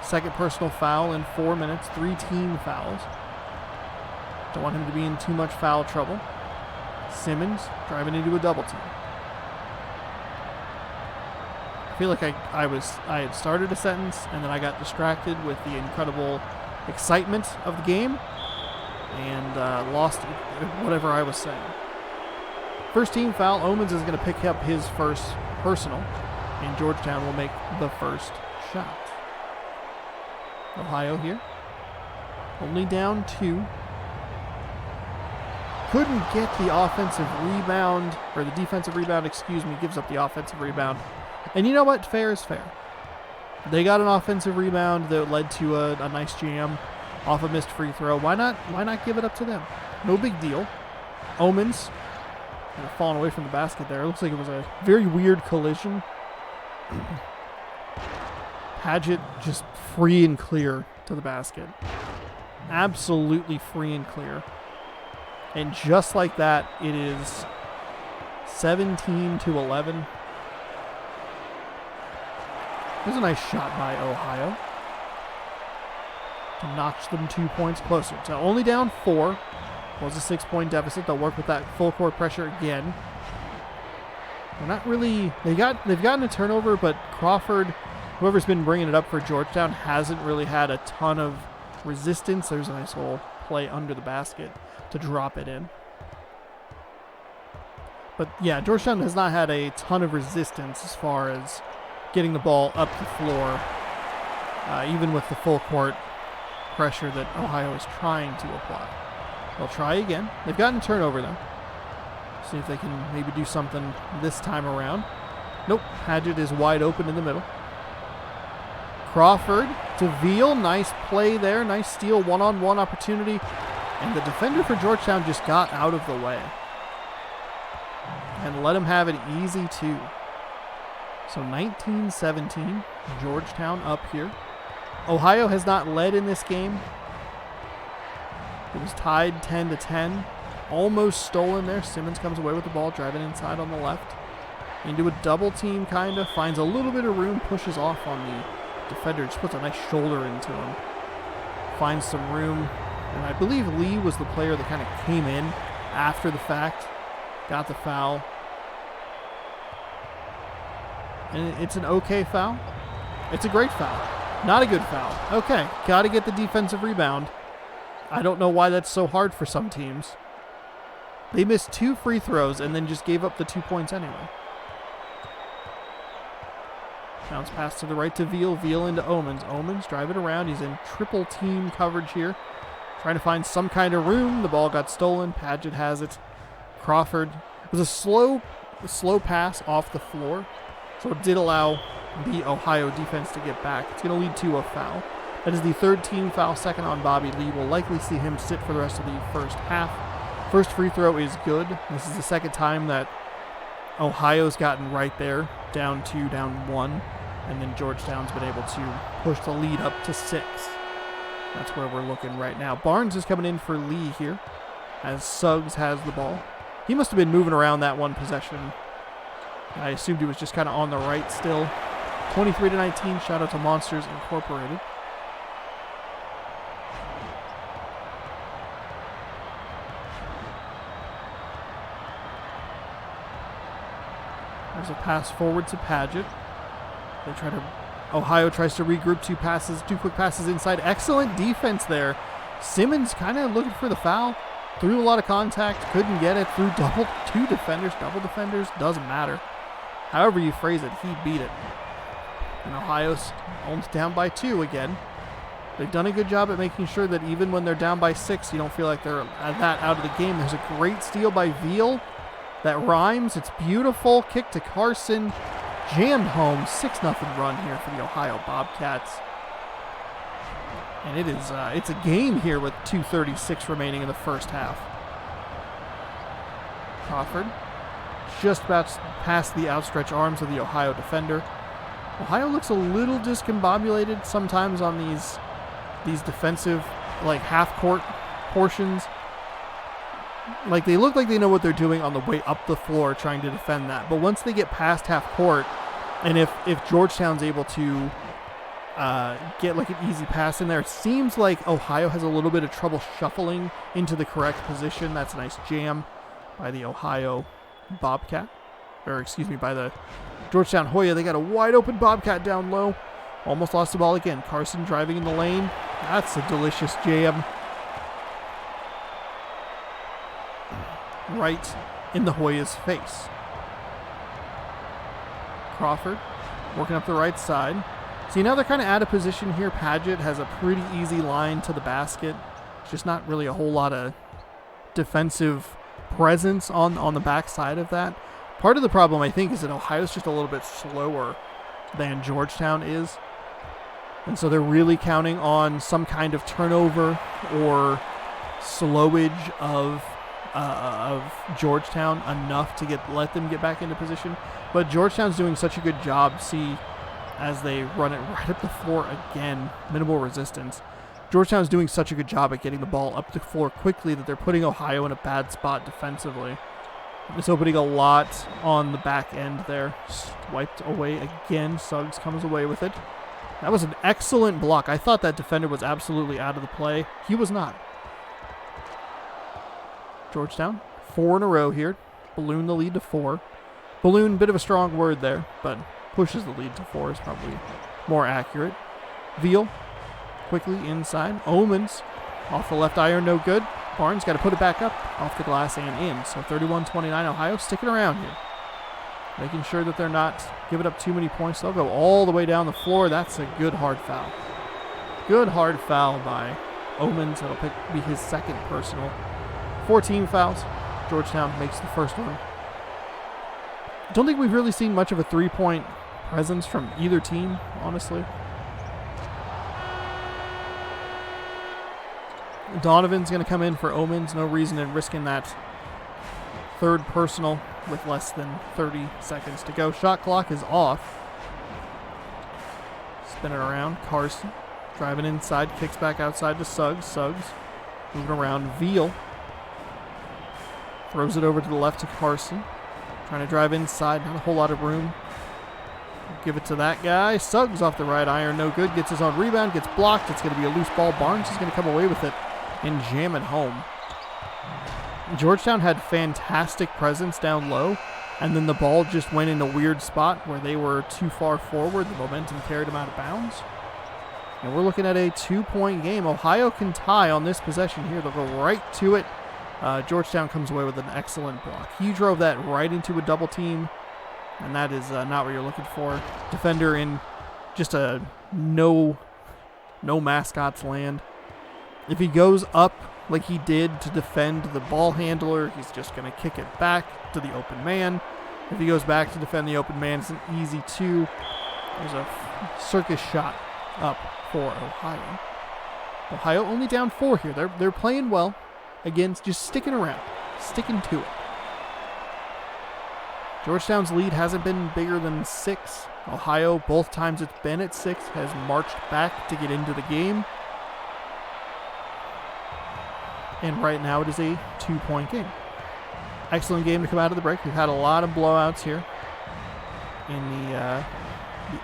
Second personal foul in 4 minutes. 3 team fouls. Don't want him to be in too much foul trouble. Simmons driving into a double team. I feel like I had started a sentence and then I got distracted with the incredible excitement of the game and lost whatever I was saying. First team foul. Omens is going to pick up his first personal, and Georgetown will make the first shot. Ohio here. Only down 2. Couldn't get the offensive rebound, or the defensive rebound, gives up the offensive rebound. And you know what? Fair is fair. They got an offensive rebound that led to a nice jam off a missed free throw. Why not give it up to them? No big deal. Omens falling away from the basket there. It looks like it was a very weird collision. Padgett just free and clear to the basket. Absolutely free and clear. And just like that, it is 17-11. There's a nice shot by Ohio to notch them 2 points closer. So only down 4. Was a 6-point deficit. They'll work with that full court pressure again. They're not really. They've gotten a turnover, but Crawford, whoever's been bringing it up for Georgetown, hasn't really had a ton of resistance. There's a nice little play under the basket to drop it in. But yeah, Georgetown has not had a ton of resistance as far as getting the ball up the floor, even with the full court pressure that Ohio is trying to apply. They'll try again. They've gotten a turnover, though. See if they can maybe do something this time around. Nope. Padgett is wide open in the middle. Crawford to Veal. Nice play there. Nice steal. One-on-one opportunity. And the defender for Georgetown just got out of the way. And let him have it easy, too. So 19-17. Georgetown up here. Ohio has not led in this game. It was tied 10-10. Almost stolen there. Simmons comes away with the ball, driving inside on the left. Into a double team, kind of. Finds a little bit of room, pushes off on the defender. Just puts a nice shoulder into him. Finds some room. And I believe Lee was the player that kind of came in after the fact. Got the foul. And it's an okay foul. It's a great foul. Not a good foul. Okay, got to get the defensive rebound. I don't know why that's so hard for some teams. They missed 2 free throws and then just gave up the 2 points anyway. Bounce pass to the right to Veal. Veal into Omens. Omens driving around. He's in triple team coverage here. Trying to find some kind of room. The ball got stolen. Padgett has it. Crawford. It was a slow pass off the floor. So it did allow the Ohio defense to get back. It's going to lead to a foul. That is the 3rd team foul, second on Bobby Lee. We'll likely see him sit for the rest of the first half. First free throw is good. This is the second time that Ohio's gotten right there, down 2, down 1, and then Georgetown's been able to push the lead up to 6. That's where we're looking right now. Barnes is coming in for Lee here, as Suggs has the ball. He must have been moving around that one possession. I assumed he was just kind of on the right still. 23-19, shout out to Monsters Incorporated. There's a pass forward to Padgett. Ohio tries to regroup, 2 quick passes inside. Excellent defense there. Simmons kind of looking for the foul. Threw a lot of contact, couldn't get it. Threw double defenders, doesn't matter. However you phrase it, he beat it. And Ohio's almost down by 2 again. They've done a good job at making sure that even when they're down by 6, you don't feel like they're that out of the game. There's a great steal by Veal. That rhymes. It's beautiful. Kick to Carson. Jammed home. 6-0 run here for the Ohio Bobcats. And it's a game here with 2:36 remaining in the first half. Crawford just about past the outstretched arms of the Ohio defender. Ohio looks a little discombobulated sometimes on these defensive, like, half-court portions. Like, they look like they know what they're doing on the way up the floor trying to defend that. But once they get past half court, and if Georgetown's able to get, like, an easy pass in there, it seems like Ohio has a little bit of trouble shuffling into the correct position. That's a nice jam by the Ohio Bobcat. Or, excuse me, by the Georgetown Hoya. They got a wide open Bobcat down low. Almost lost the ball again. Carson driving in the lane. That's a delicious jam. Right in the Hoya's face. Crawford working up the right side. See, now they're kind of out of position here. Padgett has a pretty easy line to the basket. It's just not really a whole lot of defensive presence on the backside of that. Part of the problem, I think, is that Ohio's just a little bit slower than Georgetown is. And so they're really counting on some kind of turnover or slowage of Georgetown enough to let them get back into position. But Georgetown's doing such a good job, see, as they run it right up the floor again, minimal resistance. Georgetown's doing such a good job at getting the ball up the floor quickly that they're putting Ohio in a bad spot defensively. It's opening a lot on the back end there. Wiped away again. Suggs comes away with it. That was an excellent block. I thought that defender was absolutely out of the play. He was not. Georgetown, 4 in a row here. Balloon the lead to 4. Balloon, bit of a strong word there, but pushes the lead to 4 is probably more accurate. Veal, quickly inside. Omens, off the left iron, no good. Barnes got to put it back up, off the glass and in. So 31-29, Ohio sticking around here. Making sure that they're not giving up too many points. They'll go all the way down the floor. That's a good hard foul. Good hard foul by Omens. It'll be his second personal. 14 fouls. Georgetown makes the first one. Don't think we've really seen much of a three-point presence from either team, honestly. Donovan's going to come in for Omens. No reason in risking that third personal with less than 30 seconds to go. Shot clock is off. Spin it around. Carson driving inside. Kicks back outside to Suggs. Suggs moving around. Veal throws it over to the left to Carson. Trying to drive inside. Not a whole lot of room. Give it to that guy. Suggs off the right iron. No good. Gets his own rebound. Gets blocked. It's going to be a loose ball. Barnes is going to come away with it and jam it home. Georgetown had fantastic presence down low, and then the ball just went in a weird spot where they were too far forward. The momentum carried them out of bounds. And we're looking at a 2-point game. Ohio can tie on this possession here. They'll go right to it. Georgetown comes away with an excellent block. He drove that right into a double team, and that is not what you're looking for. Defender in just a no mascots land. If he goes up like he did to defend the ball handler, he's just going to kick it back to the open man. If he goes back to defend the open man, it's an easy 2. There's a circus shot up for Ohio. Ohio only down 4 here. They're playing well. Again, just sticking around, sticking to it. Georgetown's lead hasn't been bigger than 6. Ohio, both times it's been at 6, has marched back to get into the game. And right now it is a 2-point game. Excellent game to come out of the break. We've had a lot of blowouts here in the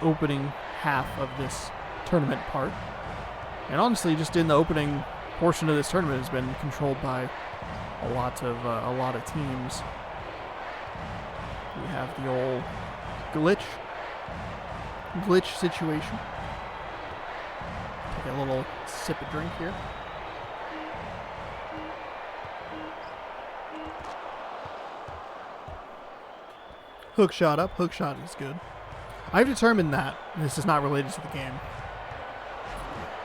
opening half of this tournament part. And honestly, just in the opening portion of this tournament has been controlled by a lot of teams. We have the old glitch situation. Take a little sip of drink here. Hook shot up. Hook shot is good. I've determined that, and this is not related to the game,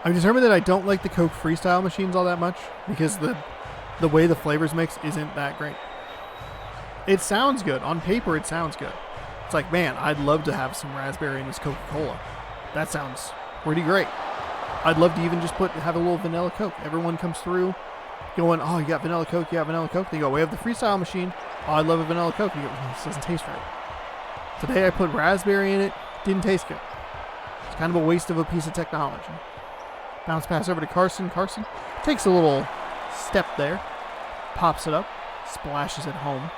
I've determined that I don't like the Coke freestyle machines all that much because the way the flavors mix isn't that great. It sounds good. On paper, it sounds good. It's like, man, I'd love to have some raspberry in this Coca-Cola. That sounds pretty great. I'd love to even just have a little vanilla Coke. Everyone comes through going, oh, you got vanilla Coke, you got vanilla Coke. They go, we have the freestyle machine. Oh, I love a vanilla Coke. You go, this doesn't taste right. Today I put raspberry in it. Didn't taste good. It's kind of a waste of a piece of technology. Bounce pass over to Carson. Carson takes a little step there. Pops it up. Splashes it home.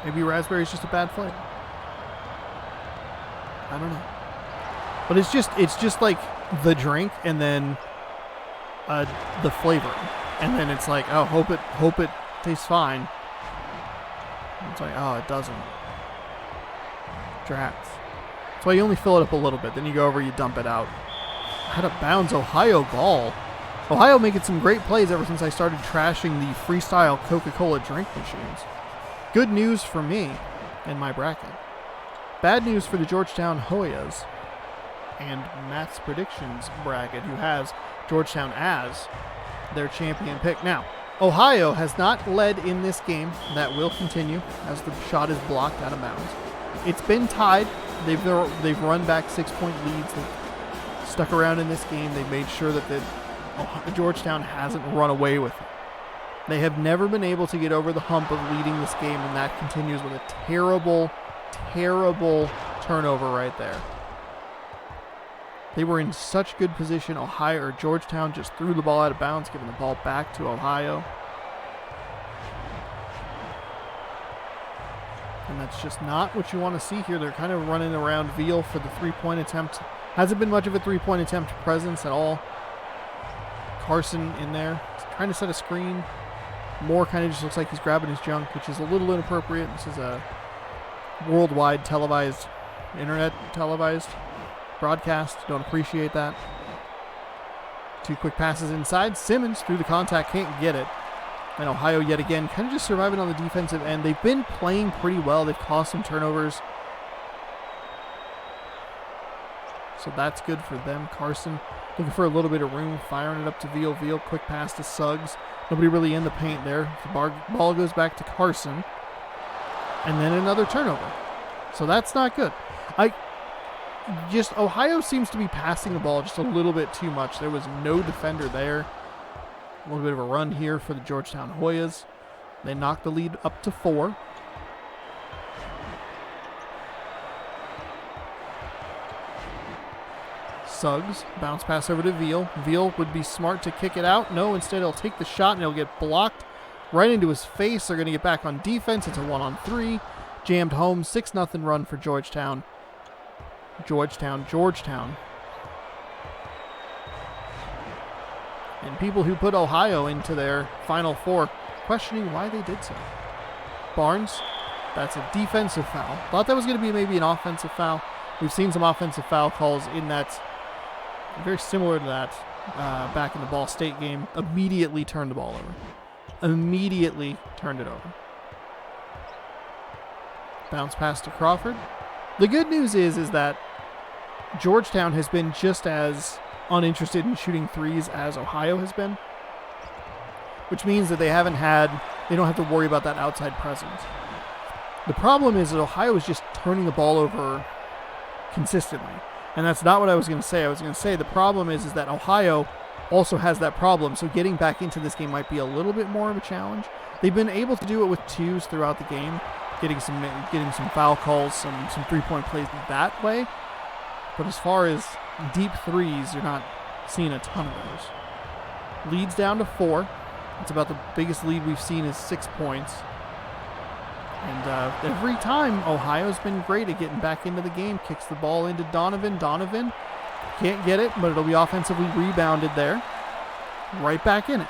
Maybe raspberry is just a bad flavor. I don't know. But it's just like the drink and then the flavoring. And then it's like, oh, hope it tastes fine. And it's like, oh, it doesn't. Drats. That's why you only fill it up a little bit. Then you go over, you dump it out. Out of bounds, Ohio ball. Ohio making some great plays ever since I started trashing the freestyle Coca-Cola drink machines. Good news for me in my bracket. Bad news for the Georgetown Hoyas and Matt's predictions bracket, who has Georgetown as their champion pick. Now, Ohio has not led in this game. That will continue as the shot is blocked out of bounds. It's been tied. They've run back 6-point leads. They've stuck around in this game. They've made sure that Georgetown hasn't run away with it. They have never been able to get over the hump of leading this game, and that continues with a terrible, terrible turnover right there. They were in such good position. Georgetown just threw the ball out of bounds, giving the ball back to Ohio. And that's just not what you want to see here. They're kind of running around Veal for the 3-point attempt. Hasn't been much of a 3-point attempt presence at all. Carson in there, trying to set a screen. Moore kind of just looks like he's grabbing his junk, which is a little inappropriate. This is a worldwide televised, internet televised broadcast. Don't appreciate that. 2 quick passes inside. Simmons through the contact, can't get it. And Ohio yet again kind of just surviving on the defensive end. They've been playing pretty well. They've caused some turnovers. So that's good for them. Carson looking for a little bit of room, firing it up to Veal. Veal, quick pass to Suggs. Nobody really in the paint there. The ball goes back to Carson. And then another turnover. So that's not good. just Ohio seems to be passing the ball just a little bit too much. There was no defender there. A little bit of a run here for the Georgetown Hoyas. They knocked the lead up to 4. Suggs, bounce pass over to Veal. Veal would be smart to kick it out. No, instead he'll take the shot and he'll get blocked right into his face. They're going to get back on defense. It's a 1-on-3. Jammed home, 6-0 run for Georgetown. Georgetown. And people who put Ohio into their Final Four questioning why they did so. Barnes, that's a defensive foul. Thought that was going to be maybe an offensive foul. We've seen some offensive foul calls in that, very similar to that, back in the Ball State game. Immediately turned the ball over. Immediately turned it over. Bounce pass to Crawford. The good news is that Georgetown has been just as uninterested in shooting threes as Ohio has been, which means that they don't have to worry about that outside presence. The problem is that Ohio is just turning the ball over consistently, and that's not what I was going to say. I was going to say the problem is that Ohio also has that problem, so getting back into this game might be a little bit more of a challenge. They've been able to do it with twos throughout the game, getting some foul calls, some three-point plays that way. But as far as deep threes, you're not seeing a ton of those. Leads down to 4. It's about the biggest lead we've seen is 6 points. And every time, Ohio's been great at getting back into the game. Kicks the ball into Donovan. Donovan can't get it, but it'll be offensively rebounded there. Right back in it.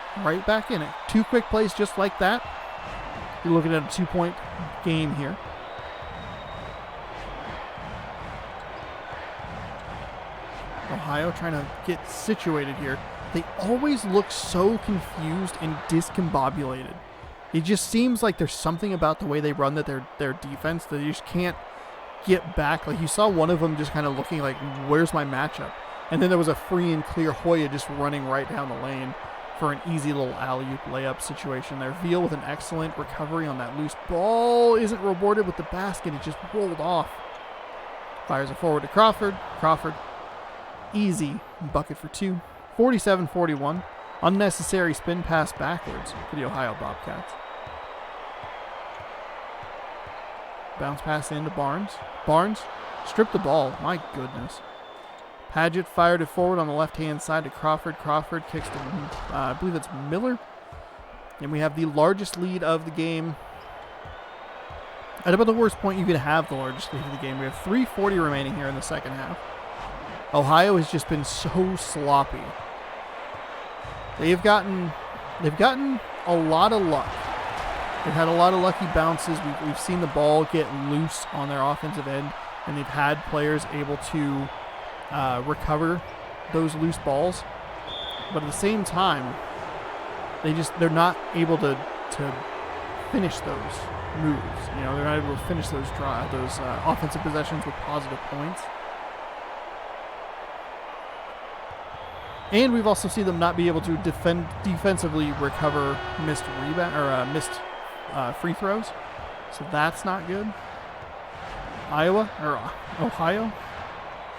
2 quick plays just like that. You're looking at a 2-point game here. Ohio trying to get situated here. They always look so confused and discombobulated. It just seems like there's something about the way they run that their defense that they just can't get back. Like you saw one of them just kind of looking like, where's my matchup? And then there was a free and clear Hoya just running right down the lane for an easy little alley-oop layup situation there. Veal with an excellent recovery on that loose ball. Isn't rewarded with the basket. It just rolled off. Fires it forward to Crawford. Crawford. Easy bucket for 2. 47-41. Unnecessary spin pass backwards for the Ohio Bobcats. Bounce pass into Barnes. Barnes stripped the ball. My goodness. Padgett fired it forward on the left-hand side to Crawford. Crawford kicks to, I believe it's Miller. And we have the largest lead of the game. At about the worst point you could have the largest lead of the game. We have 3:40 remaining here in the second half. Ohio has just been so sloppy. They've gotten a lot of luck. They've had a lot of lucky bounces. We've seen the ball get loose on their offensive end, and they've had players able to recover those loose balls. But at the same time, they're not able to finish those moves. You know, they're not able to finish those offensive possessions with positive points. And we've also seen them not be able to defensively recover missed free throws. So that's not good. Ohio,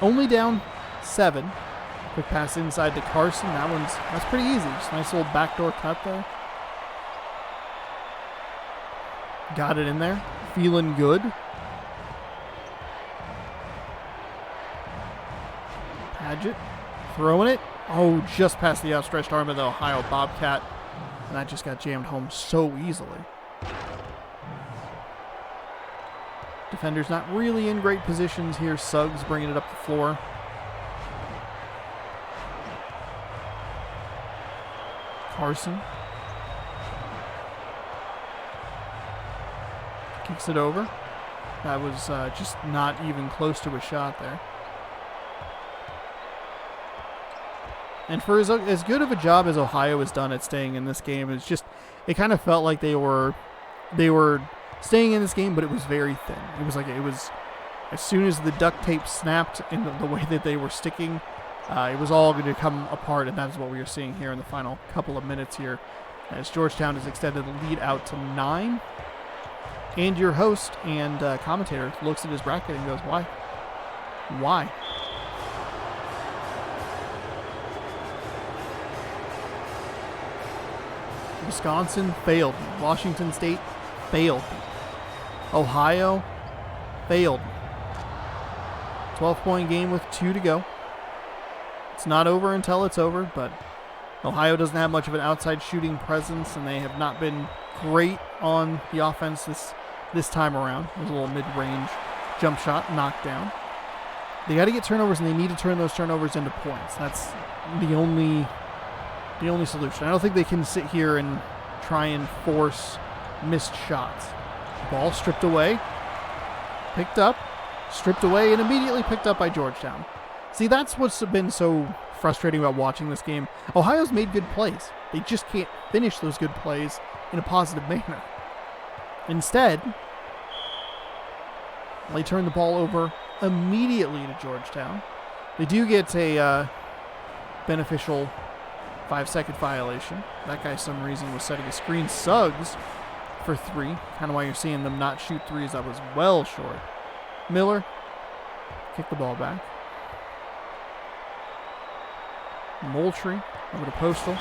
only down 7. Quick pass inside to Carson. That's pretty easy. Just a nice little backdoor cut there. Got it in there. Feeling good. Padgett throwing it. Oh, just past the outstretched arm of the Ohio Bobcat. And that just got jammed home so easily. Defenders not really in great positions here. Suggs bringing it up the floor. Carson. Kicks it over. That was just not even close to a shot there. And for as good of a job as Ohio has done at staying in this game, it kind of felt like they were staying in this game, but it was very thin. It was as soon as the duct tape snapped in the way that they were sticking, it was all going to come apart, and that is what we are seeing here in the final couple of minutes here, as Georgetown has extended the lead out to 9. And your host and commentator looks at his bracket and goes, "Why? Why? Wisconsin failed me. Washington State failed me. Ohio failed me. 12-point game with 2 to go. It's not over until it's over, but Ohio doesn't have much of an outside shooting presence, and they have not been great on the offense this time around. There's a little mid-range jump shot knocked down. They got to get turnovers, and they need to turn those turnovers into points. That's the only solution. I don't think they can sit here and try and force missed shots. Ball stripped away, picked up, stripped away, and immediately picked up by Georgetown. See, that's what's been so frustrating about watching this game. Ohio's made good plays. They just can't finish those good plays in a positive manner. Instead, they turn the ball over immediately to Georgetown. They do get a beneficial 5-second violation. That guy, for some reason, was setting a screen. Suggs for 3. Kind of why you're seeing them not shoot threes. That was well short. Miller kick the ball back. Moultrie over to Postal.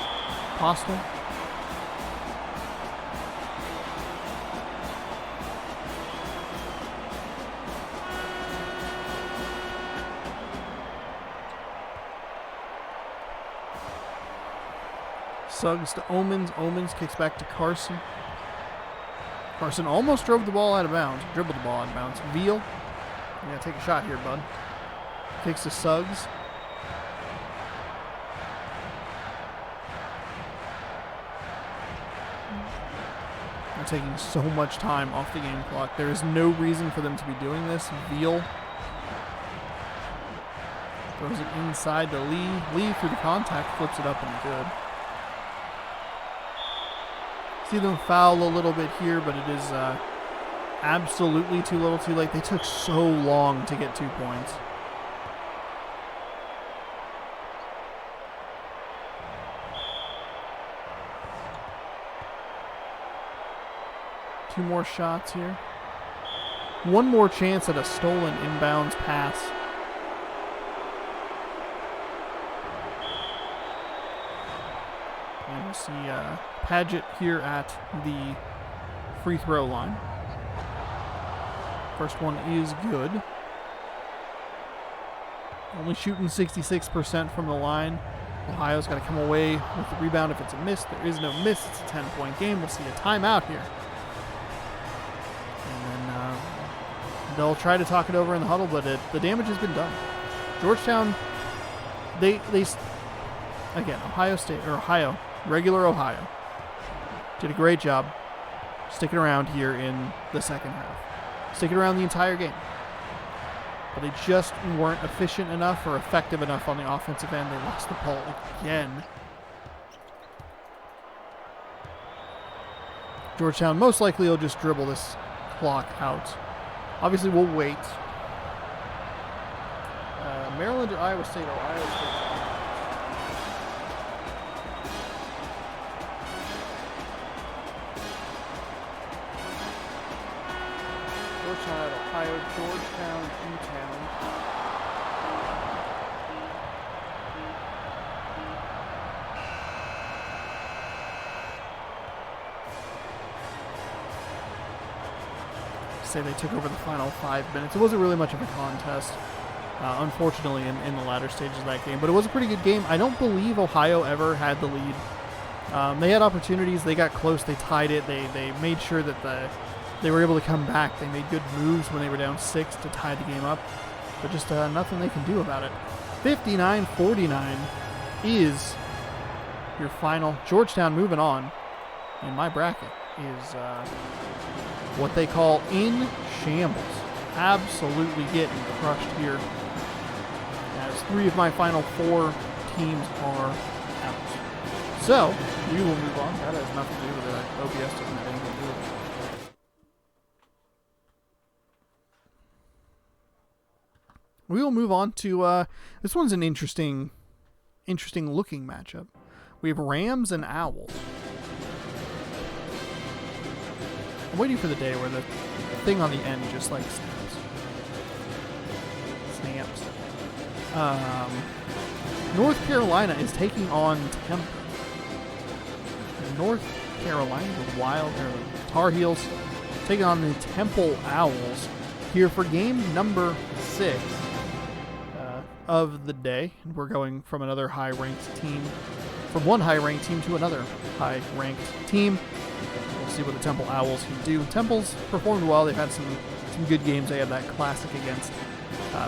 Suggs to Omens. Omens kicks back to Carson. Carson almost dribbled the ball out of bounds. Veal. You gotta take a shot here, bud. Kicks to Suggs. They're taking so much time off the game clock. There is no reason for them to be doing this. Veal throws it inside to Lee. Lee through the contact flips it up and good. See them foul a little bit here, but it is absolutely too little too late. They took so long to get 2 points. Two more shots here. One more chance at a stolen inbounds pass. And we'll see Padgett here at the free throw line. First one is good. Only shooting 66% from the line. Ohio's got to come away with the rebound if it's a miss. There is no miss. It's a 10-point game. We'll see a timeout here. And then they'll try to talk it over in the huddle, but the damage has been done. Georgetown, they again, regular Ohio, did a great job sticking around here in the second half. Sticking around the entire game. But they just weren't efficient enough or effective enough on the offensive end. They lost the ball again. Georgetown most likely will just dribble this clock out. Obviously, we'll wait. Maryland or Iowa State? Iowa State. Georgetown, Ohio, Georgetown, Uconn. Say they took over the final 5 minutes. It wasn't really much of a contest, unfortunately, in the latter stages of that game. But it was a pretty good game. I don't believe Ohio ever had the lead. They had opportunities. They got close. They tied it. They made sure that they were able to come back. They made good moves when they were down 6 to tie the game up. But just nothing they can do about it. 59-49 is your final. Georgetown moving on in my bracket is what they call in shambles. Absolutely getting crushed here, as 3 of my final 4 teams are out. So, we will move on. That has nothing to do with it. OBS doesn't have anything to do with it. We will move on to, this one's an interesting looking matchup. We have Rams and Owls. I'm waiting for the day where the thing on the end just like snaps. North Carolina is taking on Temple. North Carolina, the Tar Heels, taking on the Temple Owls here for game number 6 of the day. We're going from another high-ranked team, from one high-ranked team to another high-ranked team. We'll see what the Temple Owls can do. Temple's performed well. They've had some good games. They had that classic against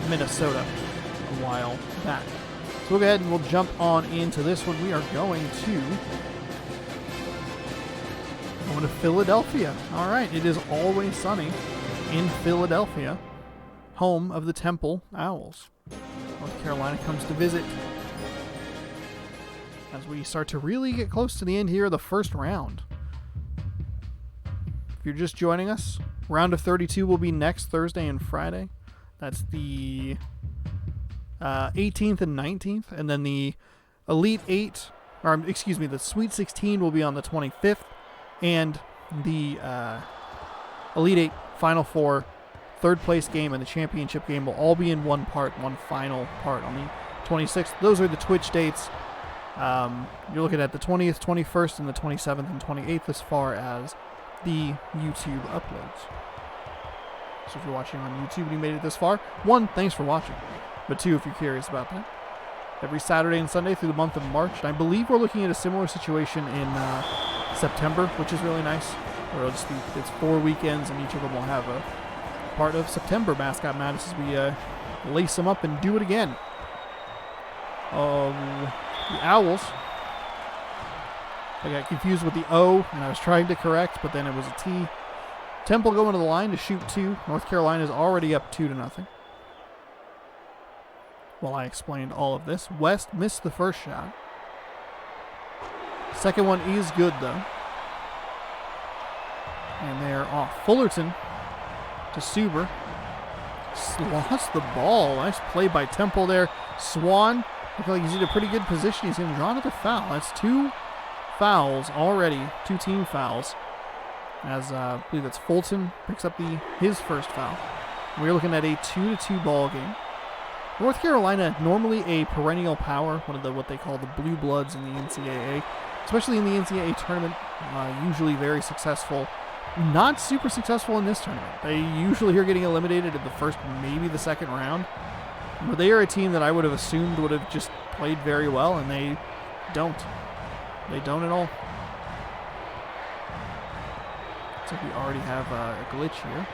Minnesota a while back. So we'll go ahead and we'll jump on into this one. We are going to Philadelphia. All right, it is always sunny in Philadelphia, home of the Temple Owls. North Carolina comes to visit as we start to really get close to the end here of the first round. If you're just joining us, round of 32 will be next Thursday and Friday. That's the 18th and 19th, and then the the Sweet 16 will be on the 25th, and the Elite 8 Final Four third place game and the championship game will all be in one final part on the 26th. Those are the Twitch dates. You're looking at the 20th, 21st, and the 27th and 28th as far as the YouTube uploads. So if you're watching on YouTube and you made it this far, 1, thanks for watching. But 2, if you're curious about that. Every Saturday and Sunday through the month of March. And I believe we're looking at a similar situation in September, which is really nice. Where it's 4 weekends and each of them will have a part of September Mascot Madness as we lace them up and do it again. The Owls. I got confused with the O, and I was trying to correct, but then it was a T. Temple going to the line to shoot 2. North Carolina is already up 2-0. While I explained all of this, West missed the first shot. Second one is good, though. And they're off. Fullerton to Suber. Lost the ball. Nice play by Temple there. Swan, looks like he's in a pretty good position. He's going to draw another foul. That's 2 fouls already. 2 team fouls. As I believe that's Fulton picks up his first foul. We're looking at a 2-2 ball game. North Carolina, normally a perennial power, one of what they call the blue bloods in the NCAA, especially in the NCAA tournament, usually very successful. Not super successful in this tournament. They usually are getting eliminated in the first, maybe the second round. But they are a team that I would have assumed would have just played very well, and they don't. They don't at all. Looks like we already have a glitch here.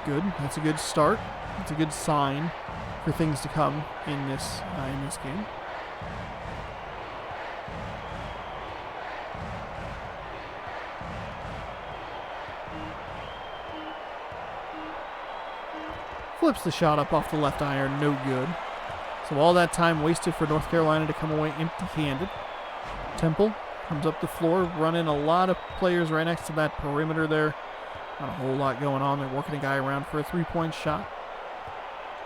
Good. That's a good start. It's a good sign for things to come in this game. Flips the shot up off the left iron, no good. So all that time wasted for North Carolina to come away empty-handed. Temple comes up the floor, running a lot of players right next to that perimeter there. Not a whole lot going on. They're working a guy around for a 3-point shot.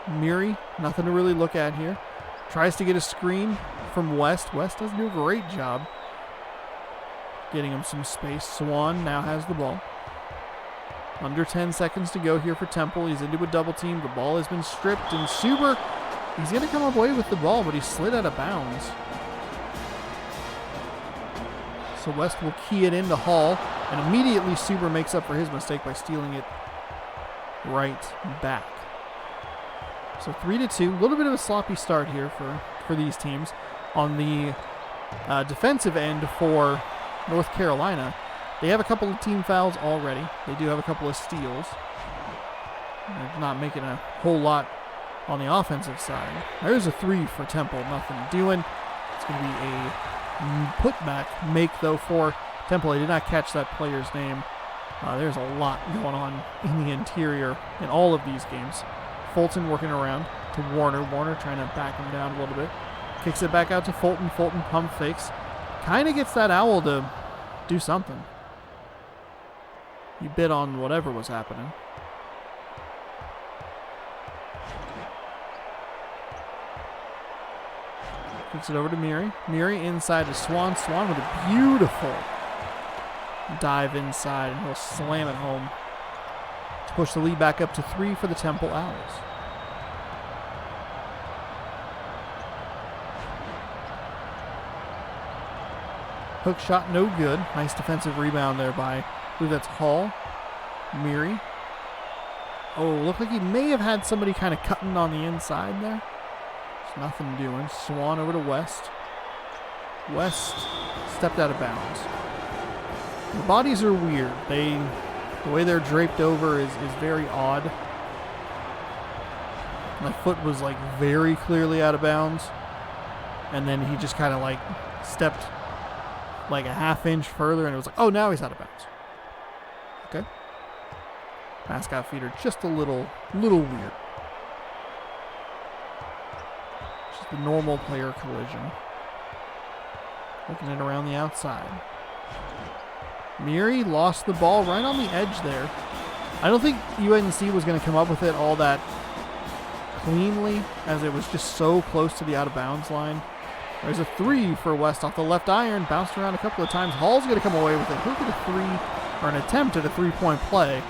Miri, nothing to really look at here. Tries to get a screen from West. West doesn't do a great job getting him some space. Swan now has the ball. Under 10 seconds to go here for Temple. He's into a double team. The ball has been stripped, and Suber, he's going to come away with the ball, but he slid out of bounds. So West will key it into Hall, and immediately Suber makes up for his mistake by stealing it right back. So 3-2, a little bit of a sloppy start here for these teams. On the defensive end for North Carolina, they have a couple of team fouls already. They do have a couple of steals. They're not making a whole lot on the offensive side. There's a 3 for Temple, nothing doing. It's going to be a putback make, though, for Temple. I did not catch that player's name. There's a lot going on in the interior in all of these games. Fulton working around to Warner. Warner trying to back him down a little bit. Kicks it back out to Fulton. Fulton pump fakes. Kind of gets that Owl to do something. He bit on whatever was happening. Kicks it over to Miri. Miri inside to Swan. Swan with a beautiful dive inside, and he'll slam it home to push the lead back up to 3 for the Temple Owls. Hook shot, no good. Nice defensive rebound there by, I believe that's Hall. Meary. Oh, looked like he may have had somebody kind of cutting on the inside there. There's nothing doing. Swan over to West. West stepped out of bounds. The bodies are weird. The way they're draped over is very odd. My foot was like very clearly out of bounds. And then he just kind of like stepped like a half inch further and it was like, oh, now he's out of bounds. Okay. Mascot feet are just a little weird. Just the normal player collision. Working it around the outside. Meary lost the ball right on the edge there. I don't think UNC was going to come up with it all that cleanly, as it was just so close to the out-of-bounds line. There's a three for West off the left iron, bounced around a couple of times. Hall's going to come away with it. He'll get a three, or an attempt at a three-point play.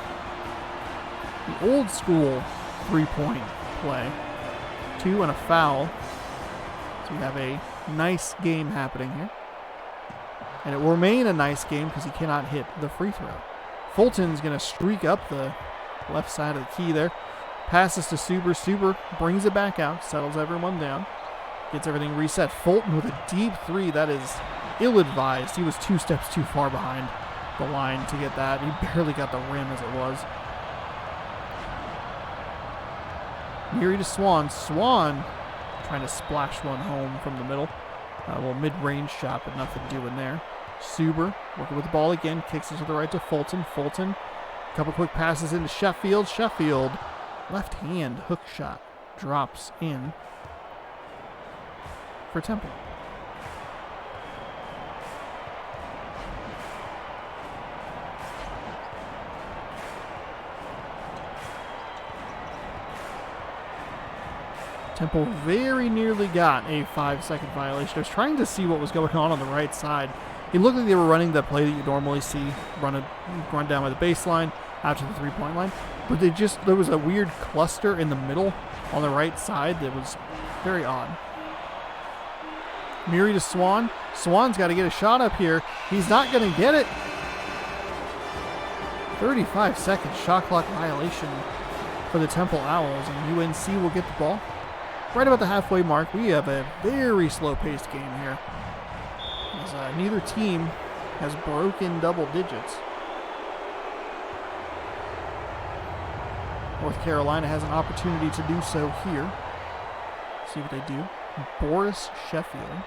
The old school three-point play. 2 and a foul. So we have a nice game happening here. And it will remain a nice game because he cannot hit the free throw. Fulton's going to streak up the left side of the key there. Passes to Suber. Suber brings it back out, settles everyone down, gets everything reset. Fulton with a deep three. That is ill-advised. He was 2 steps too far behind the line to get that. He barely got the rim as it was. Meary to Swan. Swan trying to splash one home from the middle. Well, mid-range shot, but nothing doing there. Suber working with the ball again. Kicks it to the right to Fulton. Fulton, a couple quick passes into Sheffield. Sheffield, left hand hook shot. Drops in for Temple. Temple very nearly got a 5-second violation. I was trying to see what was going on the right side. It looked like they were running the play that you normally see, run down by the baseline, out to the three-point line. But there was a weird cluster in the middle on the right side that was very odd. Meary to Swan. Swan's got to get a shot up here. He's not going to get it. 35-second shot clock violation for the Temple Owls, and UNC will get the ball. Right about the halfway mark, we have a very slow-paced game here. As neither team has broken double digits. North Carolina has an opportunity to do so here. See what they do. Boris Sheffield.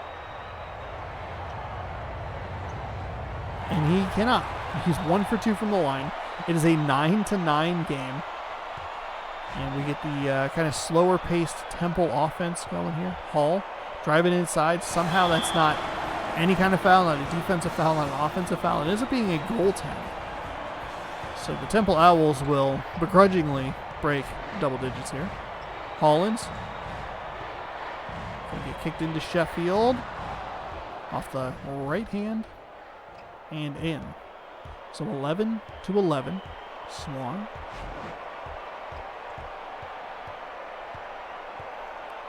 And he cannot. He's 1 for 2 from the line. It is a 9-9 game. And we get the kind of slower-paced Temple offense going here. Hall driving inside. Somehow that's not any kind of foul, not a defensive foul, not an offensive foul. It ends up being a goaltend. So the Temple Owls will begrudgingly break double digits here. Hollins going to get kicked into Sheffield. Off the right hand and in. So 11-11. Swan.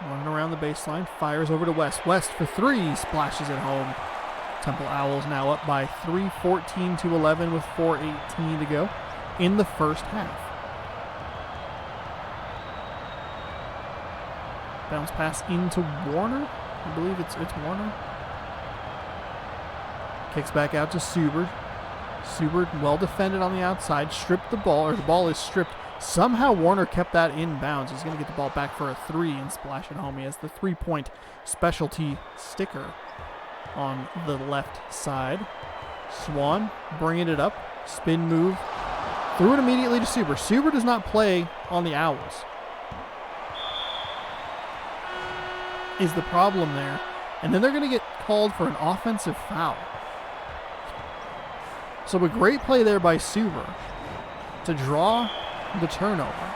Running around the baseline, fires over to West. West for 3, splashes it home. Temple Owls now up by 3, 14-11 with 4:18 to go in the first half. Bounce pass into Warner. I believe it's Warner. Kicks back out to Suber. Suber well defended on the outside. Stripped the ball, or the ball is stripped. Somehow Warner kept that in bounds. He's going to get the ball back for a 3 and splash it home. He has the 3-point specialty sticker on the left side. Swan bringing it up. Spin move. Threw it immediately to Suber. Suber does not play on the Owls. Is the problem there. And then they're going to get called for an offensive foul. So a great play there by Suber to draw the turnover.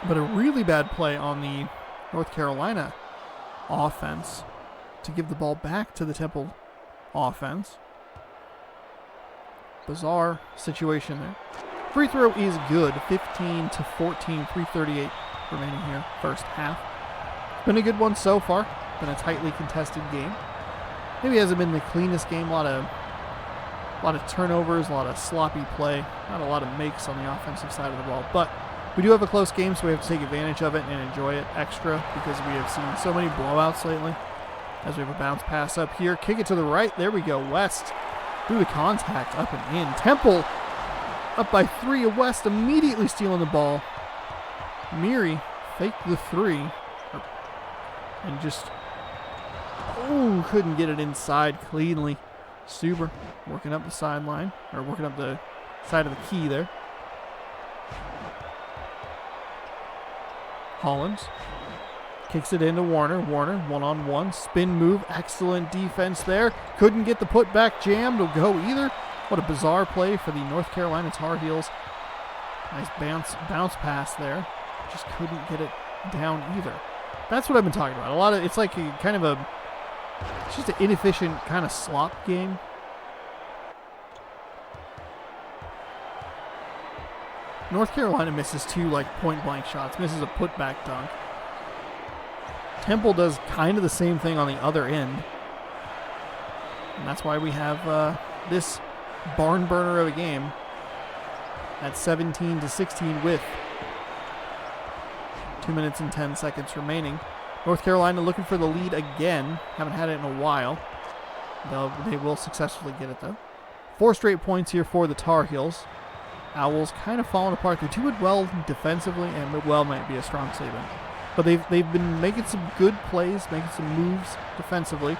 But a really bad play on the North Carolina offense to give the ball back to the Temple offense. Bizarre situation there. Free throw is good. 15-14, 3:38 remaining here, first half. Been a good one so far. been a tightly contested game. Maybe it hasn't been the cleanest game. A lot of turnovers, a lot of sloppy play, not a lot of makes on the offensive side of the ball. But we do have a close game, so we have to take advantage of it and enjoy it extra because we have seen so many blowouts lately. As we have a bounce pass up here. Kick it to the right. There we go. West through the contact, up and in. Temple up by 3. West immediately stealing the ball. Miri faked the 3 and just couldn't get it inside cleanly. Suber working up the sideline, or working up the side of the key there. Hollins kicks it into Warner. Warner, one-on-one, spin move, excellent defense there. Couldn't get the putback jam to go either. What a bizarre play for the North Carolina Tar Heels. Nice bounce pass there. Just couldn't get it down either. That's what I've been talking about. It's like it's just an inefficient kind of slop game. North Carolina misses 2 point-blank shots, misses a putback dunk. Temple does kind of the same thing on the other end. And that's why we have this barn burner of a game at 17-16 with 2 minutes and 10 seconds remaining. North Carolina looking for the lead again. Haven't had it in a while. They will successfully get it, though. 4 straight points here for the Tar Heels. Owls kind of falling apart. They're doing well defensively, and well might be a strong statement. But they've been making some good plays, making some moves defensively.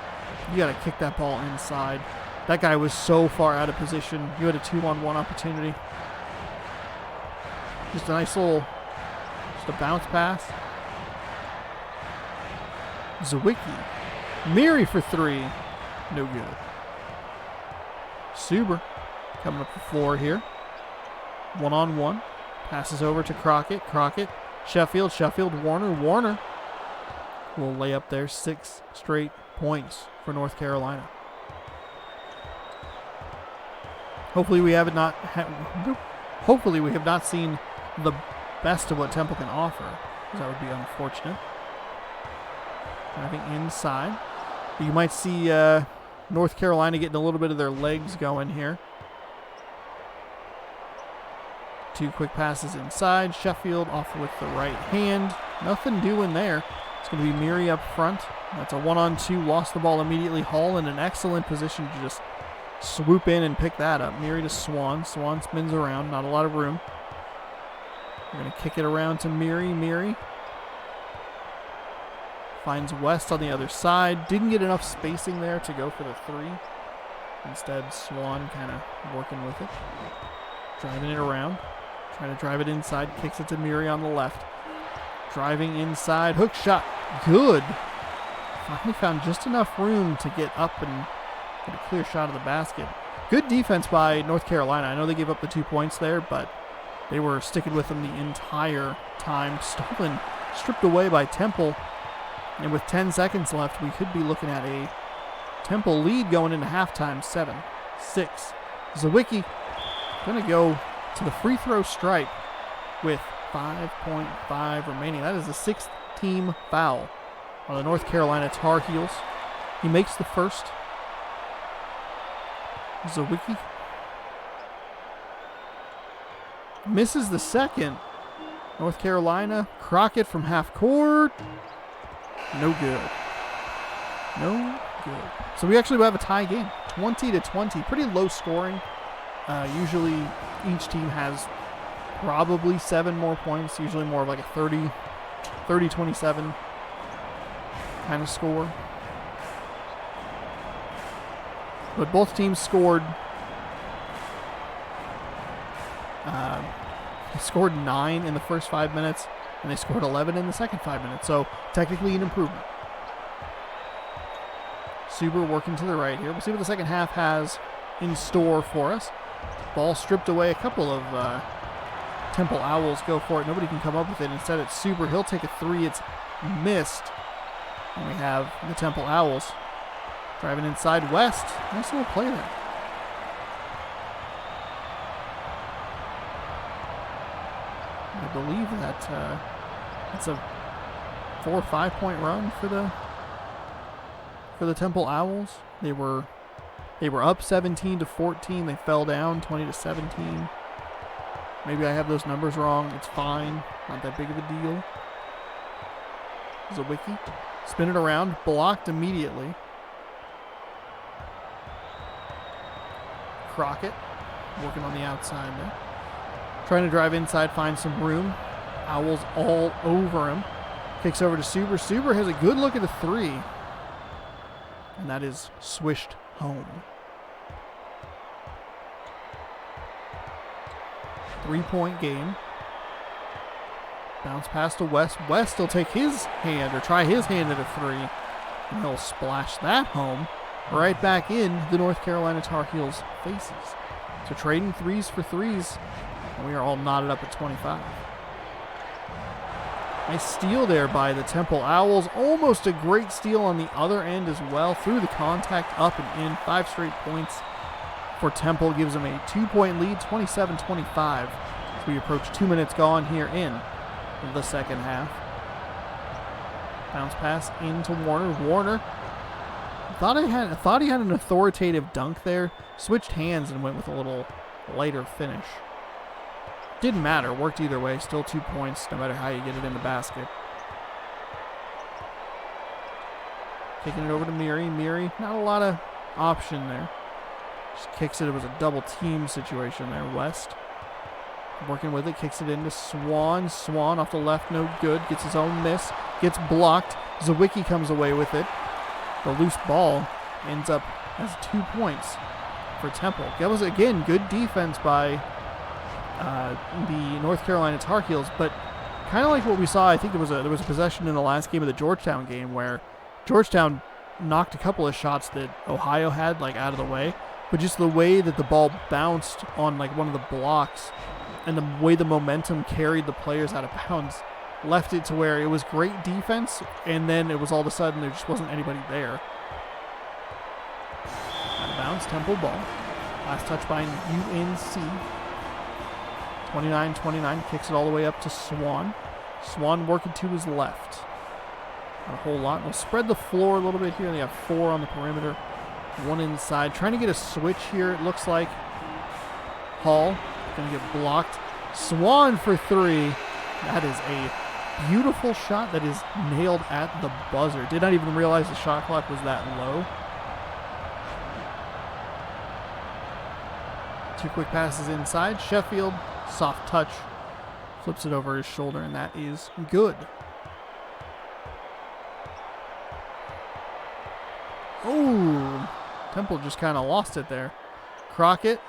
You got to kick that ball inside. That guy was so far out of position. You had a 2-on-1 opportunity. Just a nice little, just a bounce pass. Zawicki. Miri for 3. No good. Suber coming up the floor here. One-on-one. Passes over to Crockett. Crockett. Sheffield. Warner. Warner will lay up there 6 straight points for North Carolina. Hopefully we have not seen the best of what Temple can offer, because that would be unfortunate. Driving inside. You might see North Carolina getting a little bit of their legs going here. 2 quick passes inside. Sheffield off with the right hand. Nothing doing there. It's going to be Miri up front. That's a 1-on-2. Lost the ball immediately. Hall in an excellent position to just swoop in and pick that up. Miri to Swan. Swan spins around. Not a lot of room. We're going to kick it around to Miri. Miri finds West on the other side. Didn't get enough spacing there to go for the 3. Instead, Swan kind of working with it. Driving it around. Trying to drive it inside. Kicks it to Miri on the left. Driving inside. Hook shot. Good. Finally found just enough room to get up and get a clear shot of the basket. Good defense by North Carolina. I know they gave up the 2 points there, but they were sticking with them the entire time. Stolen, stripped away by Temple. And with 10 seconds left, we could be looking at a Temple lead going into halftime. 7-6. Zawicki going to go to the free throw stripe with 5.5 remaining. That is the 6th team foul on the North Carolina Tar Heels. He makes the first. Zawicki misses the second. North Carolina. Crockett from half court. No good. No good. So we actually have a tie game. 20-20. Pretty low scoring. Usually each team has probably 7 more points. Usually more of like a 30-27 kind of score. But both teams scored 9 in the first 5 minutes, and they scored 11 in the second 5 minutes. So technically an improvement. Suber working to the right here. We'll see what the second half has in store for us. Ball stripped away. A couple of Temple Owls go for it. Nobody can come up with it. Instead, it's Suber. He'll take a 3. It's missed. And we have the Temple Owls driving inside West. Nice little play there. I believe that it's a 4 or 5 point run for the for the Temple Owls. They were up 17-14. They fell down 20-17. Maybe I have those numbers wrong. It's fine. Not that big of a deal. Zawicki. Spin it around. Blocked immediately. Crockett. Working on the outside there. Trying to drive inside. Find some room. Owls all over him. Kicks over to Suber. Suber has a good look at the three. And that is swished home. 3-point game. Bounce pass to West. West will take his hand or try his hand at a three. And he'll splash that home right back in the North Carolina Tar Heels' faces. So trading threes for threes. And we are all knotted up at 25. Nice steal there by the Temple Owls. Almost a great steal on the other end as well. Through the contact, up and in. 5 straight points for Temple. Gives them a 2-point lead, 27-25. As we approach 2 minutes gone here in the second half. Bounce pass into Warner. Warner thought he had an authoritative dunk there. Switched hands and went with a little lighter finish. Didn't matter. Worked either way. Still 2 points, no matter how you get it in the basket. Kicking it over to Miri. Miri, not a lot of option there. Just kicks it. It was a double team situation there. West working with it. Kicks it into Swan. Swan off the left. No good. Gets his own miss. Gets blocked. Zawicki comes away with it. The loose ball ends up as 2 points for Temple. That was, again, good defense by the North Carolina Tar Heels, but kind of like what we saw. I think there was a possession in the last game of the Georgetown game where Georgetown knocked a couple of shots that Ohio had like out of the way, but just the way that the ball bounced on like one of the blocks and the way the momentum carried the players out of bounds left it to where it was great defense, and then it was all of a sudden there just wasn't anybody there. Out of bounds, Temple ball. Last touch by UNC. 29-29, kicks it all the way up to Swan. Swan working to his left. Not a whole lot. We'll spread the floor a little bit here. They have 4 on the perimeter, 1 inside. Trying to get a switch here, it looks like. Hall going to get blocked. Swan for 3. That is a beautiful shot that is nailed at the buzzer. Did not even realize the shot clock was that low. 2 quick passes inside. Sheffield, soft touch, flips it over his shoulder, and that is good. Oh, Temple just kind of lost it there. Crockett.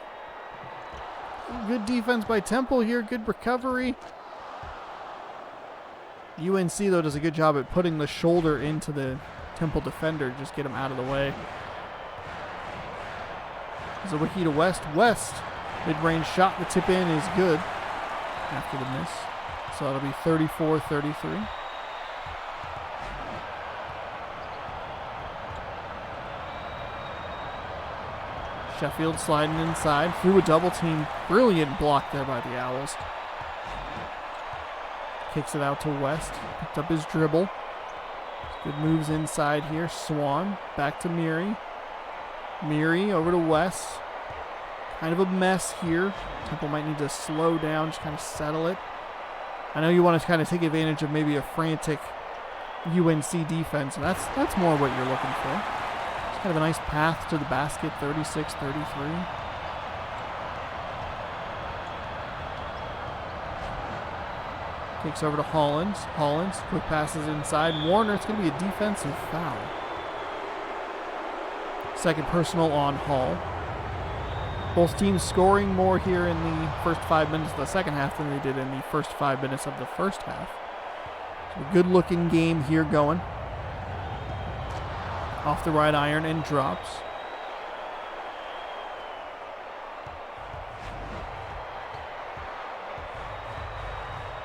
Good defense by Temple here. Good recovery. UNC, though, does a good job at putting the shoulder into the Temple defender. Just get him out of the way. Zawicki to West. West. Mid-range shot. The tip in is good after the miss. So that'll be 34-33. Sheffield sliding inside through a double team. Brilliant block there by the Owls. Kicks it out to West. Picked up his dribble. Good moves inside here. Swan back to Miri. Miri over to West. Kind of a mess here. Temple might need to slow down, just kind of settle it. I know you want to kind of take advantage of maybe a frantic UNC defense, and that's more what you're looking for. It's kind of a nice path to the basket, 36-33. Takes over to Hollins. Hollins, quick passes inside. Warner, it's going to be a defensive foul. Second personal on Hall. Both teams scoring more here in the first 5 minutes of the second half than they did in the first 5 minutes of the first half. So a good looking game here going. Off the right iron and drops.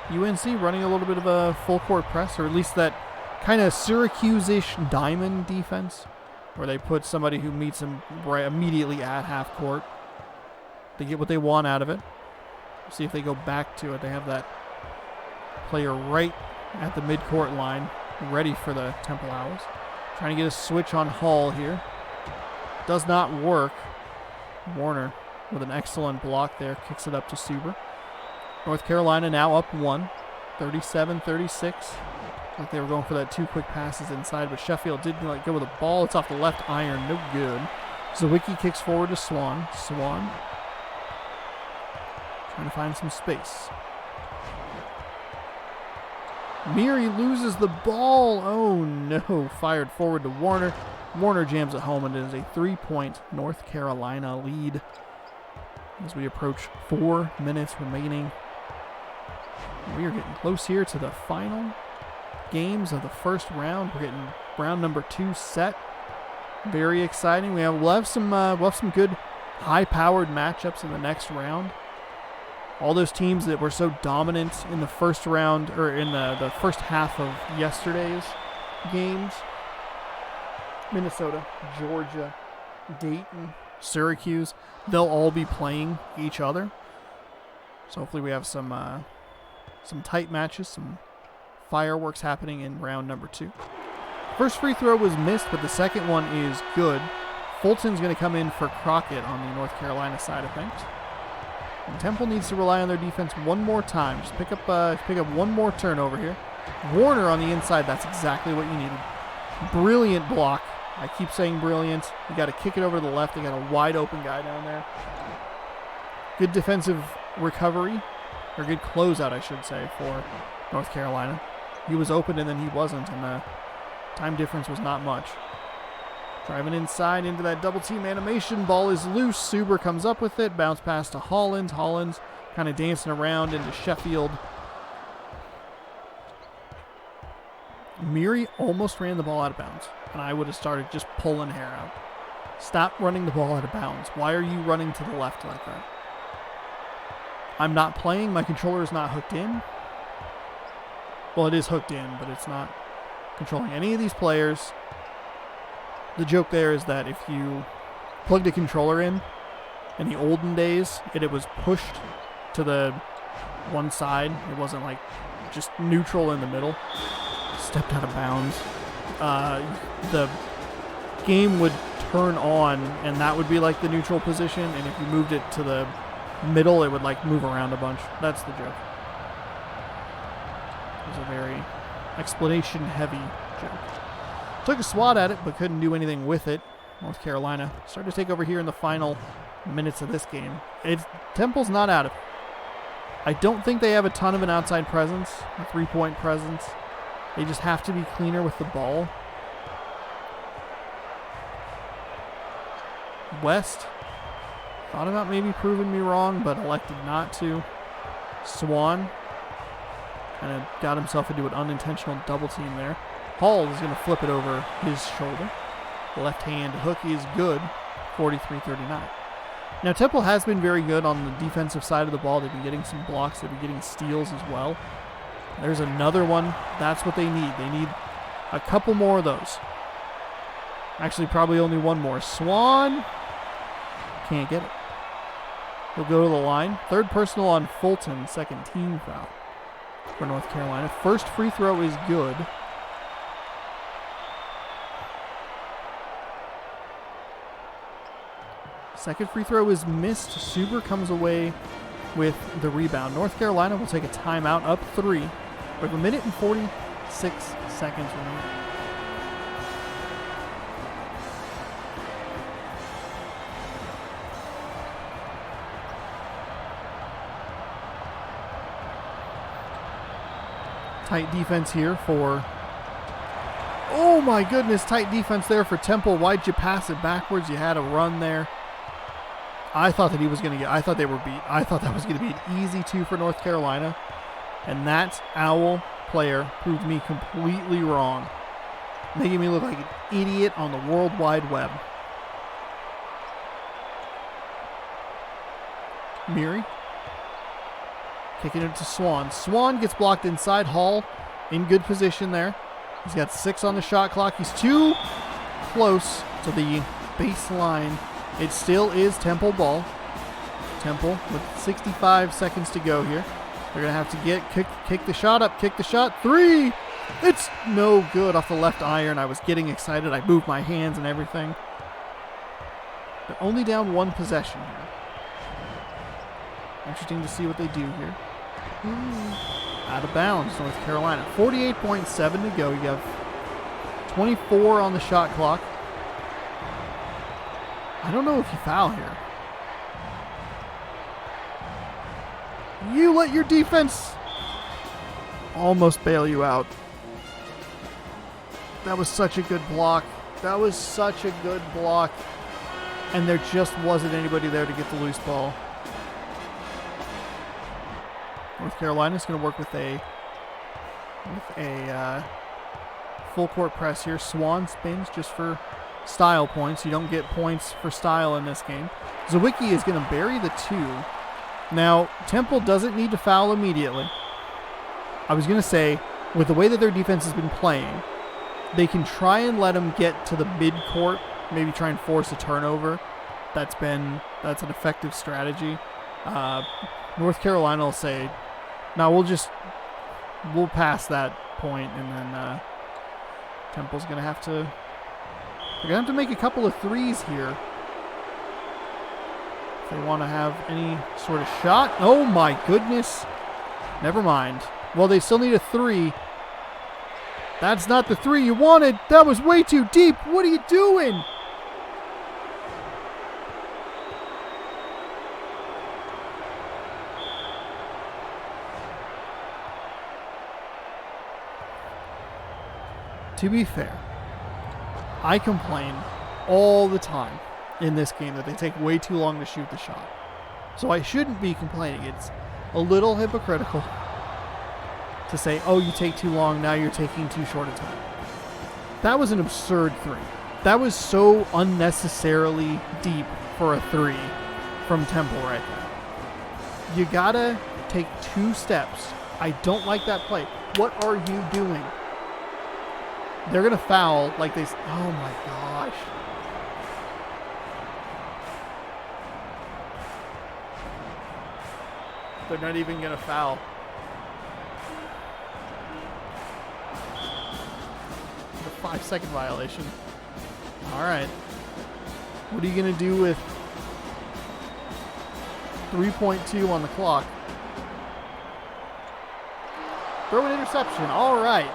UNC running a little bit of a full court press, or at least that kind of Syracuse-ish diamond defense, where they put somebody who meets them right immediately at half court. They get what they want out of it. See if they go back to it. They have that player right at the midcourt line, ready for the Temple Owls. Trying to get a switch on Hall here. Does not work. Warner with an excellent block there. Kicks it up to Suber. North Carolina now up 1. 37-36. Like they were going for that 2 quick passes inside, but Sheffield didn't go with the ball. It's off the left iron. No good. Zawicki kicks forward to Swan. Swan trying to find some space. Miri loses the ball. Oh no. Fired forward to Warner. Warner jams it home, and it is a 3-point North Carolina lead as we approach 4 minutes remaining. We are getting close here to the final games of the first round. We're getting round number 2 set. Very exciting. We'll have some good high-powered matchups in the next round. All those teams that were so dominant in the first round, or in the first half of yesterday's games. Minnesota, Georgia, Dayton, Syracuse. They'll all be playing each other. So hopefully we have some tight matches, some fireworks happening in round number 2. First free throw was missed, but the second one is good. Fulton's going to come in for Crockett on the North Carolina side of things. And Temple needs to rely on their defense one more time. Just pick up one more turnover here. Warner on the inside, that's exactly what you needed. Brilliant block. I keep saying brilliant. You got to kick it over to the left. They got a wide open guy down there. Good defensive recovery, or good closeout, I should say, for North Carolina. He was open and then he wasn't, and the time difference was not much. Driving inside into that double team animation. Ball is loose. Suber comes up with it. Bounce pass to Hollins. Hollins kind of dancing around into Sheffield. Miri almost ran the ball out of bounds, and I would have started just pulling hair out. Stop running the ball out of bounds. Why are you running to the left like that? I'm not playing. My controller is not hooked in. Well, it is hooked in, but it's not controlling any of these players. The joke there is that if you plugged a controller in the olden days, it was pushed to the one side. It wasn't like just neutral in the middle. Stepped out of bounds. The game would turn on, and that would be like the neutral position, and if you moved it to the middle, it would like move around a bunch. That's the joke. It was a very explanation-heavy joke. Took a swat at it, but couldn't do anything with it. North Carolina started to take over here in the final minutes of this game. Temple's not out of it. I don't think they have a ton of an outside presence, a 3-point presence. They just have to be cleaner with the ball. West thought about maybe proving me wrong, but elected not to. Swan kind of got himself into an unintentional double team there. Hall is going to flip it over his shoulder. Left hand hook is good, 43-39. Now Temple has been very good on the defensive side of the ball. They've been getting some blocks. They've been getting steals as well. There's another one. That's what they need. They need a couple more of those. Actually, probably only one more. Swan can't get it. He'll go to the line. Third personal on Fulton. Second team foul for North Carolina. First free throw is good. Second free throw is missed. Suber comes away with the rebound. North Carolina will take a timeout, up 3. We have 1 minute and 46 seconds remaining. Tight defense here for... Oh my goodness, tight defense there for Temple. Why'd you pass it backwards? You had a run there. I thought that he was going to get... I thought they were beat. I thought that was going to be an easy 2 for North Carolina. And that Owl player proved me completely wrong, making me look like an idiot on the World Wide Web. Miri kicking it to Swan. Swan gets blocked inside. Hall in good position there. He's got 6 on the shot clock. He's too close to the baseline. It still is Temple ball. Temple with 65 seconds to go here. They're going to have to kick the shot up, kick the shot. 3! It's no good off the left iron. I was getting excited. I moved my hands and everything. They're only down 1 possession here. Interesting to see what they do here. Out of bounds, North Carolina. 48.7 to go. You have 24 on the shot clock. I don't know if you foul here. You let your defense almost bail you out. That was such a good block. That was such a good block. And there just wasn't anybody there to get the loose ball. North Carolina's going to work with a full court press here. Swan spins just for style points. You don't get points for style in this game. Zawicki is going to bury the 2. Now, Temple doesn't need to foul immediately. I was going to say, with the way that their defense has been playing, they can try and let them get to the mid-court, maybe try and force a turnover. That's an effective strategy. North Carolina will say, no, we'll pass that point, and then Temple's going to have to make a couple of threes here if they want to have any sort of shot. Oh my goodness. Never mind. Well, they still need a 3. That's not the 3 you wanted. That was way too deep. What are you doing? To be fair, I complain all the time in this game that they take way too long to shoot the shot. So I shouldn't be complaining. It's a little hypocritical to say, oh, you take too long, now you're taking too short a time. That was an absurd 3. That was so unnecessarily deep for a 3 from Temple right there. You gotta take 2 steps. I don't like that play. What are you doing? They're going to foul like they... Oh, my gosh. They're not even going to foul. The 5-second violation. All right. What are you going to do with 3.2 on the clock? Throw an interception. All right.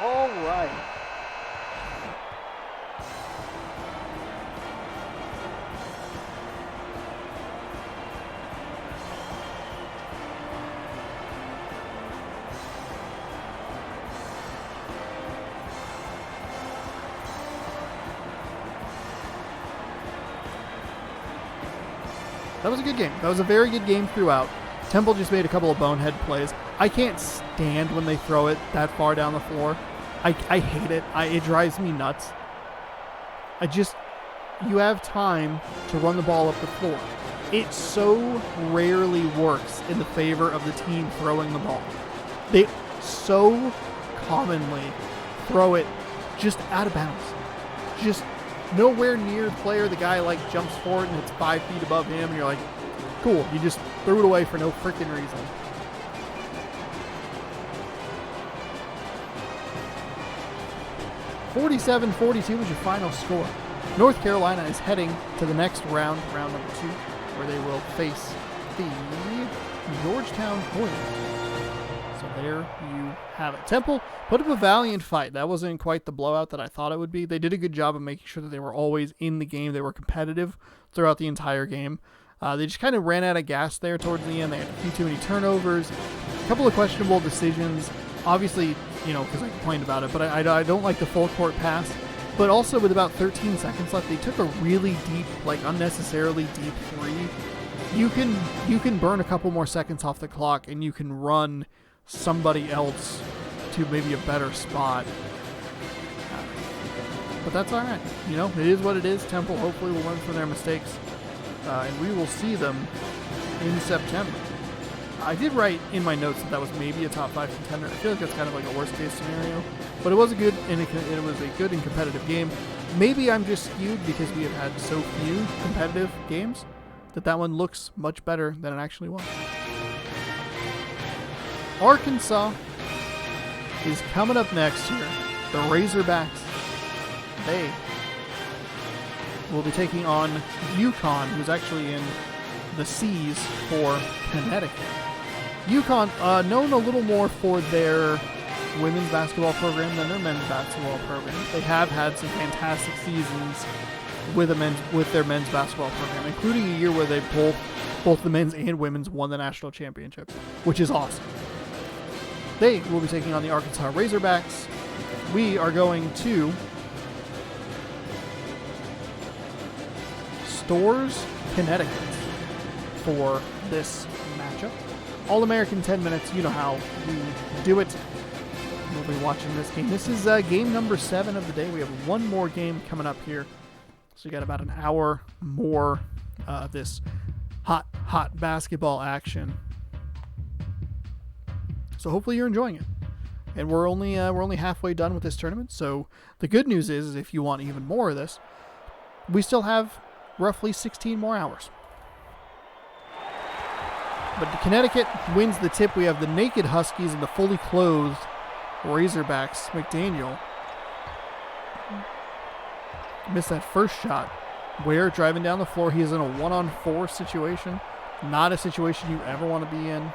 All right. That was a good game. That was a very good game throughout. Temple just made a couple of bonehead plays. I can't stand when they throw it that far down the floor. I hate it. It drives me nuts. You have time to run the ball up the floor. It so rarely works in the favor of the team throwing the ball. They so commonly throw it just out of bounds. Just nowhere near the player. The guy jumps forward and it's 5 feet above him and you're like, cool, you just threw it away for no freaking reason. .47-42 was your final score. North Carolina is heading to the next round, round number 2, where they will face the Georgetown Ohio. So there you have it. Temple put up a valiant fight. That wasn't quite the blowout that I thought it would be. They did a good job of making sure that they were always in the game. They were competitive throughout the entire game. They just kind of ran out of gas there towards the end. They had a few too many turnovers, a couple of questionable decisions. Obviously, because I complained about it, but I don't like the full court pass. But also with about 13 seconds left, they took a really deep, unnecessarily deep 3. You can burn a couple more seconds off the clock, and you can run somebody else to maybe a better spot. But that's all right. It is what it is. Temple hopefully will learn from their mistakes, and we will see them in September. I did write in my notes that was maybe a top 5 contender. I feel like that's kind of a worst case scenario, but it was a good and it was a good and competitive game. Maybe I'm just skewed because we have had so few competitive games that one looks much better than it actually was. Arkansas is coming up next here. The Razorbacks, they will be taking on Uconn, who's actually in the C's for Connecticut. Uconn, known a little more for their women's basketball program than their men's basketball program. They have had some fantastic seasons with their men's basketball program, including a year where they both the men's and women's won the national championship, which is awesome. They will be taking on the Arkansas Razorbacks. We are going to Stores, Connecticut for this matchup. All-American 10 minutes, you know how we do it. We'll be watching this game. This is game number 7 of the day. We have one more game coming up here. So you got about an hour more of this hot basketball action. So hopefully you're enjoying it. And we're only halfway done with this tournament. So the good news is if you want even more of this, we still have roughly 16 more hours. But Connecticut wins the tip. We have the naked Huskies and the fully clothed Razorbacks. McDaniel missed that first shot. Ware driving down the floor. He is in a 1-on-4 situation. Not a situation you ever want to be in.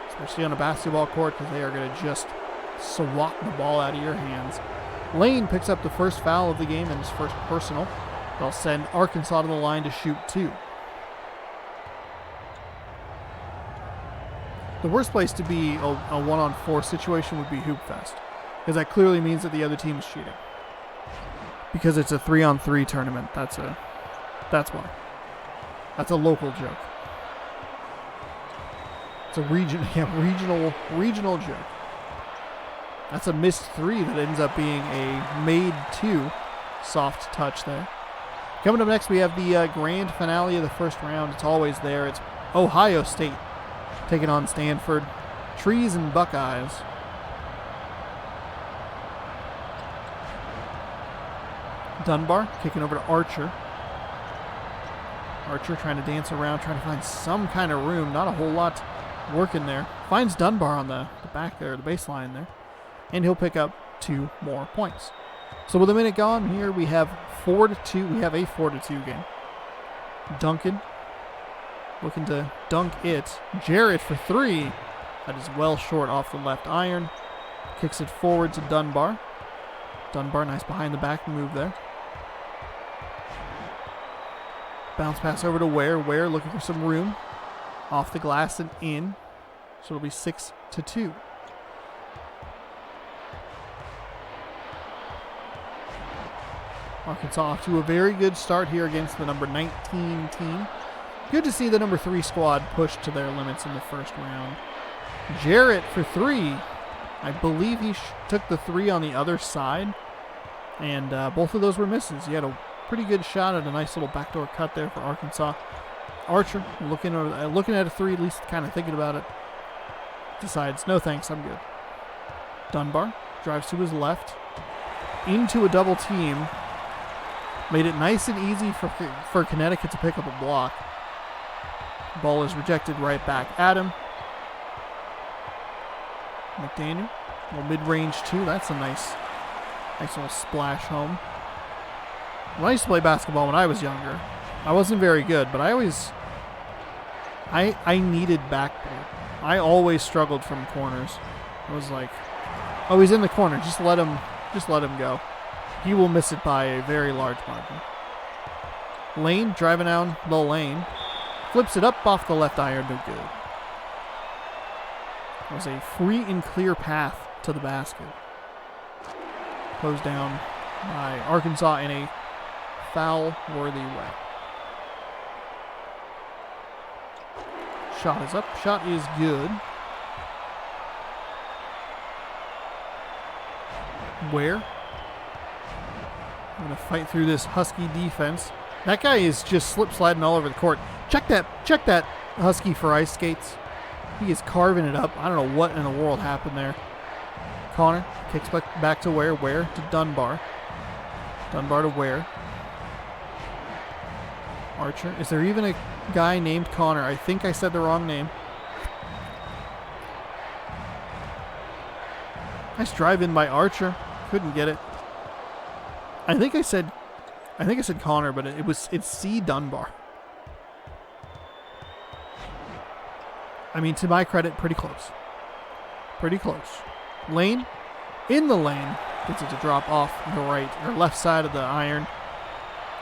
Especially on a basketball court, because they are going to just swat the ball out of your hands. Lane picks up the first foul of the game and his first personal. They'll send Arkansas to the line to shoot 2. The worst place to be a 1-on-4 situation would be Hoop Fest, because that clearly means that the other team is cheating. Because it's a 3-on-3 tournament. That's why. That's a local joke. It's a regional joke. That's a missed 3 that ends up being a made 2. Soft touch there. Coming up next, we have the grand finale of the first round. It's always there. It's Ohio State taking on Stanford. Trees and Buckeyes. Dunbar kicking over to Archer. Archer trying to dance around, trying to find some kind of room. Not a whole lot working there. Finds Dunbar on the back there, the baseline there. And he'll pick up 2 more points. So with a minute gone here, we have 4-2. We have a 4-2 game. Duncan looking to dunk it. Jarrett for 3. That is well short off the left iron. Kicks it forward to Dunbar. Dunbar, nice behind the back move there. Bounce pass over to Ware. Ware looking for some room. Off the glass and in. So it'll be 6-2. Arkansas off to a very good start here against the number 19 team. Good to see the number 3 squad pushed to their limits in the first round. Jarrett for 3. I believe he took the 3 on the other side. And both of those were misses. He had a pretty good shot at a nice little backdoor cut there for Arkansas. Archer looking at a 3, at least kind of thinking about it. Decides, no thanks, I'm good. Dunbar drives to his left. Into a double team. Made it nice and easy for Connecticut to pick up a block. Ball is rejected right back at him. McDaniel, a little mid-range 2. That's a nice little splash home. When I used to play basketball when I was younger, I wasn't very good, but I needed backboard. I always struggled from corners. I was like, oh, he's in the corner. Just let him go. He will miss it by a very large margin. Lane driving down the lane. Flips it up off the left iron, no good. It was a free and clear path to the basket. Closed down by Arkansas in a foul-worthy way. Shot is up. Shot is good. Ware. I'm going to fight through this Husky defense. That guy is just slip-sliding all over the court. Check that Husky for ice skates. He is carving it up. I don't know what in the world happened there. Connor kicks back to Ware. Ware to Dunbar. Dunbar to Ware. Archer. Is there even a guy named Connor? I think I said the wrong name. Nice drive in by Archer. Couldn't get it. I think I said Connor, but it's C. Dunbar. I mean, to my credit, pretty close. Pretty close. Lane, in the lane, gets it to drop off the right or left side of the iron.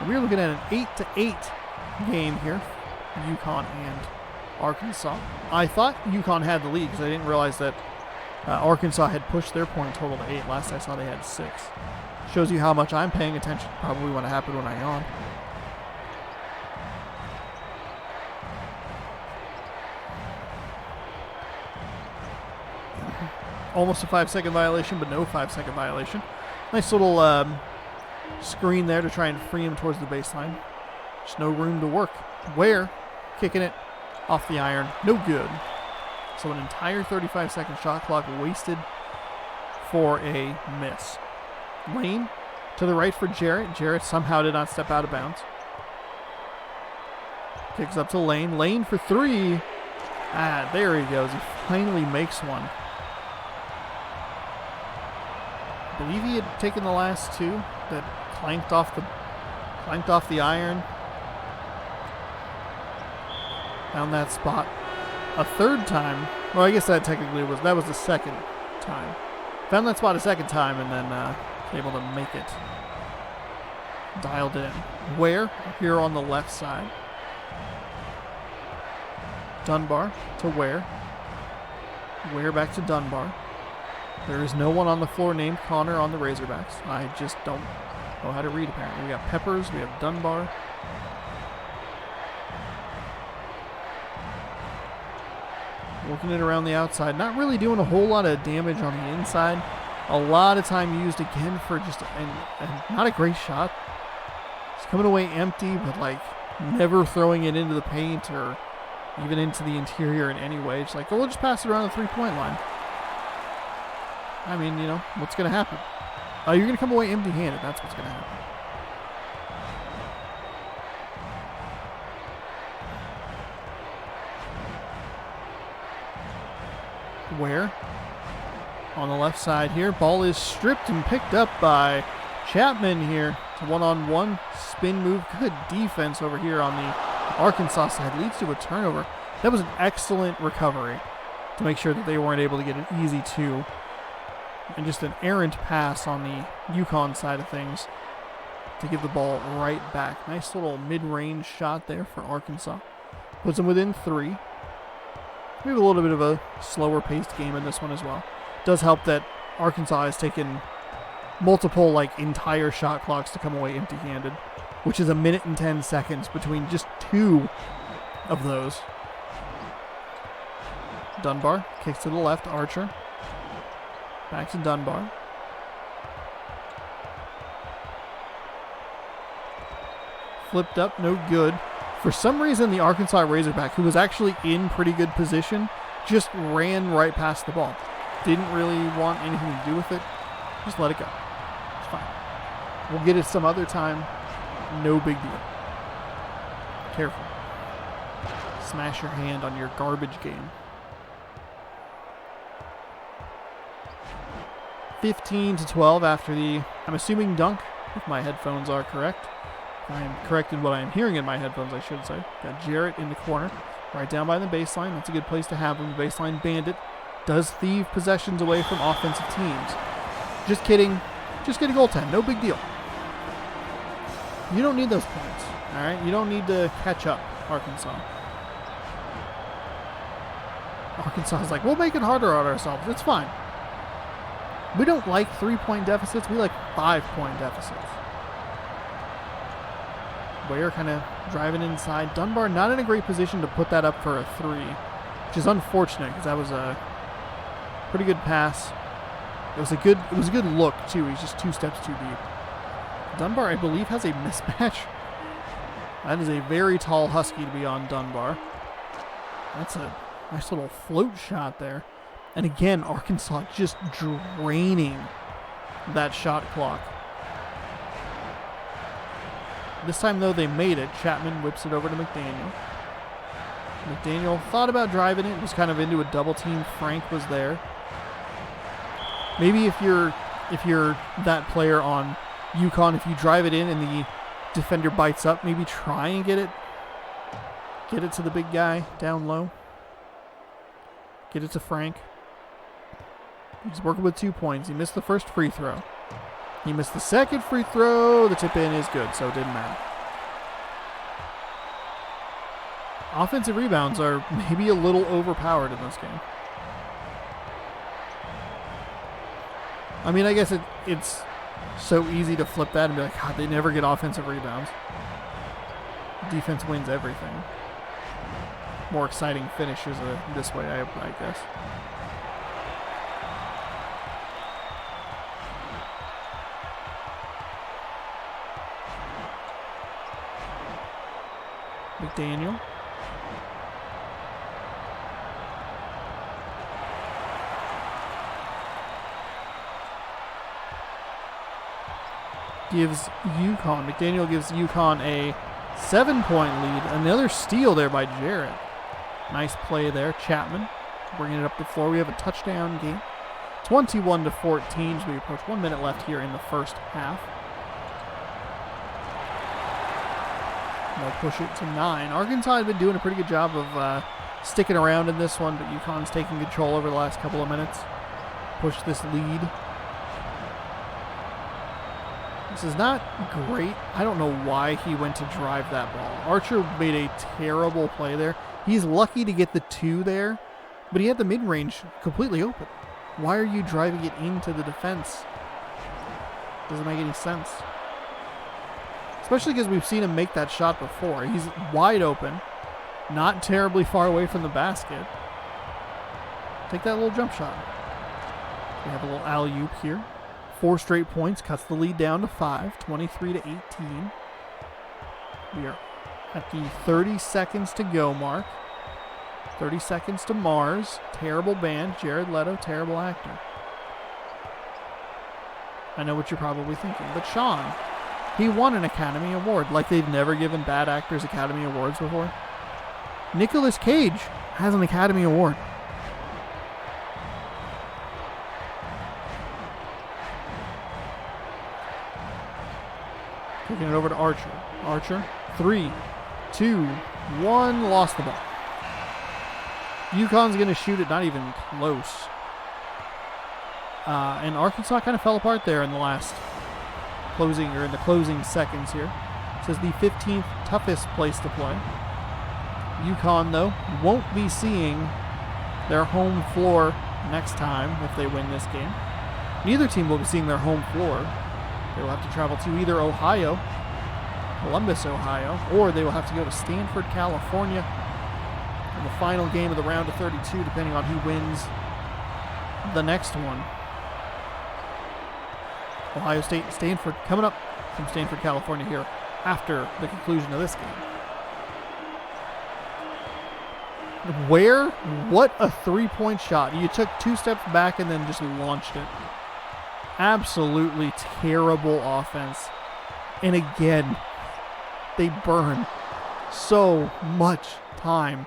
And we're looking at an 8-8 game here, Uconn and Arkansas. I thought Uconn had the lead because I didn't realize that Arkansas had pushed their point total to 8. Last I saw they had 6. Shows you how much I'm paying attention. Probably what happened when I yawn. Almost a 5-second violation, but no 5-second violation. Nice little screen there to try and free him towards the baseline. Just no room to work. Ware kicking it off the iron. No good. So an entire 35-second shot clock wasted for a miss. Lane to the right for Jarrett. Jarrett somehow did not step out of bounds. Kicks up to Lane. Lane for 3. Ah, there he goes. He finally makes one. I believe he had taken the last 2 that clanked off the iron. Found that spot a third time. Well, I guess that technically was the second time. Found that spot a second time and then able to make it. Dialed in. Ware here on the left side. Dunbar to Ware. Ware back to Dunbar. There is no one on the floor named Connor on the Razorbacks. I just don't know how to read, apparently. We got Peppers. We have Dunbar. Working it around the outside. Not really doing a whole lot of damage on the inside. A lot of time used again for just not a great shot. It's coming away empty, but like never throwing it into the paint or even into the interior in any way. It's like, oh, we'll just pass it around the 3-point line. I mean, you know, what's going to happen? You're going to come away empty-handed. That's what's going to happen. Ware on the left side here. Ball is stripped and picked up by Chapman here. It's a one-on-one spin move. Good defense over here on the Arkansas side. Leads to a turnover. That was an excellent recovery to make sure that they weren't able to get an easy 2. And just an errant pass on the Uconn side of things to give the ball right back. Nice little mid-range shot there for Arkansas. Puts them within 3. We have a little bit of a slower-paced game in this one as well. Does help that Arkansas has taken multiple, like, entire shot clocks to come away empty-handed, which is 1 minute and 10 seconds between just 2 of those. Dunbar kicks to the left. Archer. Back to Dunbar. Flipped up, no good. For some reason, the Arkansas Razorback, who was actually in pretty good position, just ran right past the ball. Didn't really want anything to do with it. Just let it go. It's fine. We'll get it some other time. No big deal. Careful. Smash your hand on your garbage game. 15-12 after the, I'm assuming, dunk, if my headphones are correct. I am correct in what I am hearing in my headphones, I should say. Got Jarrett in the corner, right down by the baseline. That's a good place to have him. The baseline bandit does thieve possessions away from offensive teams. Just kidding. Just get a goaltend. No big deal. You don't need those points, all right? You don't need to catch up, Arkansas. Arkansas is like, we'll make it harder on ourselves. It's fine. We don't like 3-point deficits. We like 5-point deficits. Ware kind of driving inside. Dunbar not in a great position to put that up for a 3, which is unfortunate because that was a pretty good pass. It was a good look too. He's just 2 steps too deep. Dunbar, I believe, has a mismatch. That is a very tall husky to be on Dunbar. That's a nice little float shot there. And again, Arkansas just draining that shot clock. This time, though, they made it. Chapman whips it over to McDaniel. McDaniel thought about driving it. Was kind of into a double team. Frank was there. Maybe if you're that player on Uconn, if you drive it in and the defender bites up, maybe try and get it to the big guy down low. Get it to Frank. He's working with 2 points. He missed the first free throw. He missed the second free throw. The tip in is good, so it didn't matter. Offensive rebounds are maybe a little overpowered in this game. I mean, I guess it's so easy to flip that and be like, God, they never get offensive rebounds. Defense wins everything. More exciting finishes this way, I guess. McDaniel. McDaniel gives Uconn a 7-point lead. Another steal there by Jarrett. Nice play there. Chapman bringing it up the floor. We have a touchdown game. 21-14 as we approach 1 minute left here in the first half. They'll push it to 9. Arkansas had been doing a pretty good job of sticking around in this one, but UConn's taking control over the last couple of minutes. Push this lead. This is not great. I don't know why he went to drive that ball. Archer made a terrible play there. He's lucky to get the 2 there, but he had the mid-range completely open. Why are you driving it into the defense? Doesn't make any sense. Especially because we've seen him make that shot before. He's wide open, not terribly far away from the basket. Take that little jump shot. We have a little alley-oop here. 4 straight points, cuts the lead down to 5, 23-18. We are at the 30 seconds to go mark. 30 seconds to Mars. Terrible band. Jared Leto, terrible actor. I know what you're probably thinking, but Sean, he won an Academy Award like they've never given bad actors Academy Awards before. Nicolas Cage has an Academy Award. Kicking it over to Archer. Archer, 3, 2, 1, lost the ball. UConn's going to shoot it, not even close. And Arkansas kind of fell apart there in the last closing seconds here. This is the 15th toughest place to play. UConn, though, won't be seeing their home floor next time if they win this game. Neither team will be seeing their home floor. They will have to travel to either Ohio, Columbus, Ohio, or they will have to go to Stanford, California in the final game of the round of 32, depending on who wins the next one. Ohio State, Stanford, coming up from Stanford, California here after the conclusion of this game. What a 3-point shot. You took 2 steps back and then just launched it. Absolutely terrible offense. And again, they burn so much time.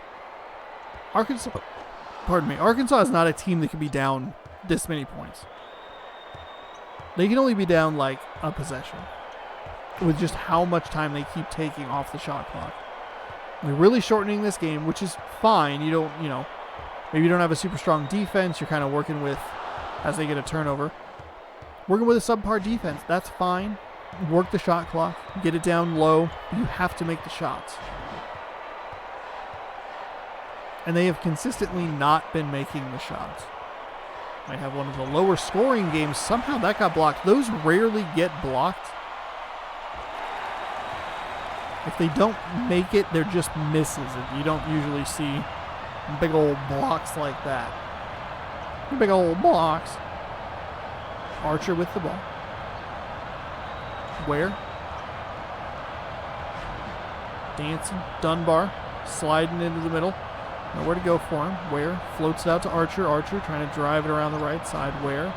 Arkansas is not a team that can be down this many points. They can only be down like a possession with just how much time they keep taking off the shot clock. They're really shortening this game, which is fine. Maybe you don't have a super strong defense. You're kind of working with, as they get a turnover, working with a subpar defense. That's fine. Work the shot clock. Get it down low. You have to make the shots. And they have consistently not been making the shots. Might have one of the lower scoring games. Somehow that got blocked. Those rarely get blocked. If they don't make it, they're just misses. You don't usually see big old blocks like that. Big old blocks. Archer with the ball. Where? Dancing. Dunbar sliding into the middle. Nowhere to go for him. Where? Floats it out to Archer. Archer trying to drive it around the right side. Where?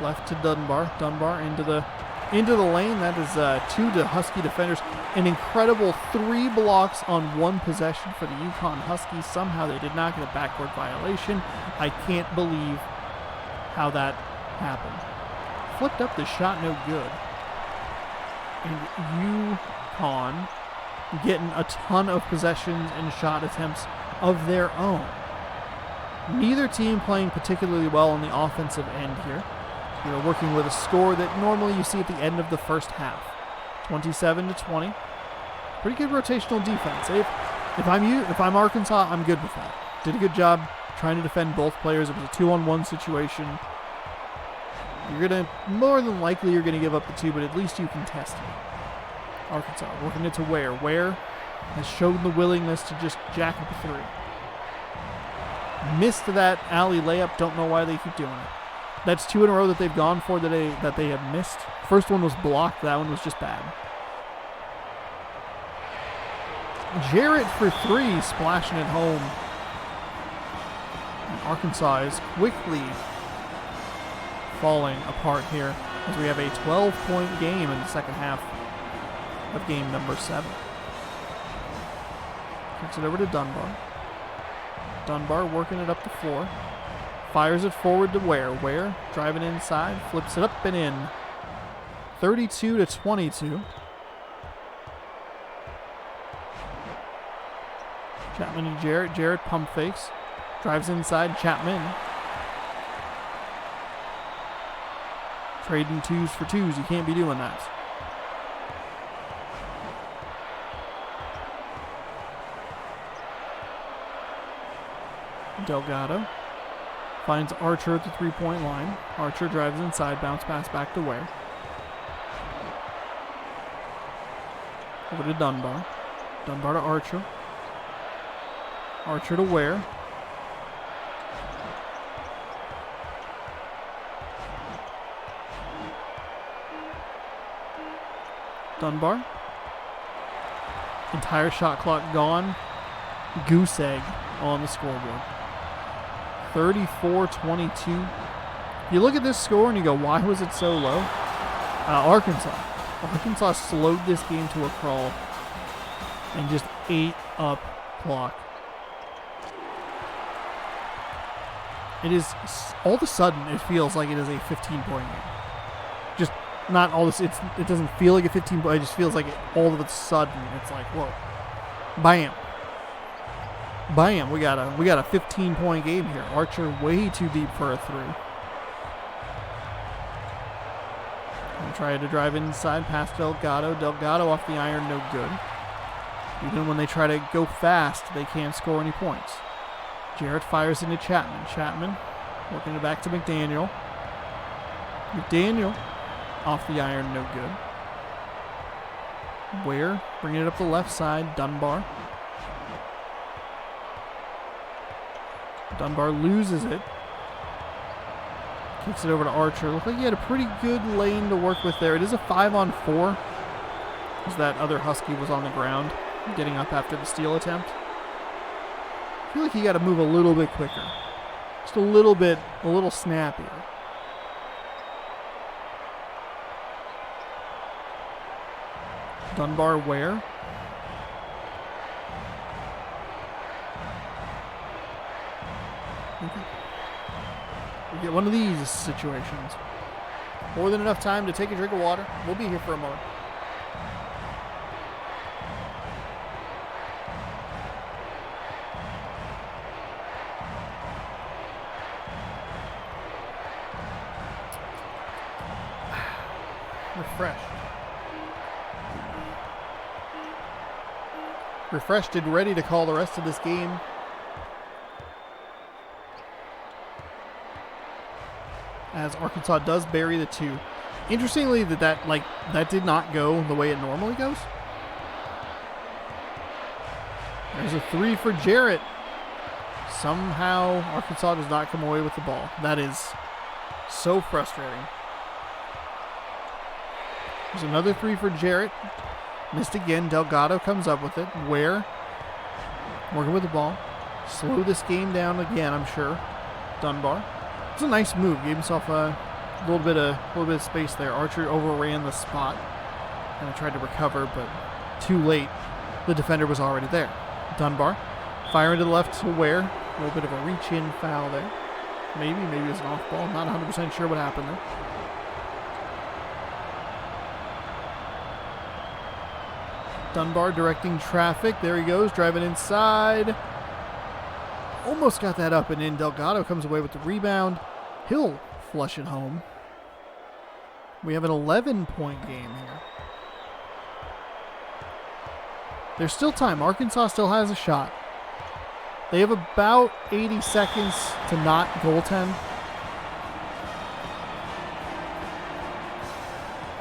Left to Dunbar. Dunbar into the into the lane. That is 2 to Husky defenders. An incredible 3 blocks on 1 possession for the Uconn Huskies. Somehow they did not get a backcourt violation. I can't believe how that happened. Flipped up the shot, no good. And Uconn getting a ton of possessions and shot attempts of their own. Neither team playing particularly well on the offensive end here. You're working with a score that normally you see at the end of the first half. 27-20. Pretty good rotational defense. If I'm Arkansas, I'm good with that. Did a good job trying to defend both players. It was a 2-on-1 situation. More than likely you're gonna give up the 2, but at least you can test it. Arkansas working it to Ware. Ware has shown the willingness to just jack up a 3. Missed that alley layup. Don't know why they keep doing it. That's 2 in a row that they've gone for that they have missed. First one was blocked. That one was just bad. Jarrett for 3, splashing it home. And Arkansas is quickly falling apart here as we have a 12-point game in the second half of game number 7. Kicks it over to Dunbar. Dunbar working it up the floor. Fires it forward to Ware. Ware driving inside, flips it up and in. 32-22. Chapman and Jarrett. Jarrett pump fakes. Drives inside. Chapman. Trading 2s for 2s. You can't be doing that. Delgado finds Archer at the 3-point line. Archer drives inside, bounce pass back to Ware. Over to Dunbar. Dunbar to Archer. Archer to Ware. Dunbar. Entire shot clock gone. Goose egg on the scoreboard. 34-22. You look at this score and you go, why was it so low? Arkansas slowed this game to a crawl and just ate up clock. It is, all of a sudden, it feels like it is a 15-point game. Just not all this, it doesn't feel like a 15-point, it just feels like all of a sudden, it's like, whoa. Bam. Bam, we got a 15-point game here. Archer way too deep for a 3. And try to drive inside past Delgado. Delgado off the iron, no good. Even when they try to go fast, they can't score any points. Jarrett fires into Chapman. Chapman working it back to McDaniel. McDaniel off the iron, no good. Ware bringing it up the left side. Dunbar. Dunbar loses it. Kicks it over to Archer. Looked like he had a pretty good lane to work with there. It is a 5-on-4. As that other Husky was on the ground, getting up after the steal attempt. I feel like he got to move a little bit quicker. Just a little snappier. Dunbar Ware. We get one of these situations. More than enough time to take a drink of water. We'll be here for a moment. Refreshed and ready to call the rest of this game. As Arkansas does bury the 2. Interestingly, that did not go the way it normally goes. There's a 3 for Jarrett. Somehow Arkansas does not come away with the ball. That is so frustrating. There's another 3 for Jarrett. Missed again. Delgado comes up with it. Ware working with the ball. Slow this game down again, I'm sure. Dunbar. It's a nice move. Gave himself a A little bit of space there. Archer overran the spot and I tried to recover, but too late. The defender was already there. Dunbar, fire into the left to Ware. A little bit of a reach-in foul there. Maybe it was an off ball. Not 100% sure what happened there. Dunbar directing traffic. There he goes, driving inside. Almost got that up and in. Delgado comes away with the rebound. He'll flush it home. We have an 11-point game here. There's still time. Arkansas still has a shot. They have about 80 seconds to not goaltend.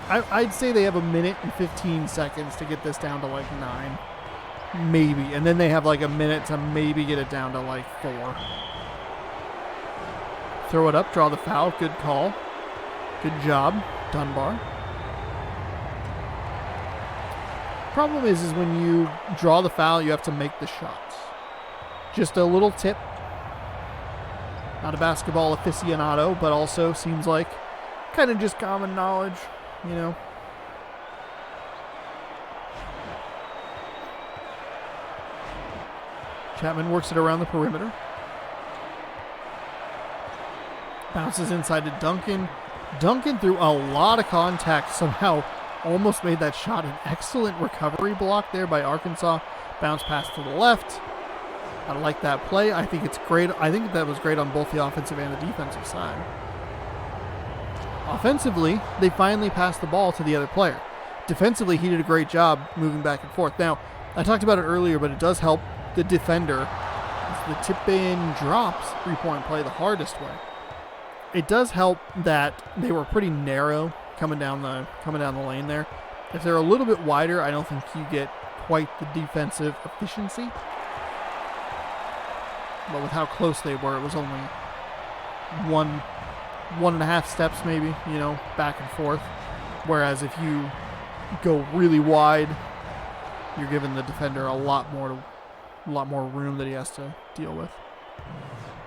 I'd say they have a minute and 15 seconds to get this down to like 9. Maybe. And then they have like a minute to maybe get it down to like 4. Throw it up, draw the foul. Good call. Good job, Dunbar. Problem is when you draw the foul, you have to make the shots. Just a little tip. Not a basketball aficionado, but also seems like kind of just common knowledge, you know. Chapman works it around the perimeter. Bounces inside to Duncan. Duncan, through a lot of contact, somehow almost made that shot. An excellent recovery block there by Arkansas. Bounce pass to the left. I like that play. I think it's great. I think that was great on both the offensive and the defensive side. Offensively, they finally passed the ball to the other player. Defensively, he did a great job moving back and forth. Now, I talked about it earlier, but it does help the defender. The tip-in drops three-point play the hardest way. It does help that they were pretty narrow coming down the lane there. If they're a little bit wider, I don't think you get quite the defensive efficiency. But with how close they were, it was only one and a half steps maybe, you know, back and forth. Whereas if you go really wide, you're giving the defender a lot more room that he has to deal with.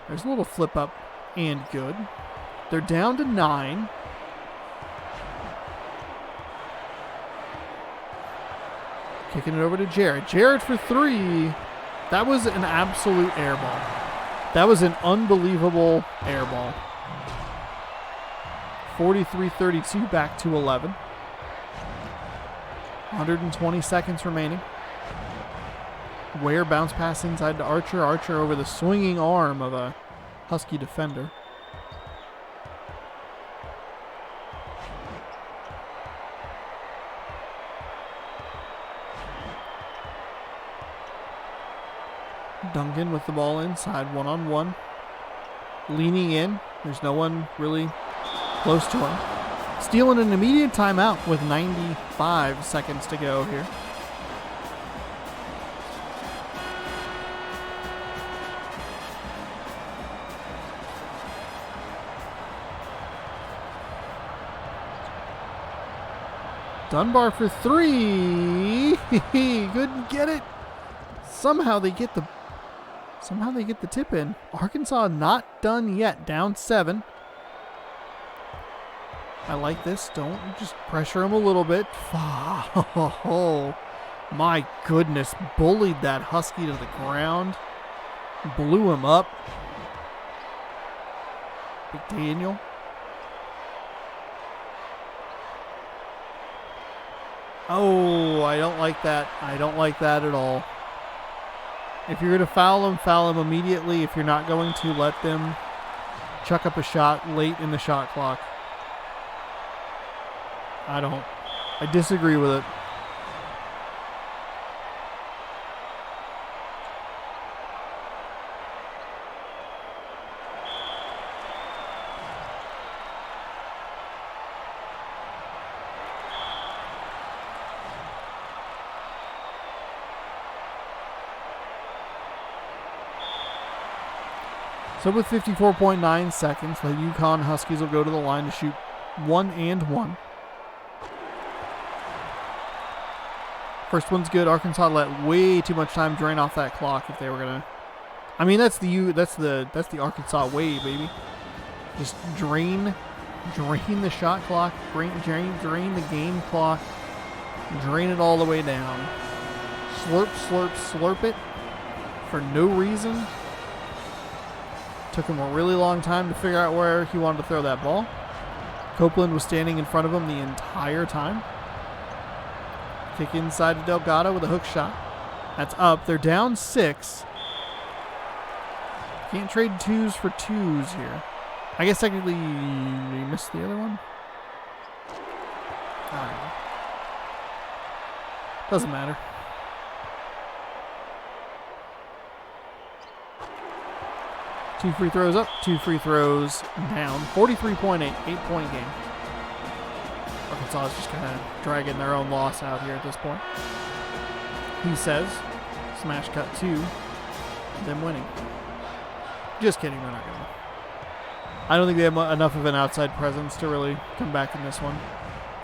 There's a little flip up and good. They're down to 9. Kicking it over to Jared. Jared for 3. That was an absolute air ball. That was an unbelievable air ball. 43-32, back to 11. 120 seconds remaining. Ware bounce pass inside to Archer. Archer over the swinging arm of a Husky defender. Duncan with the ball inside, one-on-one. Leaning in. There's no one really close to him. Stealing an immediate timeout with 95 seconds to go here. Dunbar for 3. Couldn't get it. Somehow they get the tip in. Arkansas not done yet. Down 7. I like this. Don't just pressure him a little bit. Oh, my goodness. Bullied that Husky to the ground. Blew him up. McDaniel. Oh, I don't like that. I don't like that at all. If you're going to foul him immediately. If you're not going to, let them chuck up a shot late in the shot clock. I disagree with it. So with 54.9 seconds, the Uconn Huskies will go to the line to shoot 1 and 1. First one's good. Arkansas let way too much time drain off that clock if they were gonna. I mean, that's the Arkansas way, baby. Just drain Drain the shot clock, drain the game clock, drain it all the way down. Slurp, slurp, slurp it for no reason. Took him a really long time to figure out where he wanted to throw that ball. Copeland was standing in front of him the entire time. Kick inside to Delgado with a hook shot. That's up. They're down 6. Can't trade 2s for 2s here. I guess technically you missed the other one. I don't know. Doesn't matter. Two free throws up, 2 free throws down. 43.8, 8-point game. Arkansas is just kind of dragging their own loss out here at this point. He says, smash cut 2, them winning. Just kidding, they're not going to. I don't think they have enough of an outside presence to really come back in this one.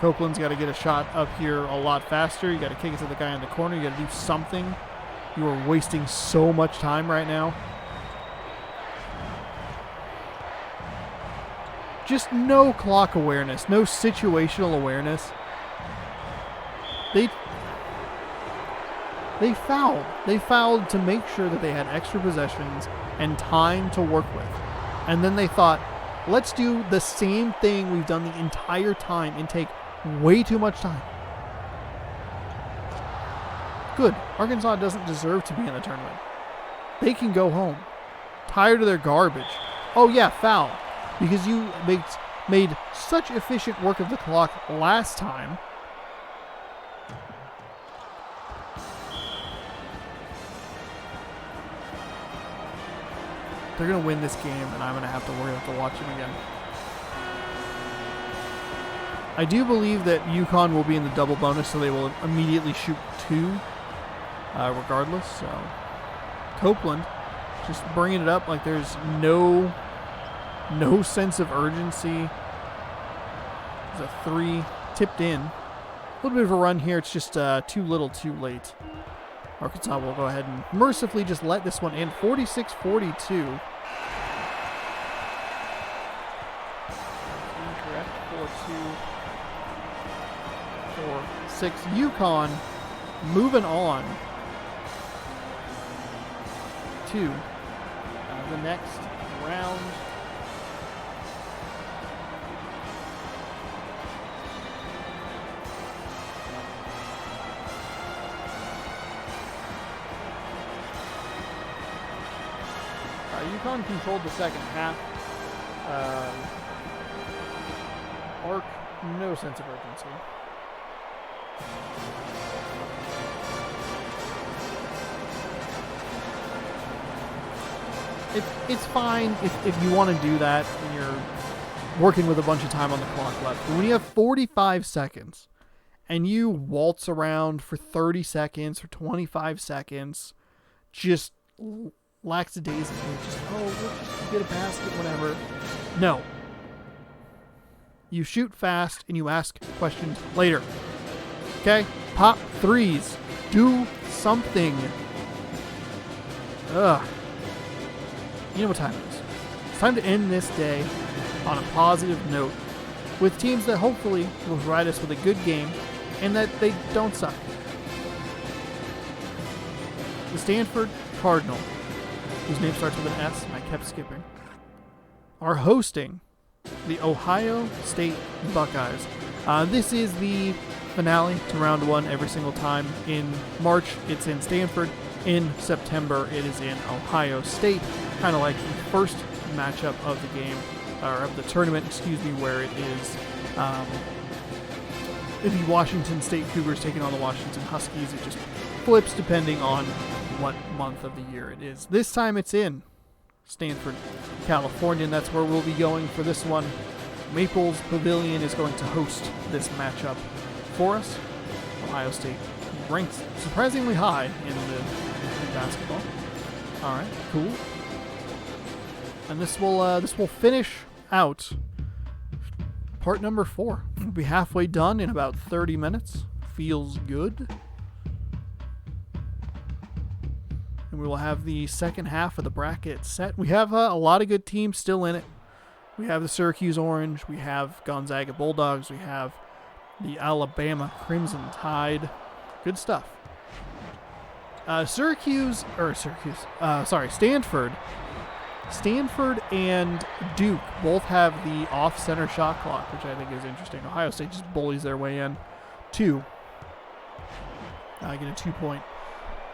Copeland's got to get a shot up here a lot faster. You got to kick it to the guy in the corner. You got to do something. You are wasting so much time right now. Just no clock awareness, no situational awareness. They fouled. They fouled to make sure that they had extra possessions and time to work with. And then they thought, let's do the same thing we've done the entire time and take way too much time. Good. Arkansas doesn't deserve to be in the tournament. They can go home. Tired of their garbage. Oh yeah, foul. Because you made such efficient work of the clock last time. They're going to win this game, and I'm going to have to watch them again. I do believe that Uconn will be in the double bonus, so they will immediately shoot 2 regardless. So Copeland just bringing it up like there's no sense of urgency. There's a 3 tipped in. A little bit of a run here. It's just too little too late. Arkansas will go ahead and mercifully just let this one in. 46-42. Incorrect. 4-2. 4-6. Uconn moving on to the next round. Uconn controlled the second half. Ark, no sense of urgency. It's fine if you want to do that when you're working with a bunch of time on the clock left. But when you have 45 seconds and you waltz around for 30 seconds or 25 seconds, just lackadaisical, just, we'll just get a basket, whatever. No. You shoot fast and you ask questions later. Okay? Pop 3s. Do something. Ugh. You know what time it is. It's time to end this day on a positive note with teams that hopefully will provide us with a good game and that they don't suck. The Stanford Cardinal, whose name starts with an S, and I kept skipping, are hosting the Ohio State Buckeyes. This is the finale to round 1 every single time. In March, it's in Stanford. In September, it is in Ohio State. Kind of like the first matchup of the game, or of the tournament, where it is the Washington State Cougars taking on the Washington Huskies. It just flips depending on what month of the year it is. This time it's in Stanford, California, and that's where we'll be going for this one. Maples Pavilion is going to host this matchup for us. Ohio State ranked surprisingly high in basketball. All right, cool. And this will finish out part number 4. We'll be halfway done in about 30 minutes. Feels good. And we will have the second half of the bracket set. We have a lot of good teams still in it. We have the Syracuse Orange. We have Gonzaga Bulldogs. We have the Alabama Crimson Tide. Good stuff. Stanford. Stanford and Duke both have the off-center shot clock, which I think is interesting. Ohio State just bullies their way in to get a 2-point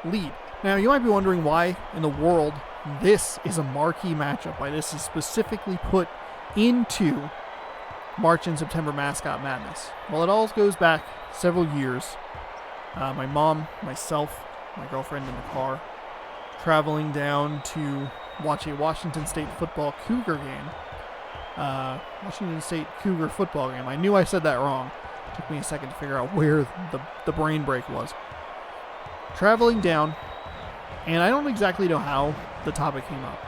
lead. Now, you might be wondering why in the world this is a marquee matchup, why this is specifically put into March and September Mascot Madness. Well, it all goes back several years. My mom, myself, my girlfriend in the car, traveling down to watch a Washington State football Cougar game. Washington State Cougar football game. I knew I said that wrong. It took me a second to figure out where the brain break was. Traveling down, and I don't exactly know how the topic came up,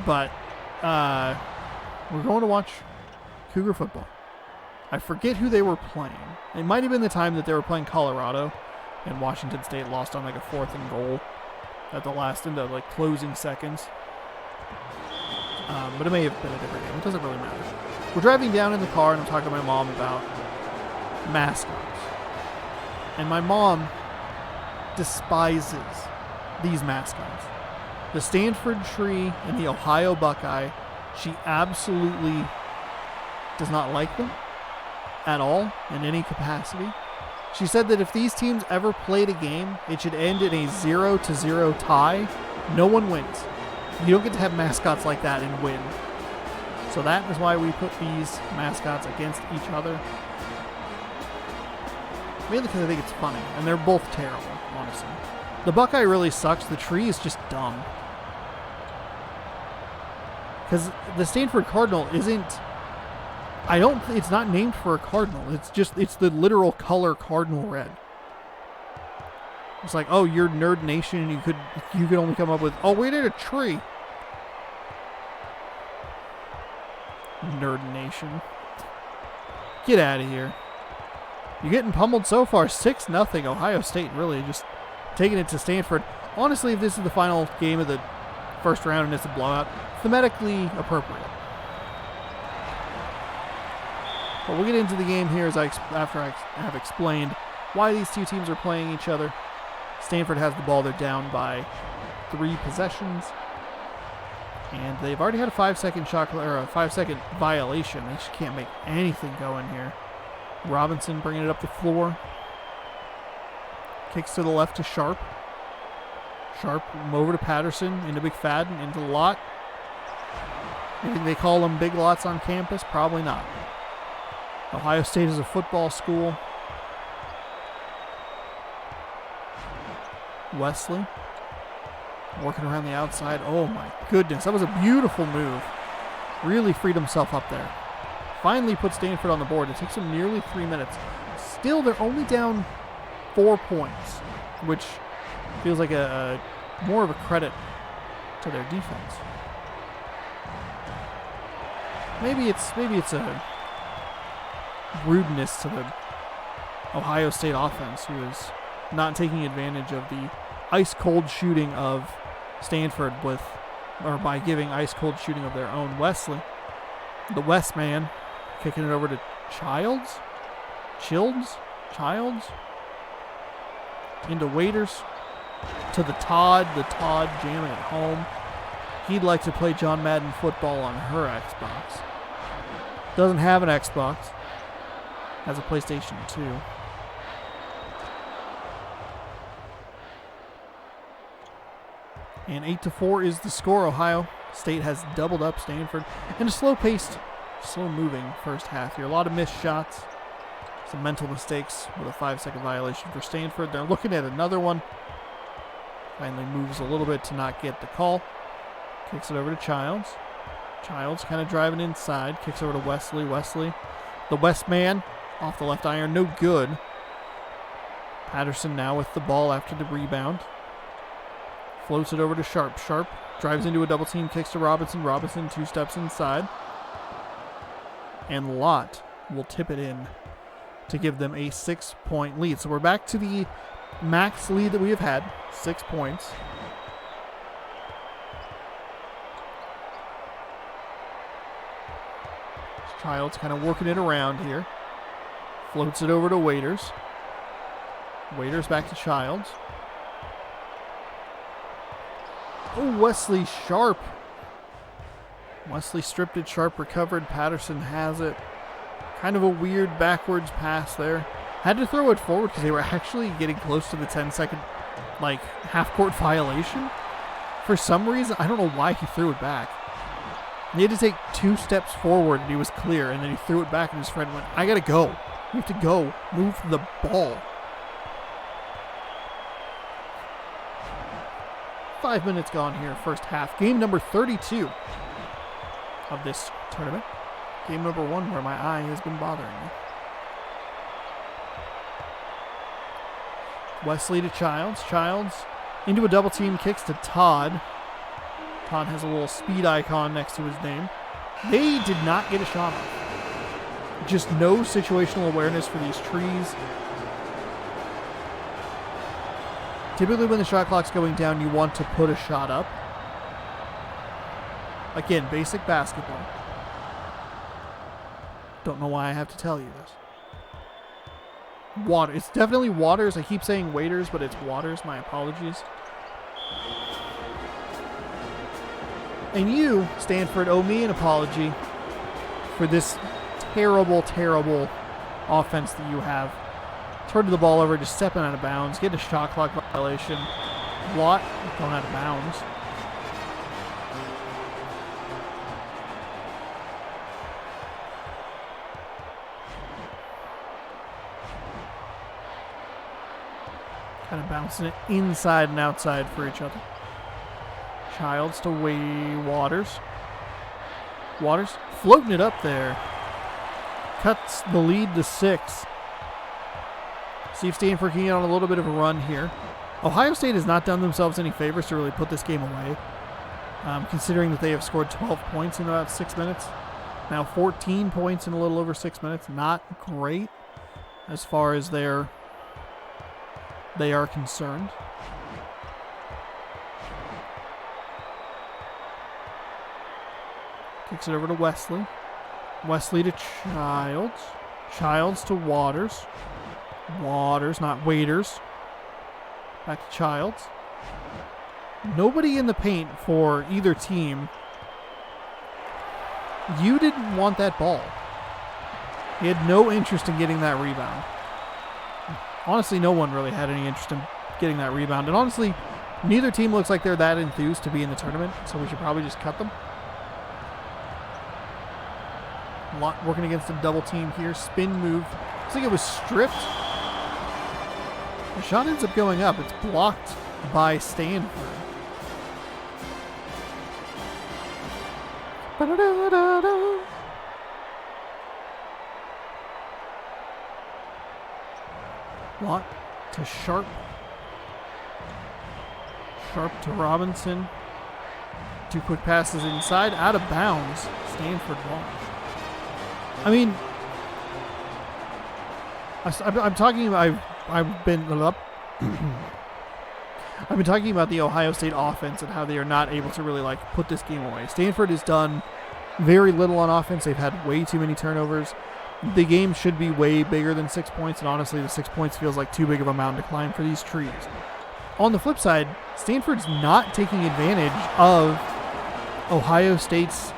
but we're going to watch Cougar football. I forget who they were playing. It might have been the time that they were playing Colorado, and Washington State lost on like a 4th and goal at the last, in the like closing seconds. But it may have been a different game. It doesn't really matter. We're driving down in the car, and I'm talking to my mom about mascots. And my mom despises these mascots. The Stanford tree and the Ohio Buckeye, she absolutely does not like them at all in any capacity. She said that if these teams ever played a game, it should end in a 0-0 tie. No one wins. You don't get to have mascots like that and win. So that is why we put these mascots against each other. Mainly because I think it's funny, and they're both terrible, honestly. The Buckeye really sucks. The tree is just dumb. Because the Stanford Cardinal isn't... it's not named for a cardinal. It's the literal color cardinal red. It's like, oh, you're Nerd Nation, and you could only come up with, oh, wait, at a tree. Nerd Nation. Get out of here. You're getting pummeled so far, 6-0. Ohio State really just taking it to Stanford. Honestly, if this is the final game of the first round and it's a blowout, thematically appropriate. But we'll get into the game here after I have explained why these two teams are playing each other. Stanford has the ball. They're down by 3 possessions. And they've already had a 5-second shot, or a 5-second violation. They just can't make anything go in here. Robinson bringing it up the floor. Kicks to the left to Sharp. Sharp over to Patterson, into McFadden, into Lott. You think they call them big lots on campus? Probably not. Ohio State is a football school. Wesley working around the outside. Oh my goodness, that was a beautiful move. Really freed himself up there. Finally put Stanford on the board. It takes them nearly 3 minutes. Still, they're only down 4 points, which feels like a more of a credit to their defense. Maybe it's a rudeness to the Ohio State offense, who is not taking advantage of the ice-cold shooting of Stanford by giving ice-cold shooting of their own. Wesley, the West man, kicking it over to Childs, into Waiters, to the Todd jamming it home. He'd like to play John Madden football on her Xbox. Doesn't have an Xbox. Has a PlayStation 2. And 8-4 is the score. Ohio State has doubled up Stanford in a slow-paced, slow-moving first half here. A lot of missed shots. Some mental mistakes with a 5-second violation for Stanford. They're looking at another one. Finally moves a little bit to not get the call. Kicks it over to Childs. Childs kind of driving inside. Kicks over to Wesley. Wesley, the West man, off the left iron. No good. Patterson now with the ball after the rebound. Floats it over to Sharp. Sharp drives into a double team. Kicks to Robinson. Robinson 2 steps inside. And Lott will tip it in to give them a 6-point lead. So we're back to the max lead that we have had, 6 points. Childs kind of working it around here. Floats it over to Waiters. Waiters back to Childs. Oh, Wesley Sharp. Wesley stripped it. Sharp recovered. Patterson has it. Kind of a weird backwards pass there. Had to throw it forward because they were actually getting close to the 10-second, half-court violation. For some reason, I don't know why he threw it back. He had to take 2 steps forward and he was clear, and then he threw it back and his friend went, I gotta go. You have to go. Move the ball. 5 minutes gone here, first half. Game number 32 of this tournament. Game number 1 where my eye has been bothering me. Wesley to Childs. Childs into a double team, kicks to Todd. Todd has a little speed icon next to his name. They did not get a shot off. Just no situational awareness for these trees. Typically when the shot clock's going down, you want to put a shot up. Again, basic basketball. Don't know why I have to tell you this. Water. It's definitely Waters. I keep saying Waiters, but it's Waters. My apologies. And you, Stanford, owe me an apology for this terrible, terrible offense that you have. Turning the ball over, just stepping out of bounds, getting a shot clock violation. Watt going out of bounds. Kind of bouncing it inside and outside for each other. Childs to Waters. Waters floating it up there. Cuts the lead to 6. See if Stanford can get on a little bit of a run here. Ohio State has not done themselves any favors to really put this game away, considering that they have scored 12 points in about 6 minutes. Now 14 points in a little over 6 minutes. Not great as far as they are concerned. Kicks it over to Wesley. Wesley to Childs. Childs to Waters. Waters, not Waiters. Back to Childs. Nobody in the paint for either team. You didn't want that ball. He had no interest in getting that rebound. Honestly, no one really had any interest in getting that rebound. And honestly, neither team looks like they're that enthused to be in the tournament, so we should probably just cut them. Lot working against a double team here. Spin move. Looks like it was stripped. The shot ends up going up. It's blocked by Stanford. Watt to Sharp. Sharp to Robinson. 2 quick passes inside, out of bounds. Stanford ball. I mean, I'm talking about. I've been talking about the Ohio State offense and how they are not able to really put this game away. Stanford has done very little on offense. They've had way too many turnovers. The game should be way bigger than 6 points, and honestly, the 6 points feels like too big of a mountain to climb for these trees. On the flip side, Stanford's not taking advantage of Ohio State's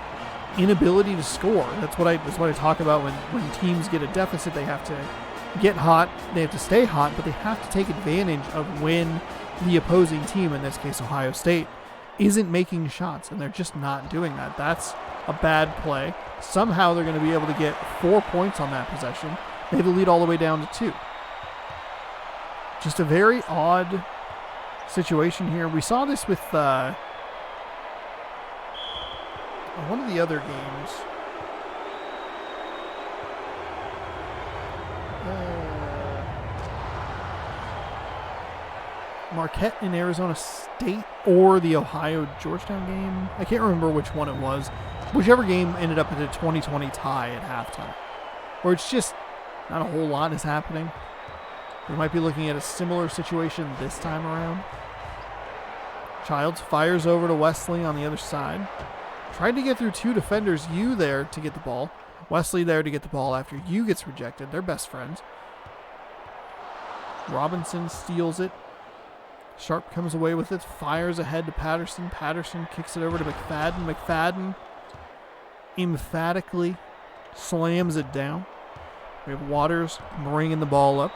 inability to score. That's what I talk about when teams get a deficit. They have to get hot, they have to stay hot, but they have to take advantage of when the opposing team, in this case Ohio State, isn't making shots, and they're just not doing that. That's a bad play. Somehow they're going to be able to get 4 points on that possession. They have the lead all the way down to 2. Just a very odd situation here. We saw this with one of the other games. Marquette in Arizona State or the Ohio Georgetown game. I can't remember which one it was. Whichever game ended up at a 20-20 tie at halftime, where it's just not a whole lot is happening. We might be looking at a similar situation this time around. Childs fires over to Wesley on the other side. Tried to get through 2 defenders. You there to get the ball. Wesley there to get the ball after U gets rejected. They're best friends. Robinson steals it. Sharp comes away with it, fires ahead to Patterson. Patterson kicks it over to McFadden. McFadden emphatically slams it down. We have Waters bringing the ball up.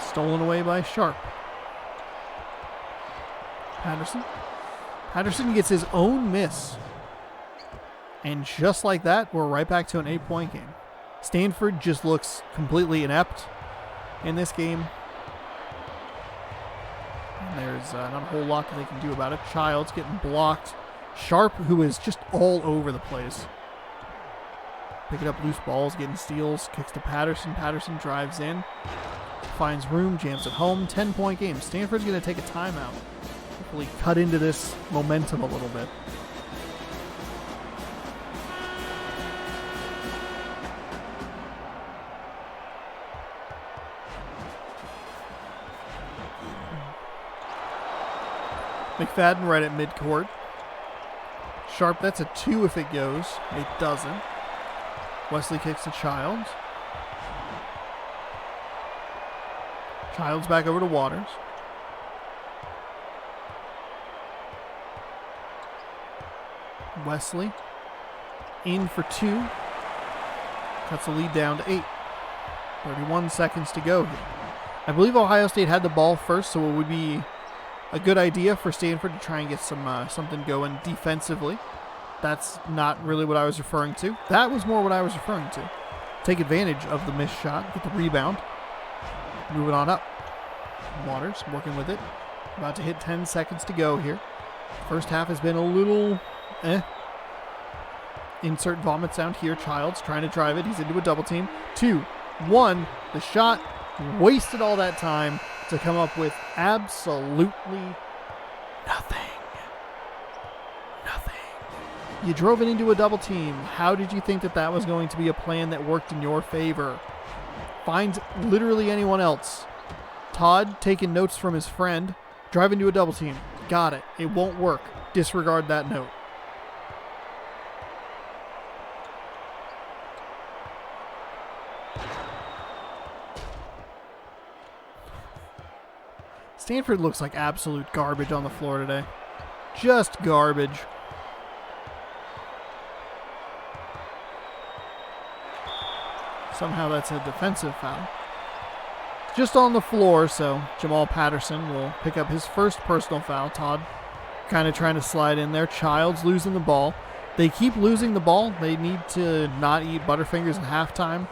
Stolen away by Sharp. Patterson. Patterson gets his own miss. And just like that, we're right back to an 8-point game. Stanford just looks completely inept in this game. And there's not a whole lot that they can do about it. Childs getting blocked. Sharp, who is just all over the place. Picking up loose balls, getting steals, kicks to Patterson. Patterson drives in, finds room, jams it home. 10-point game. Stanford's going to take a timeout. Hopefully cut into this momentum a little bit. McFadden right at midcourt. Sharp, that's a 2 if it goes. It doesn't. Wesley kicks to Childs. Childs back over to Waters. Wesley in for 2. Cuts the lead down to 8. 31 seconds to go here. I believe Ohio State had the ball first, so it would be a good idea for Stanford to try and get something going defensively. That's not really what I was referring to. That was more what I was referring to. Take advantage of the missed shot, get the rebound, move it on up. Waters working with it. About to hit 10 seconds to go here. First half has been a little Insert vomit sound here. Childs trying to drive it. He's into a double team. 2, 1. The shot wasted all that time to come up with absolutely nothing. You drove it into a double team. How did you think that was going to be a plan that worked in your favor? Find literally anyone else. Todd taking notes from his friend. Drive into a double team. Got it. It won't work. Disregard that note. Stanford looks like absolute garbage on the floor today. Just garbage. Somehow that's a defensive foul. Just on the floor, so Jamal Patterson will pick up his first personal foul. Todd kind of trying to slide in there. Childs losing the ball. They keep losing the ball. They need to not eat Butterfingers in halftime.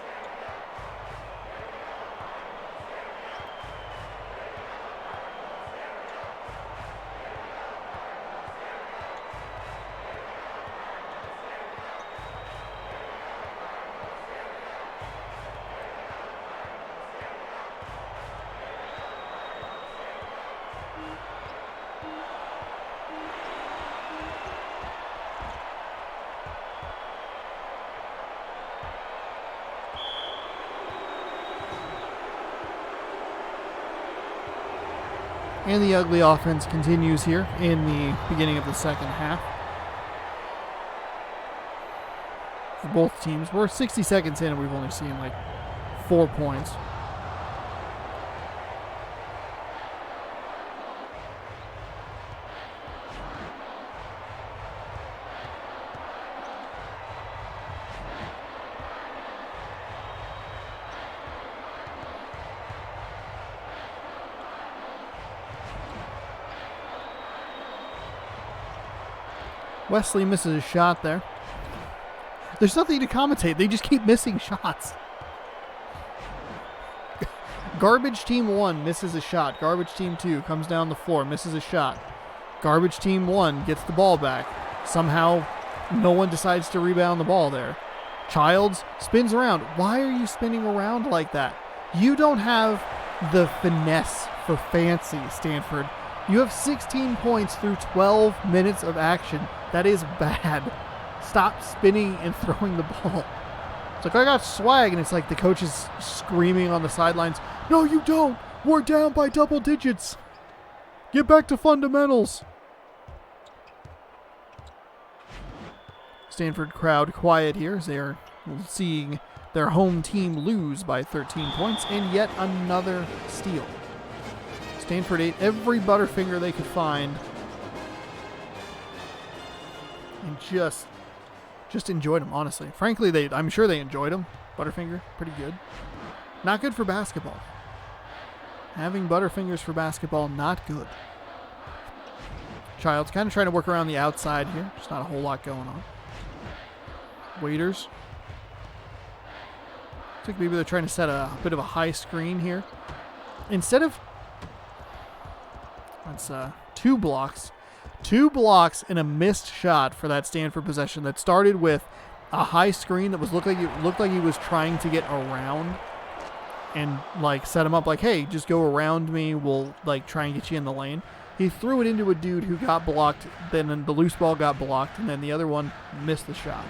And the ugly offense continues here in the beginning of the second half. For both teams, we're 60 seconds in and we've only seen like 4 points. Wesley misses a shot there. There's nothing to commentate. They just keep missing shots. Garbage team 1 misses a shot. Garbage team 2 comes down the floor, misses a shot. Garbage team 1 gets the ball back. Somehow, no one decides to rebound the ball there. Childs spins around. Why are you spinning around like that? You don't have the finesse for fancy, Stanford. You have 16 points through 12 minutes of action. That is bad. Stop spinning and throwing the ball. It's like, I got swag, and it's like the coach is screaming on the sidelines, no, you don't! We're down by double digits! Get back to fundamentals! Stanford crowd quiet here as they are seeing their home team lose by 13 points, and yet another steal. Stanford ate every Butterfinger they could find, and just enjoyed them, honestly. Frankly, I'm sure they enjoyed them. Butterfinger, pretty good. Not good for basketball. Having Butterfingers for basketball, not good. Child's kind of trying to work around the outside here. Just not a whole lot going on. Waiters. I think maybe they're trying to set a bit of a high screen here. Instead of... That's 2 blocks. 2 blocks and a missed shot for that Stanford possession that started with a high screen that looked like he was trying to get around and like set him up like, hey, just go around me. We'll like try and get you in the lane. He threw it into a dude who got blocked. Then the loose ball got blocked, and then the other one missed the shot.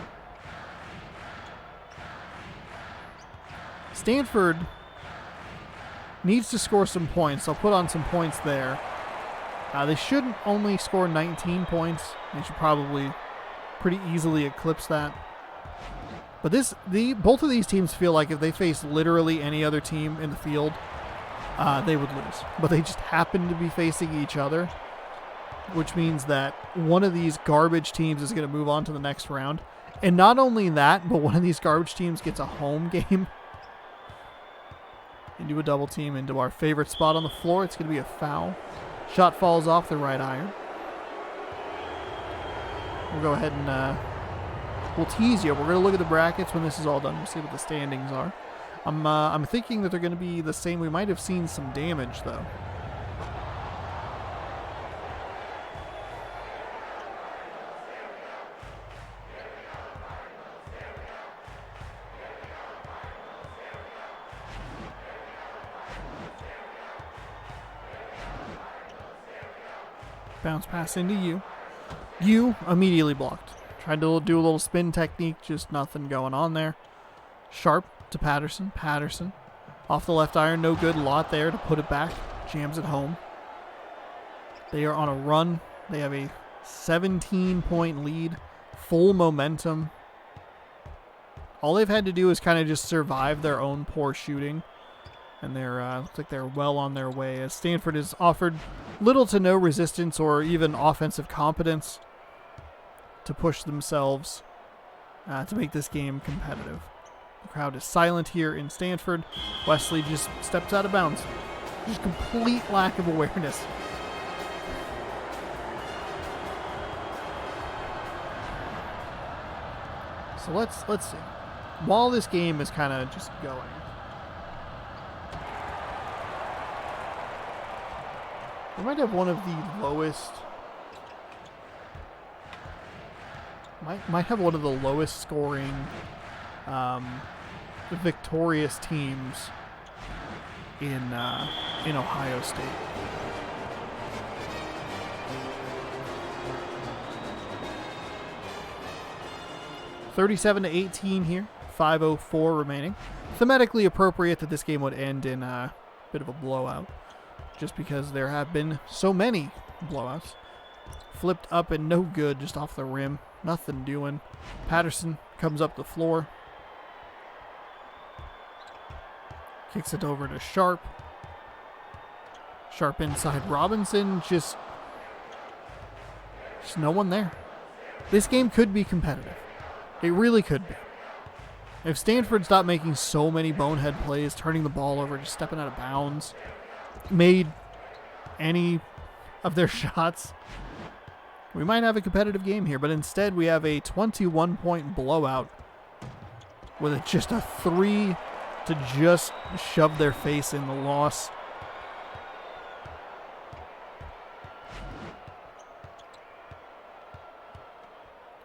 Stanford needs to score some points. I'll put on some points there. They shouldn't only score 19 points. They should probably pretty easily eclipse that. But both of these teams feel like if they face literally any other team in the field, they would lose. But they just happen to be facing each other, which means that one of these garbage teams is going to move on to the next round. And not only that, but one of these garbage teams gets a home game. Into a double team, into our favorite spot on the floor. It's going to be a foul. Shot falls off the right iron. We'll go ahead and we'll tease you. We're going to look at the brackets when this is all done. We'll see what the standings are. I'm thinking that they're going to be the same. We might have seen some damage, though. Bounce pass into you. You immediately blocked. Tried to do a little spin technique, just nothing going on there. Sharp to Patterson. Patterson off the left iron, no good. Lot there to put it back. Jams it home. They are on a run. They have a 17-point lead. Full momentum. All they've had to do is kind of just survive their own poor shooting. And looks like they're well on their way, as Stanford has offered little to no resistance or even offensive competence to push themselves to make this game competitive. The crowd is silent here in Stanford. Wesley just steps out of bounds. Just complete lack of awareness. So let's see. While this game is kind of just going, we might have one of the lowest. Might have one of the lowest scoring victorious teams in Ohio State. (37-18) here. 5:04 remaining. Thematically appropriate that this game would end in a bit of a blowout, just because there have been so many blowouts. Flipped up and no good, just off the rim. Nothing doing. Patterson comes up the floor. Kicks it over to Sharp. Sharp inside Robinson. Just no one there. This game could be competitive. It really could be. If Stanford stopped making so many bonehead plays, turning the ball over, just stepping out of bounds, made any of their shots, we might have a competitive game here. But instead, we have a 21-point blowout with just a 3 to just shove their face in the loss.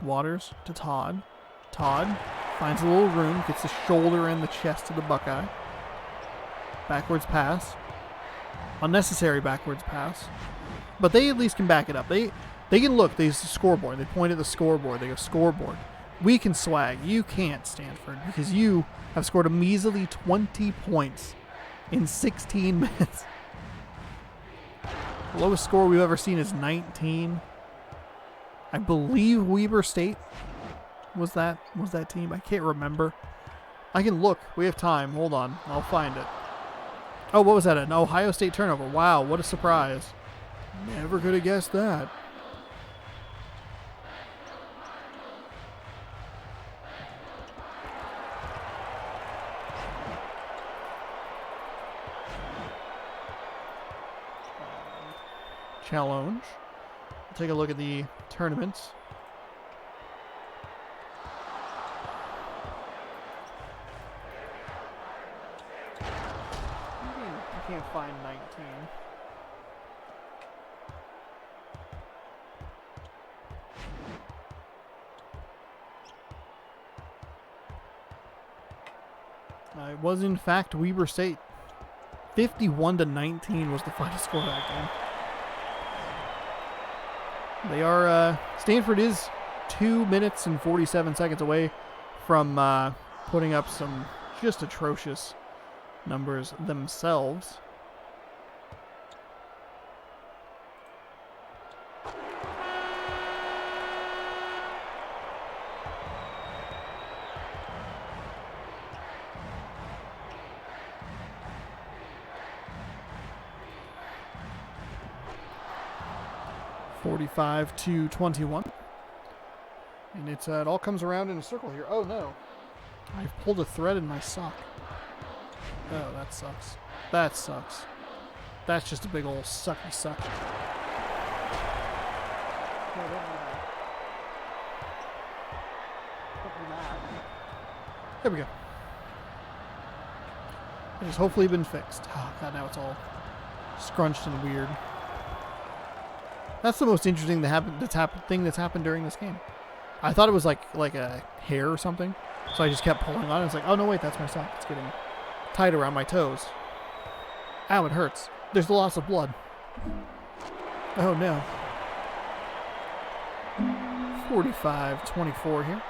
Waters to Todd. Todd finds a little room, gets the shoulder and the chest to the Buckeye. Backwards pass. Unnecessary backwards pass. But they at least can back it up. They can look. They use the scoreboard. They point at the scoreboard. They go scoreboard. We can swag. You can't, Stanford, because you have scored a measly 20 points in 16 minutes. The lowest score we've ever seen is 19. I believe Weber State was that team. I can't remember. I can look. We have time. Hold on. I'll find it. Oh, what was that? An Ohio State turnover. Wow, what a surprise. Never could have guessed that. Challenge. We'll take a look at the tournaments. I can't find 19. It was in fact Weber State. 51-19 was the final score of that game. They are, Stanford is 2 minutes and 47 seconds away from putting up some just atrocious numbers themselves. (45-21), and it all comes around in a circle here. Oh no, I've pulled a thread in my sock. Oh, that sucks. That sucks. That's just a big old sucky suck. No, don't do that. Don't do that. There we go. It has hopefully been fixed. Oh god, now it's all scrunched and weird. That's the most interesting thing that's happened during this game. I thought it was like a hair or something, so I just kept pulling on it. It's like, oh no, wait, that's my sock. It's getting tight around my toes. Ow, it hurts. There's the loss of blood. Oh no. 45-24 here.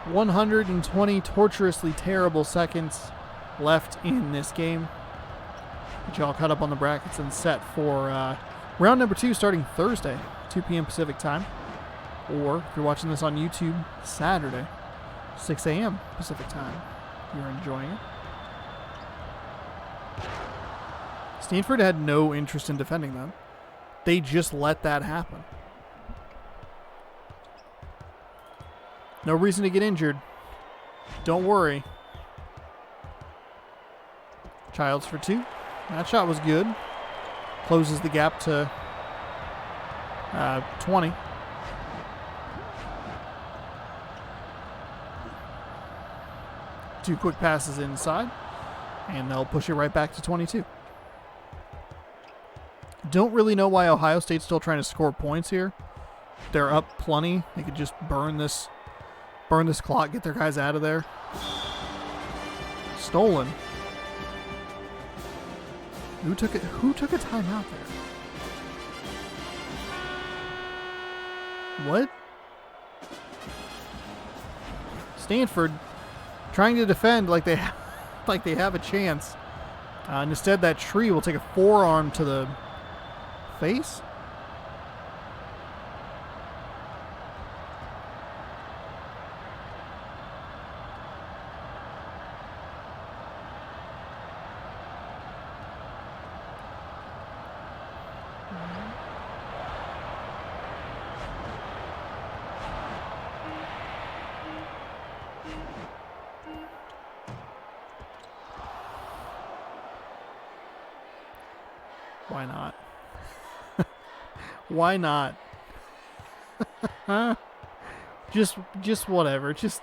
.120 torturously terrible seconds left in this game. Get you all caught up on the brackets and set for round number 2 starting Thursday, 2 p.m. Pacific time. Or if you're watching this on YouTube, Saturday, 6 a.m. Pacific time. If you're enjoying it. Stanford had no interest in defending them. They just let that happen. No reason to get injured. Don't worry. Childs for 2. That shot was good. Closes the gap to 20. Two quick passes inside, and they'll push it right back to 22. Don't really know why Ohio State's still trying to score points here. They're up plenty. They could just burn this clock, get their guys out of there. Stolen. Who took it? Who took a timeout there? What? Stanford trying to defend like they have a chance. And instead, that tree will take a forearm to the face. Why not? Why not? Just whatever. Just.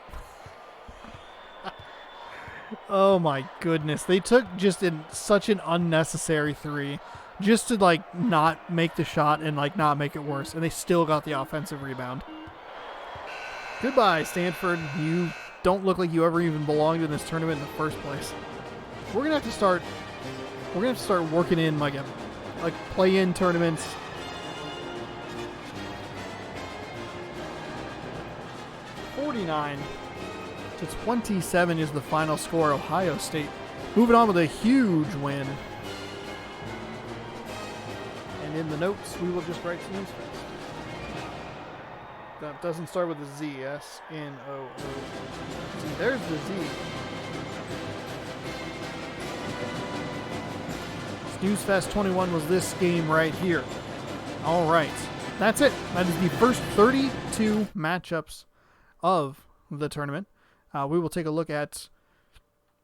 Oh my goodness. They took just such an unnecessary 3 just to like not make the shot and like not make it worse. And they still got the offensive rebound. Goodbye, Stanford. You don't look like you ever even belonged in this tournament in the first place. We're gonna have to start working in like play-in tournaments. To 27 is the final score. Ohio State moving on with a huge win. And in the notes, we will just write Snooze Fest. That doesn't start with a Z. S-N-O-O. See, there's the Z. Snooze Fest 21 was this game right here. All right. That's it. That is the first 32 matchups of the tournament. We will take a look at,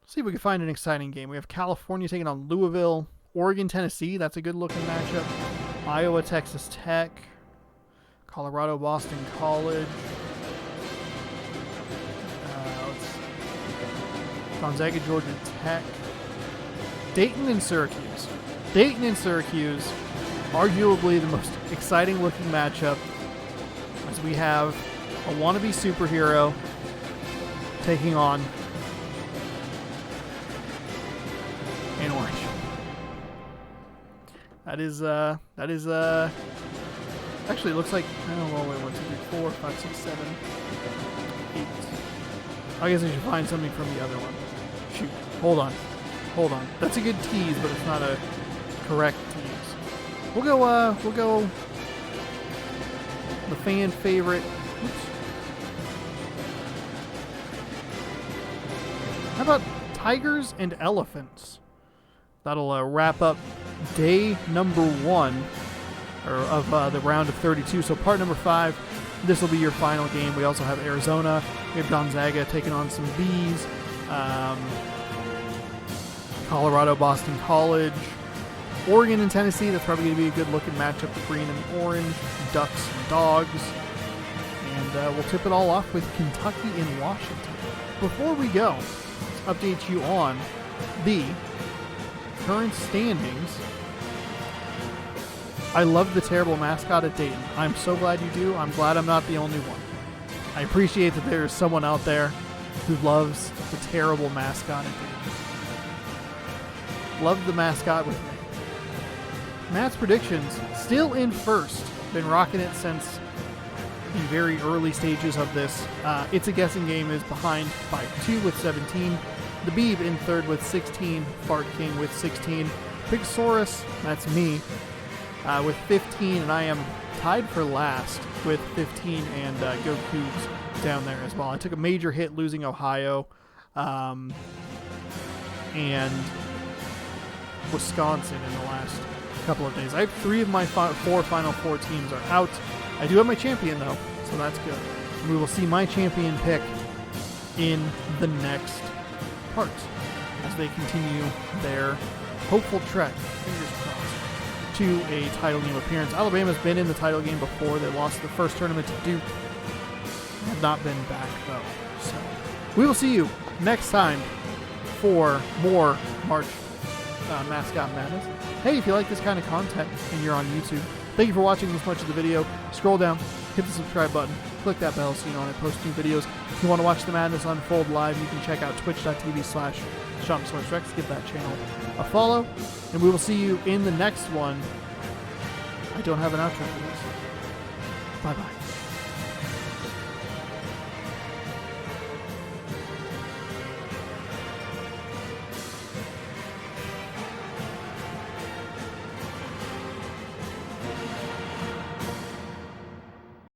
see if we can find an exciting game. We have California taking on Louisville, Oregon, Tennessee. That's a good looking matchup. Iowa, Texas Tech, Colorado, Boston College. Gonzaga, Georgia Tech. Dayton and Syracuse. Dayton and Syracuse, arguably the most exciting looking matchup, as we have a wannabe superhero taking on an orange. That is actually, it looks like, oh, well, wait, 1, 2, 3, 4, 5, 6, 7, 8. I guess I should find something from the other one. Shoot, hold on. That's a good tease, but it's not a correct tease. We'll go the fan favorite. Oops. How about Tigers and Elephants? That'll wrap up day number 1 of the round of 32. So part number 5, this will be your final game. We also have Arizona. We have Gonzaga taking on some Bees. Colorado, Boston College. Oregon and Tennessee. That's probably going to be a good looking matchup, the green and the orange. Ducks and Dogs. And we'll tip it all off with Kentucky and Washington. Before we go, let's update you on the current standings. I love the terrible mascot at Dayton. I'm so glad you do. I'm glad I'm not the only one. I appreciate that there is someone out there who loves the terrible mascot at Dayton. Love the mascot with me. Matt's predictions still in first. Been rocking it since the very early stages of this. It's a Guessing Game is behind by 2 with 17. The Beeb in third with 16. Fart King with 16. Pigsaurus, that's me, with 15, and I am tied for last with 15, and Go Cougs down there as well. I took a major hit losing Ohio and Wisconsin in the last couple of days. I have 3 of my 4 Final Four teams are out. I do have my champion, though, so that's good. And we will see my champion pick in the next part as they continue their hopeful trek, fingers crossed, to a title game appearance. Alabama's been in the title game before. They lost the first tournament to Duke. They have not been back, though. So we will see you next time for more March Mascot Madness. Hey, if you like this kind of content and you're on YouTube, thank you for watching this much of the video. Scroll down, hit the subscribe button, click that bell so you know when I post new videos. If you want to watch the madness unfold live, you can check out twitch.tv/SeanSourceRex. Give that channel a follow, and we will see you in the next one. I don't have an outro for this. Bye-bye.